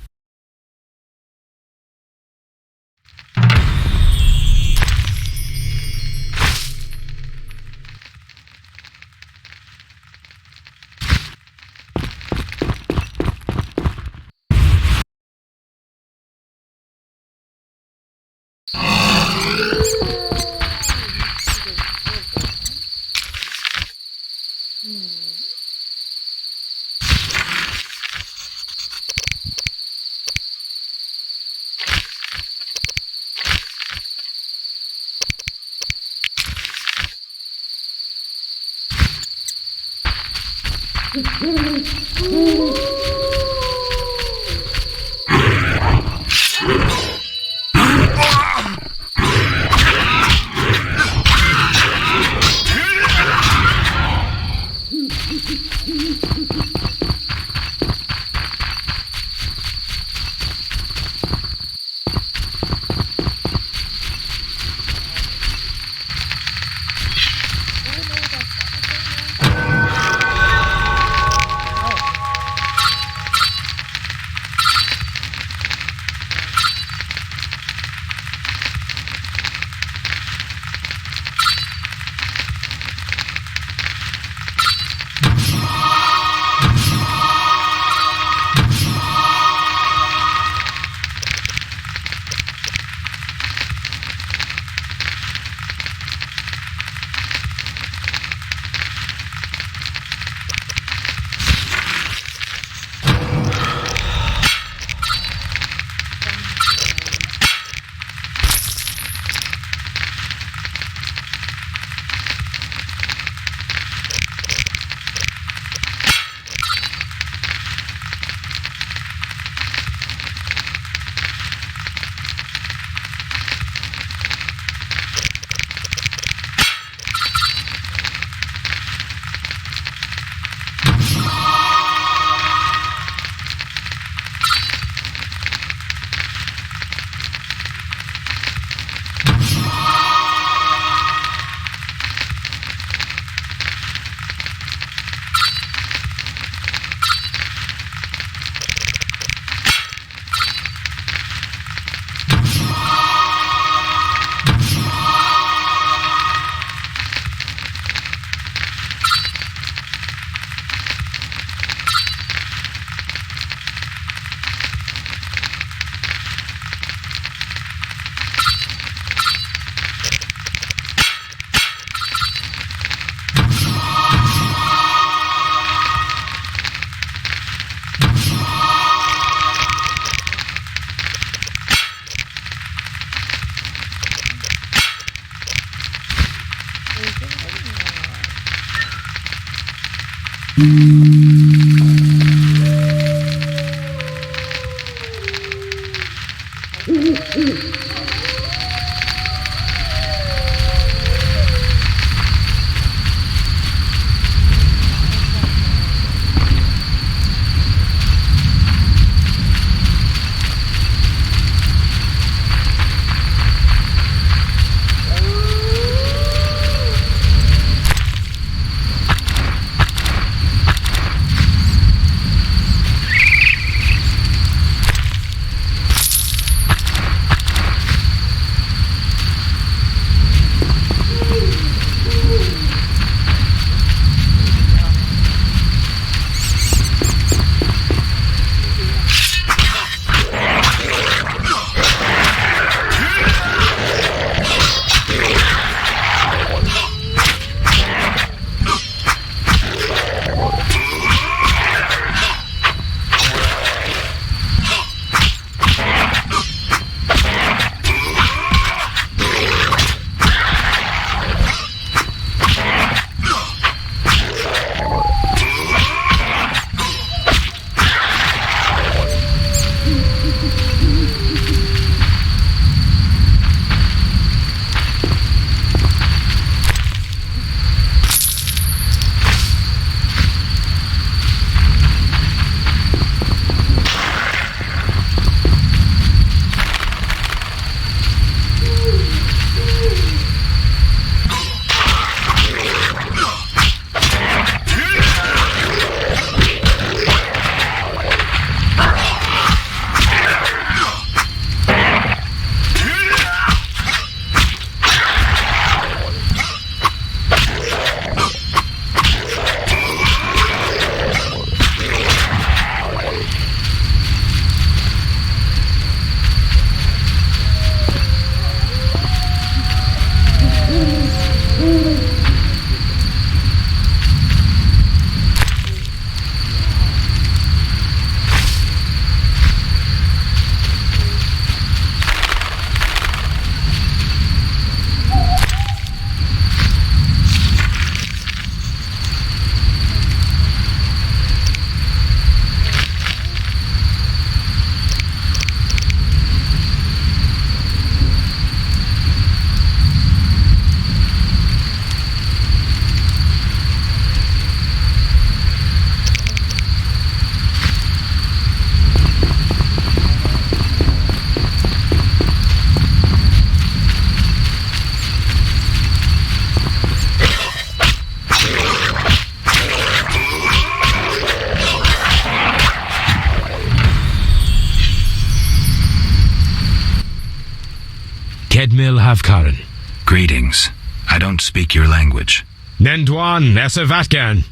Kedmil Havkaran. Greetings. I don't speak your language. Nendwan Esavatgan.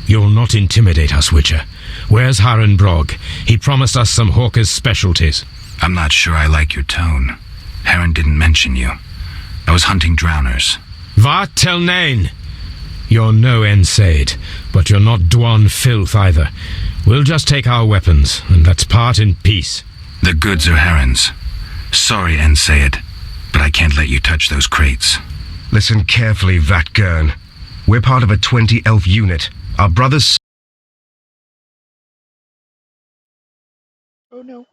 You'll not intimidate us, Witcher. Where's Haran Brog? He promised us some Hawker's specialties. I'm not sure I like your tone. Haran didn't mention you. I was hunting drowners. Va Telnain. You're no Ensaid, but you're not Dwan filth either. We'll just take our weapons, and let's part in peace. The goods are Haran's. Sorry, Ensaid, but I can't let you touch those crates. Listen carefully, Vatgern. We're part of a 20-elf unit. Our brothers... Oh no.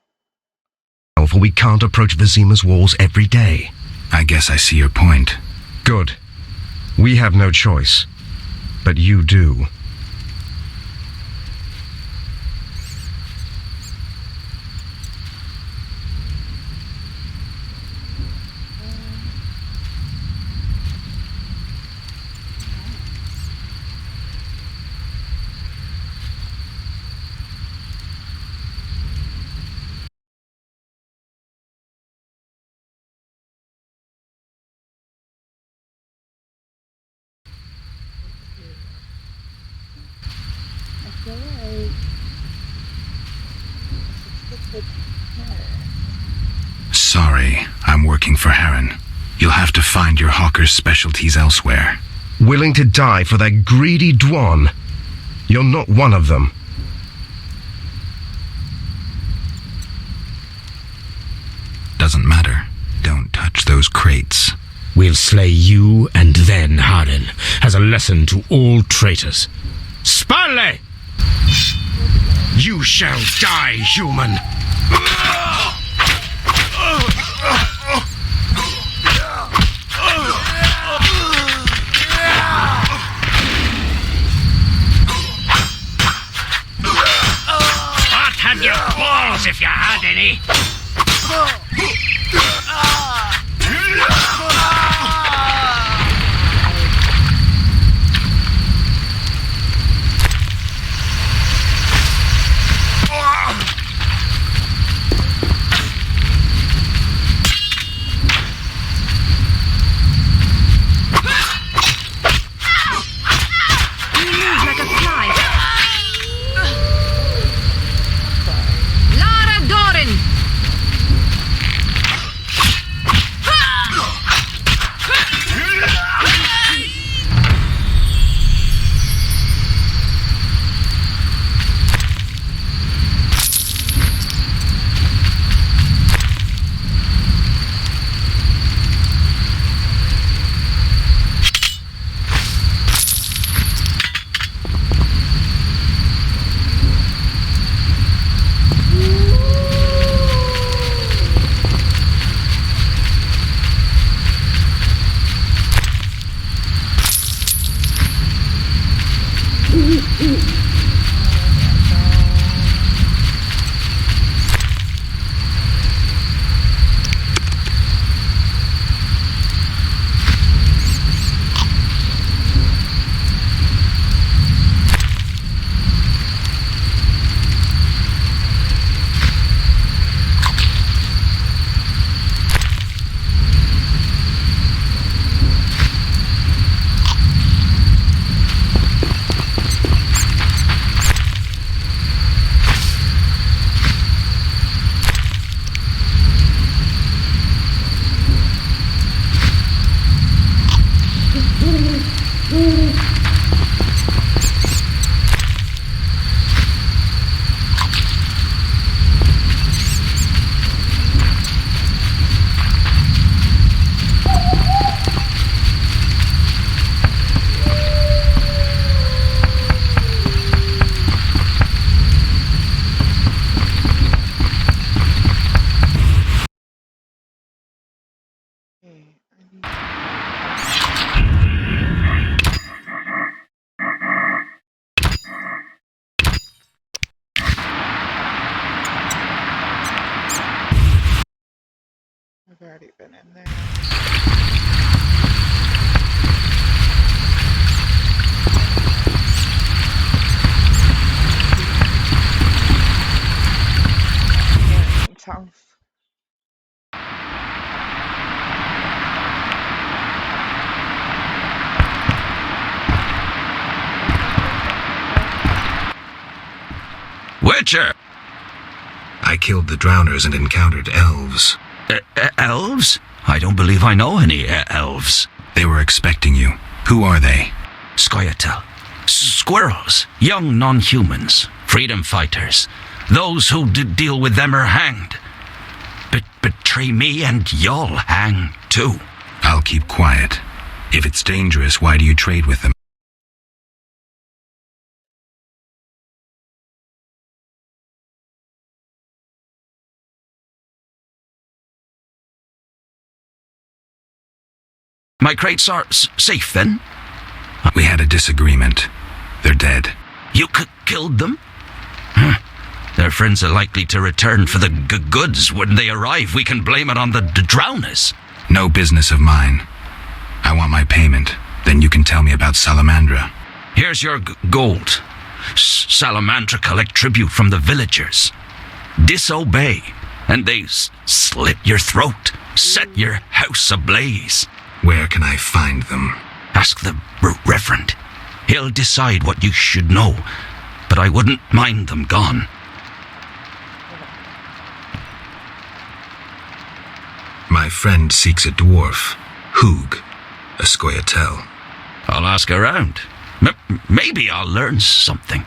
For we can't approach Vizima's walls every day. I guess I see your point. Good. We have no choice. But you do. Sorry, I'm working for Haran. You'll have to find your Hawker's specialties elsewhere. Willing to die for that greedy Dwan? You're not one of them. Doesn't matter. Don't touch those crates. We'll slay you and then Haran, as a lesson to all traitors. Sparley! You shall die, human! I'd have your balls if you had any. Lara Doran! I've already been in there. South. Witcher! I killed the drowners and encountered elves. Elves? I don't believe I know any elves. They were expecting you. Who are they? Scoia'tael. Squirrels. Young non-humans. Freedom fighters. Those who deal with them are hanged. Betray me and you'll hang too. I'll keep quiet. If it's dangerous, why do you trade with them? My crates are safe then? We had a disagreement. They're dead. You killed them? Their friends are likely to return for the goods. When they arrive, we can blame it on the drowners. No business of mine. I want my payment. Then you can tell me about Salamandra. Here's your gold. Salamandra collect tribute from the villagers. Disobey, and they slit your throat, set your house ablaze. Where can I find them? Ask the Reverend. He'll decide what you should know, but I wouldn't mind them gone. My friend seeks a dwarf, Hoog, a Scoia'tael. I'll ask around. Maybe I'll learn something.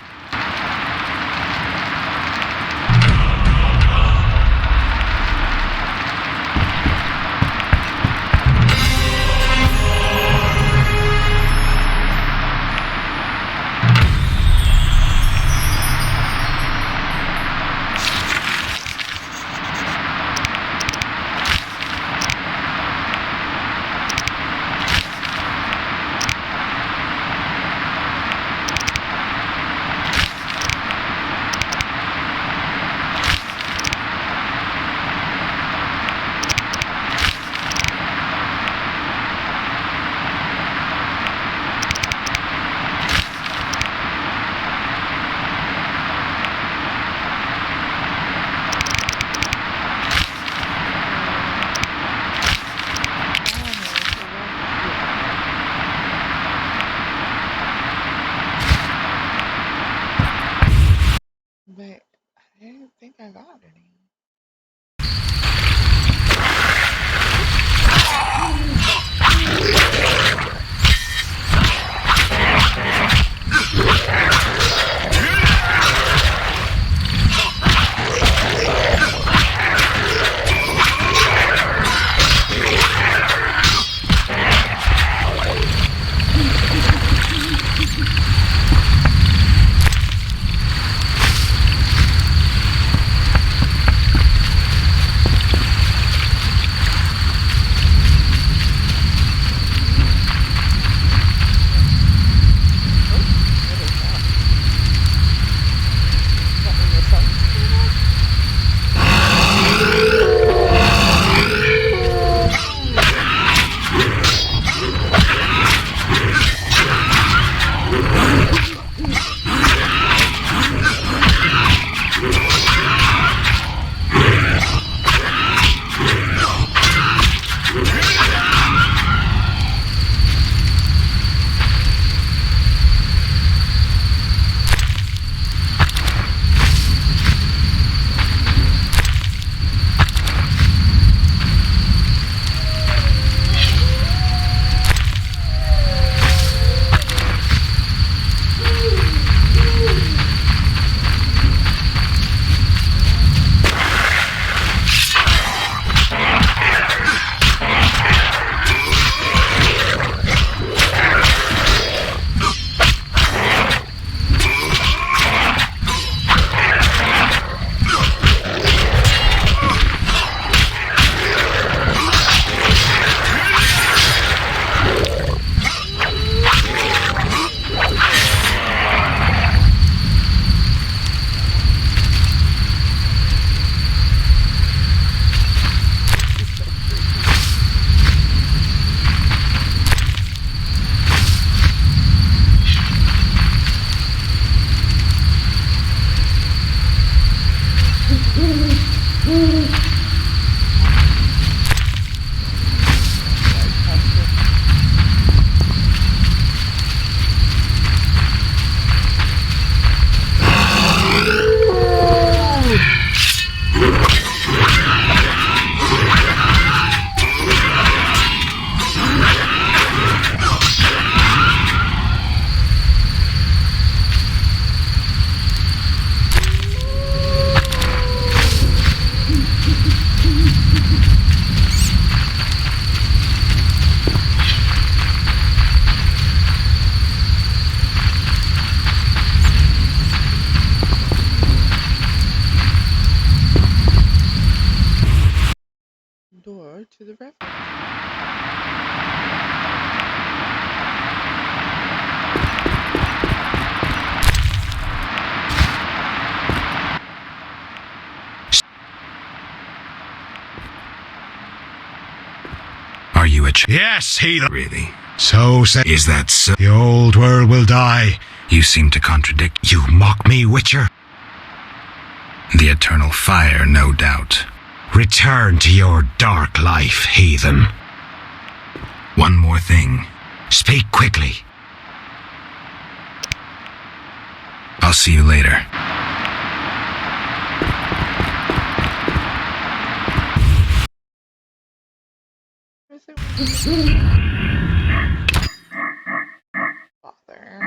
power to the river. Are you a Yes, heathen. Really? So say. Is that so? The old world will die. You seem to contradict. You mock me, Witcher. The eternal fire, no doubt. Return to your dark life, heathen. One more thing. Speak quickly. I'll see you later. Father.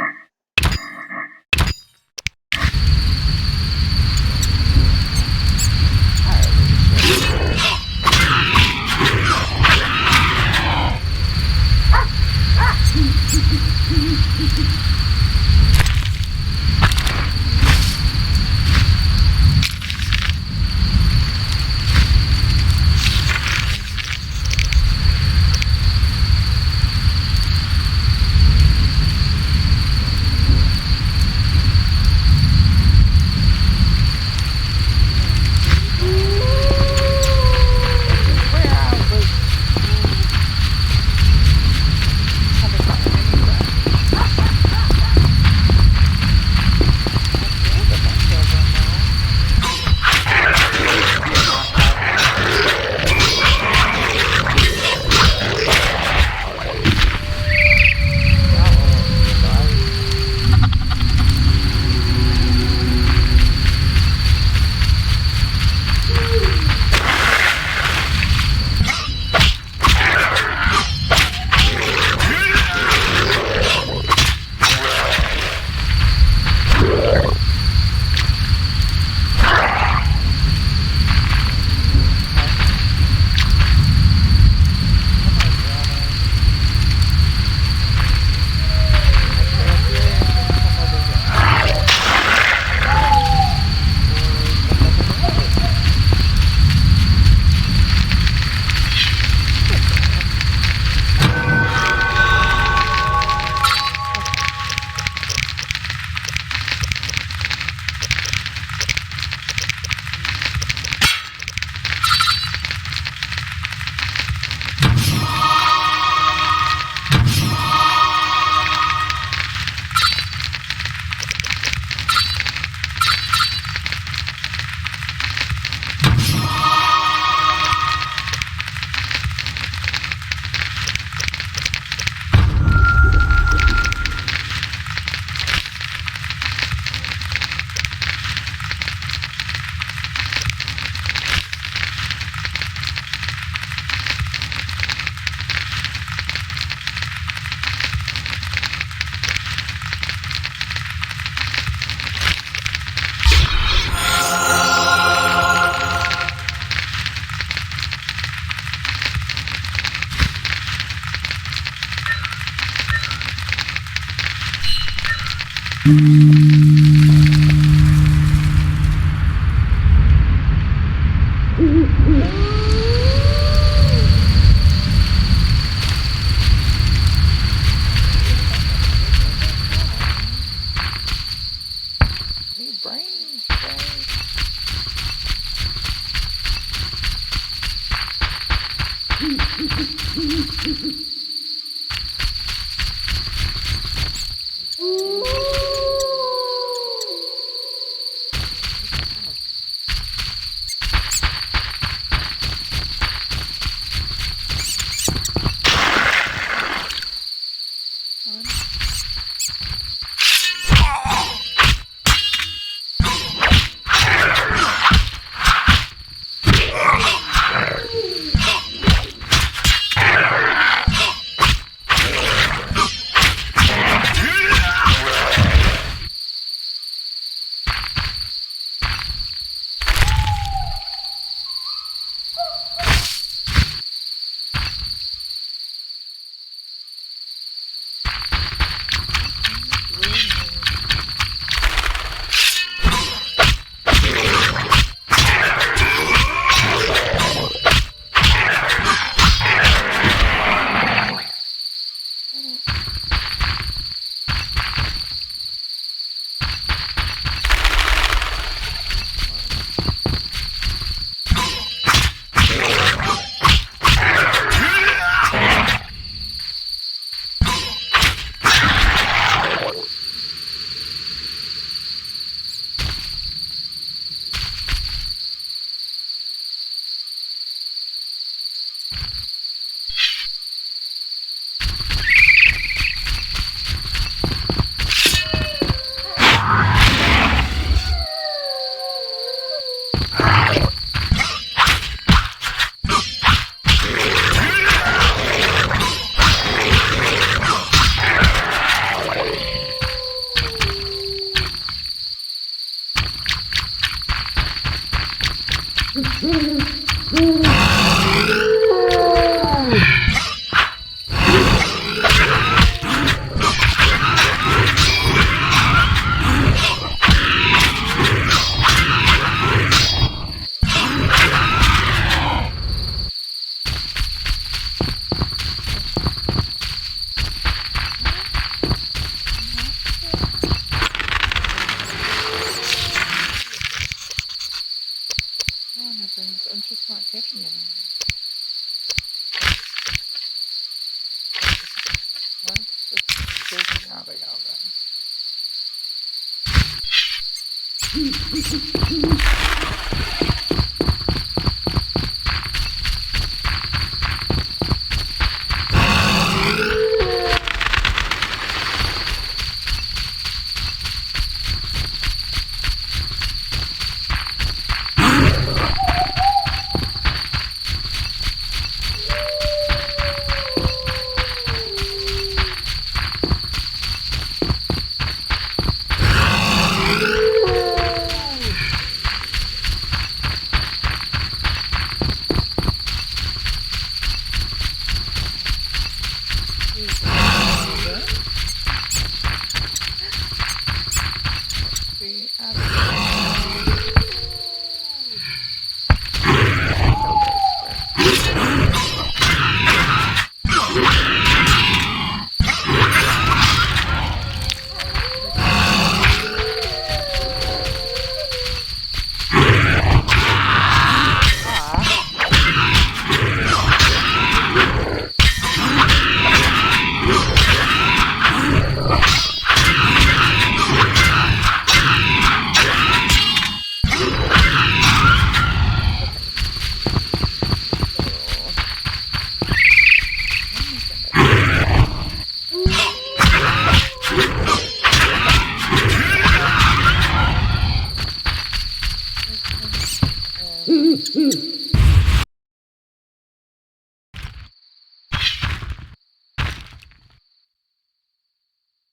Abigail then.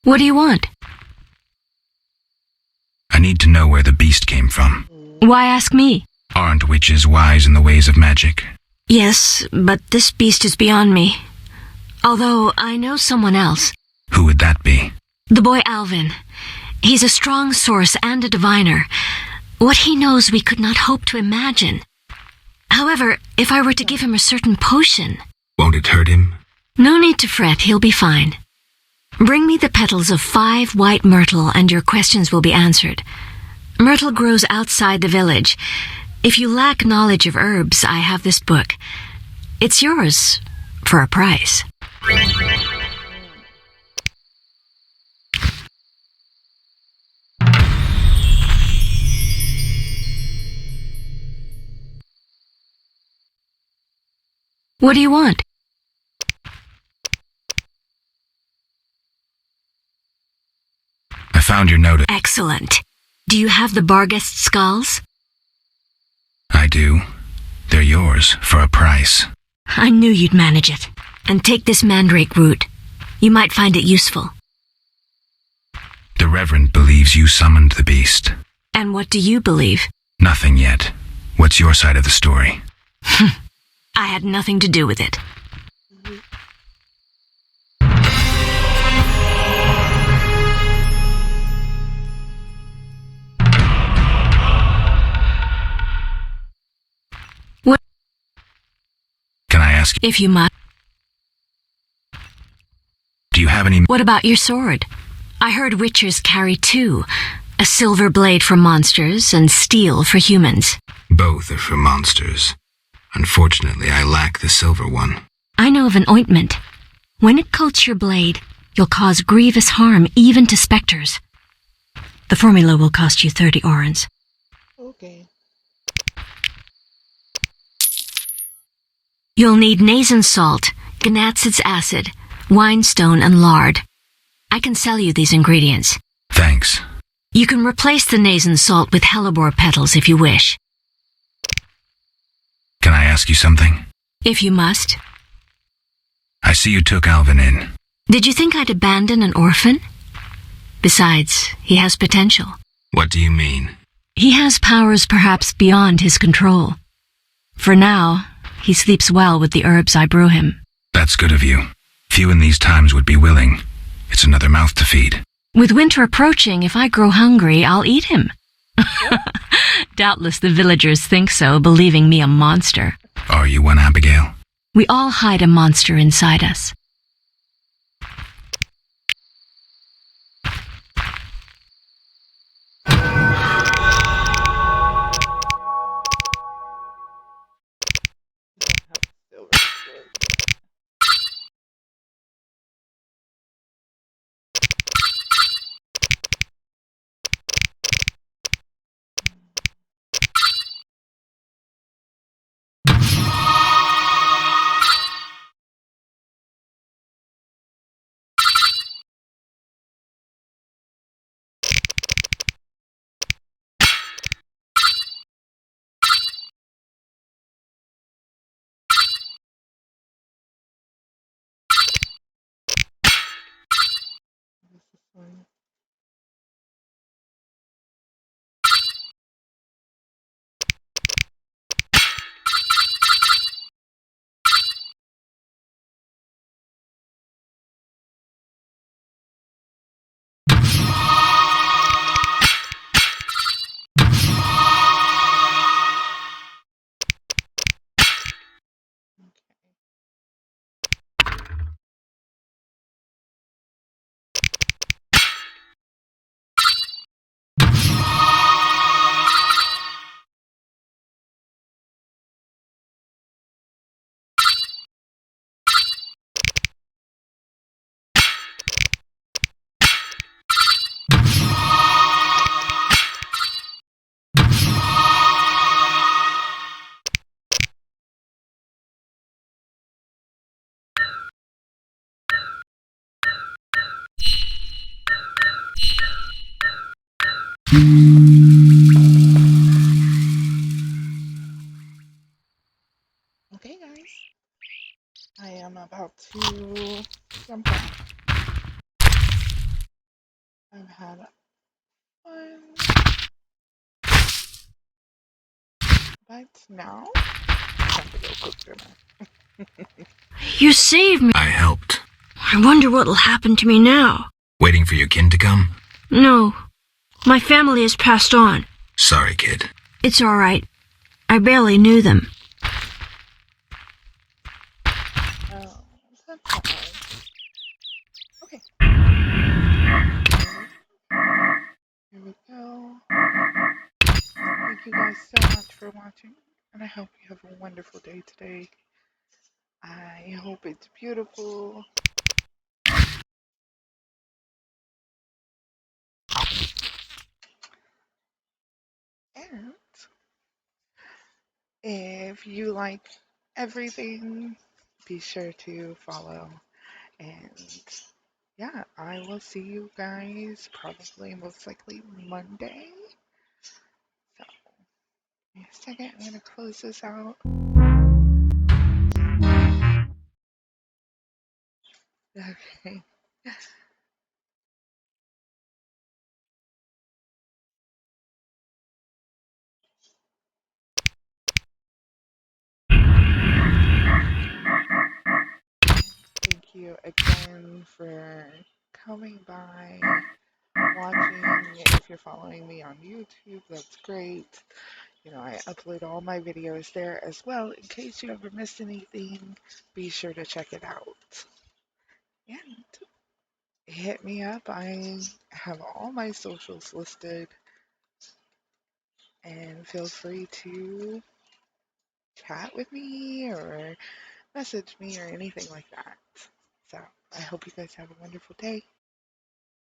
What do you want? I need to know where the beast came from. Why ask me? Aren't witches wise in the ways of magic? Yes, but this beast is beyond me. Although I know someone else. Who would that be? The boy Alvin. He's a strong source and a diviner. What he knows we could not hope to imagine. However, if I were to give him a certain potion... Won't it hurt him? No need to fret, he'll be fine. Bring me the petals of 5 white myrtle and your questions will be answered. Myrtle grows outside the village. If you lack knowledge of herbs, I have this book. It's yours for a price. What do you want? I found your notice. Excellent. Do you have the Barghest skulls? I do. They're yours for a price. I knew you'd manage it. And take this mandrake root. You might find it useful. The Reverend believes you summoned the beast. And what do you believe? Nothing yet. What's your side of the story? I had nothing to do with it. What? Can I ask you? If you must. Do you have any... What about your sword? I heard witchers carry 2. A silver blade for monsters and steel for humans. Both are for monsters. Unfortunately, I lack the silver one. I know of an ointment. When it coats your blade, you'll cause grievous harm even to specters. The formula will cost you 30 orens. Okay. You'll need Nazen salt, Gnatzid's acid, winestone, and lard. I can sell you these ingredients. Thanks. You can replace the Nazen salt with hellebore petals if you wish. Can I ask you something? If you must. I see you took Alvin in. Did you think I'd abandon an orphan? Besides, he has potential. What do you mean? He has powers perhaps beyond his control. For now, he sleeps well with the herbs I brew him. That's good of you. Few in these times would be willing. It's another mouth to feed. With winter approaching, if I grow hungry, I'll eat him. Doubtless the villagers think so, believing me a monster. Are you one, Abigail? We all hide a monster inside us. Okay, guys. I am about to jump off. I've had fun. But now, time to go cook dinner. You saved me. I helped. I wonder what'll happen to me now. Waiting for your kin to come? No. My family has passed on. Sorry, kid. It's all right. I barely knew them. Okay. Here we go. Thank you guys so much for watching, and I hope you have a wonderful day today. I hope it's beautiful. And if you like everything, be sure to follow. And yeah, I will see you guys probably most likely Monday. So, in a second, I'm going to close this out. Okay. Thank you again for coming by, watching. If you're following me on YouTube, that's great. You know, I upload all my videos there as well. In case you ever missed anything, be sure to check it out. And hit me up. I have all my socials listed. And feel free to chat with me or message me or anything like that. So I hope you guys have a wonderful day.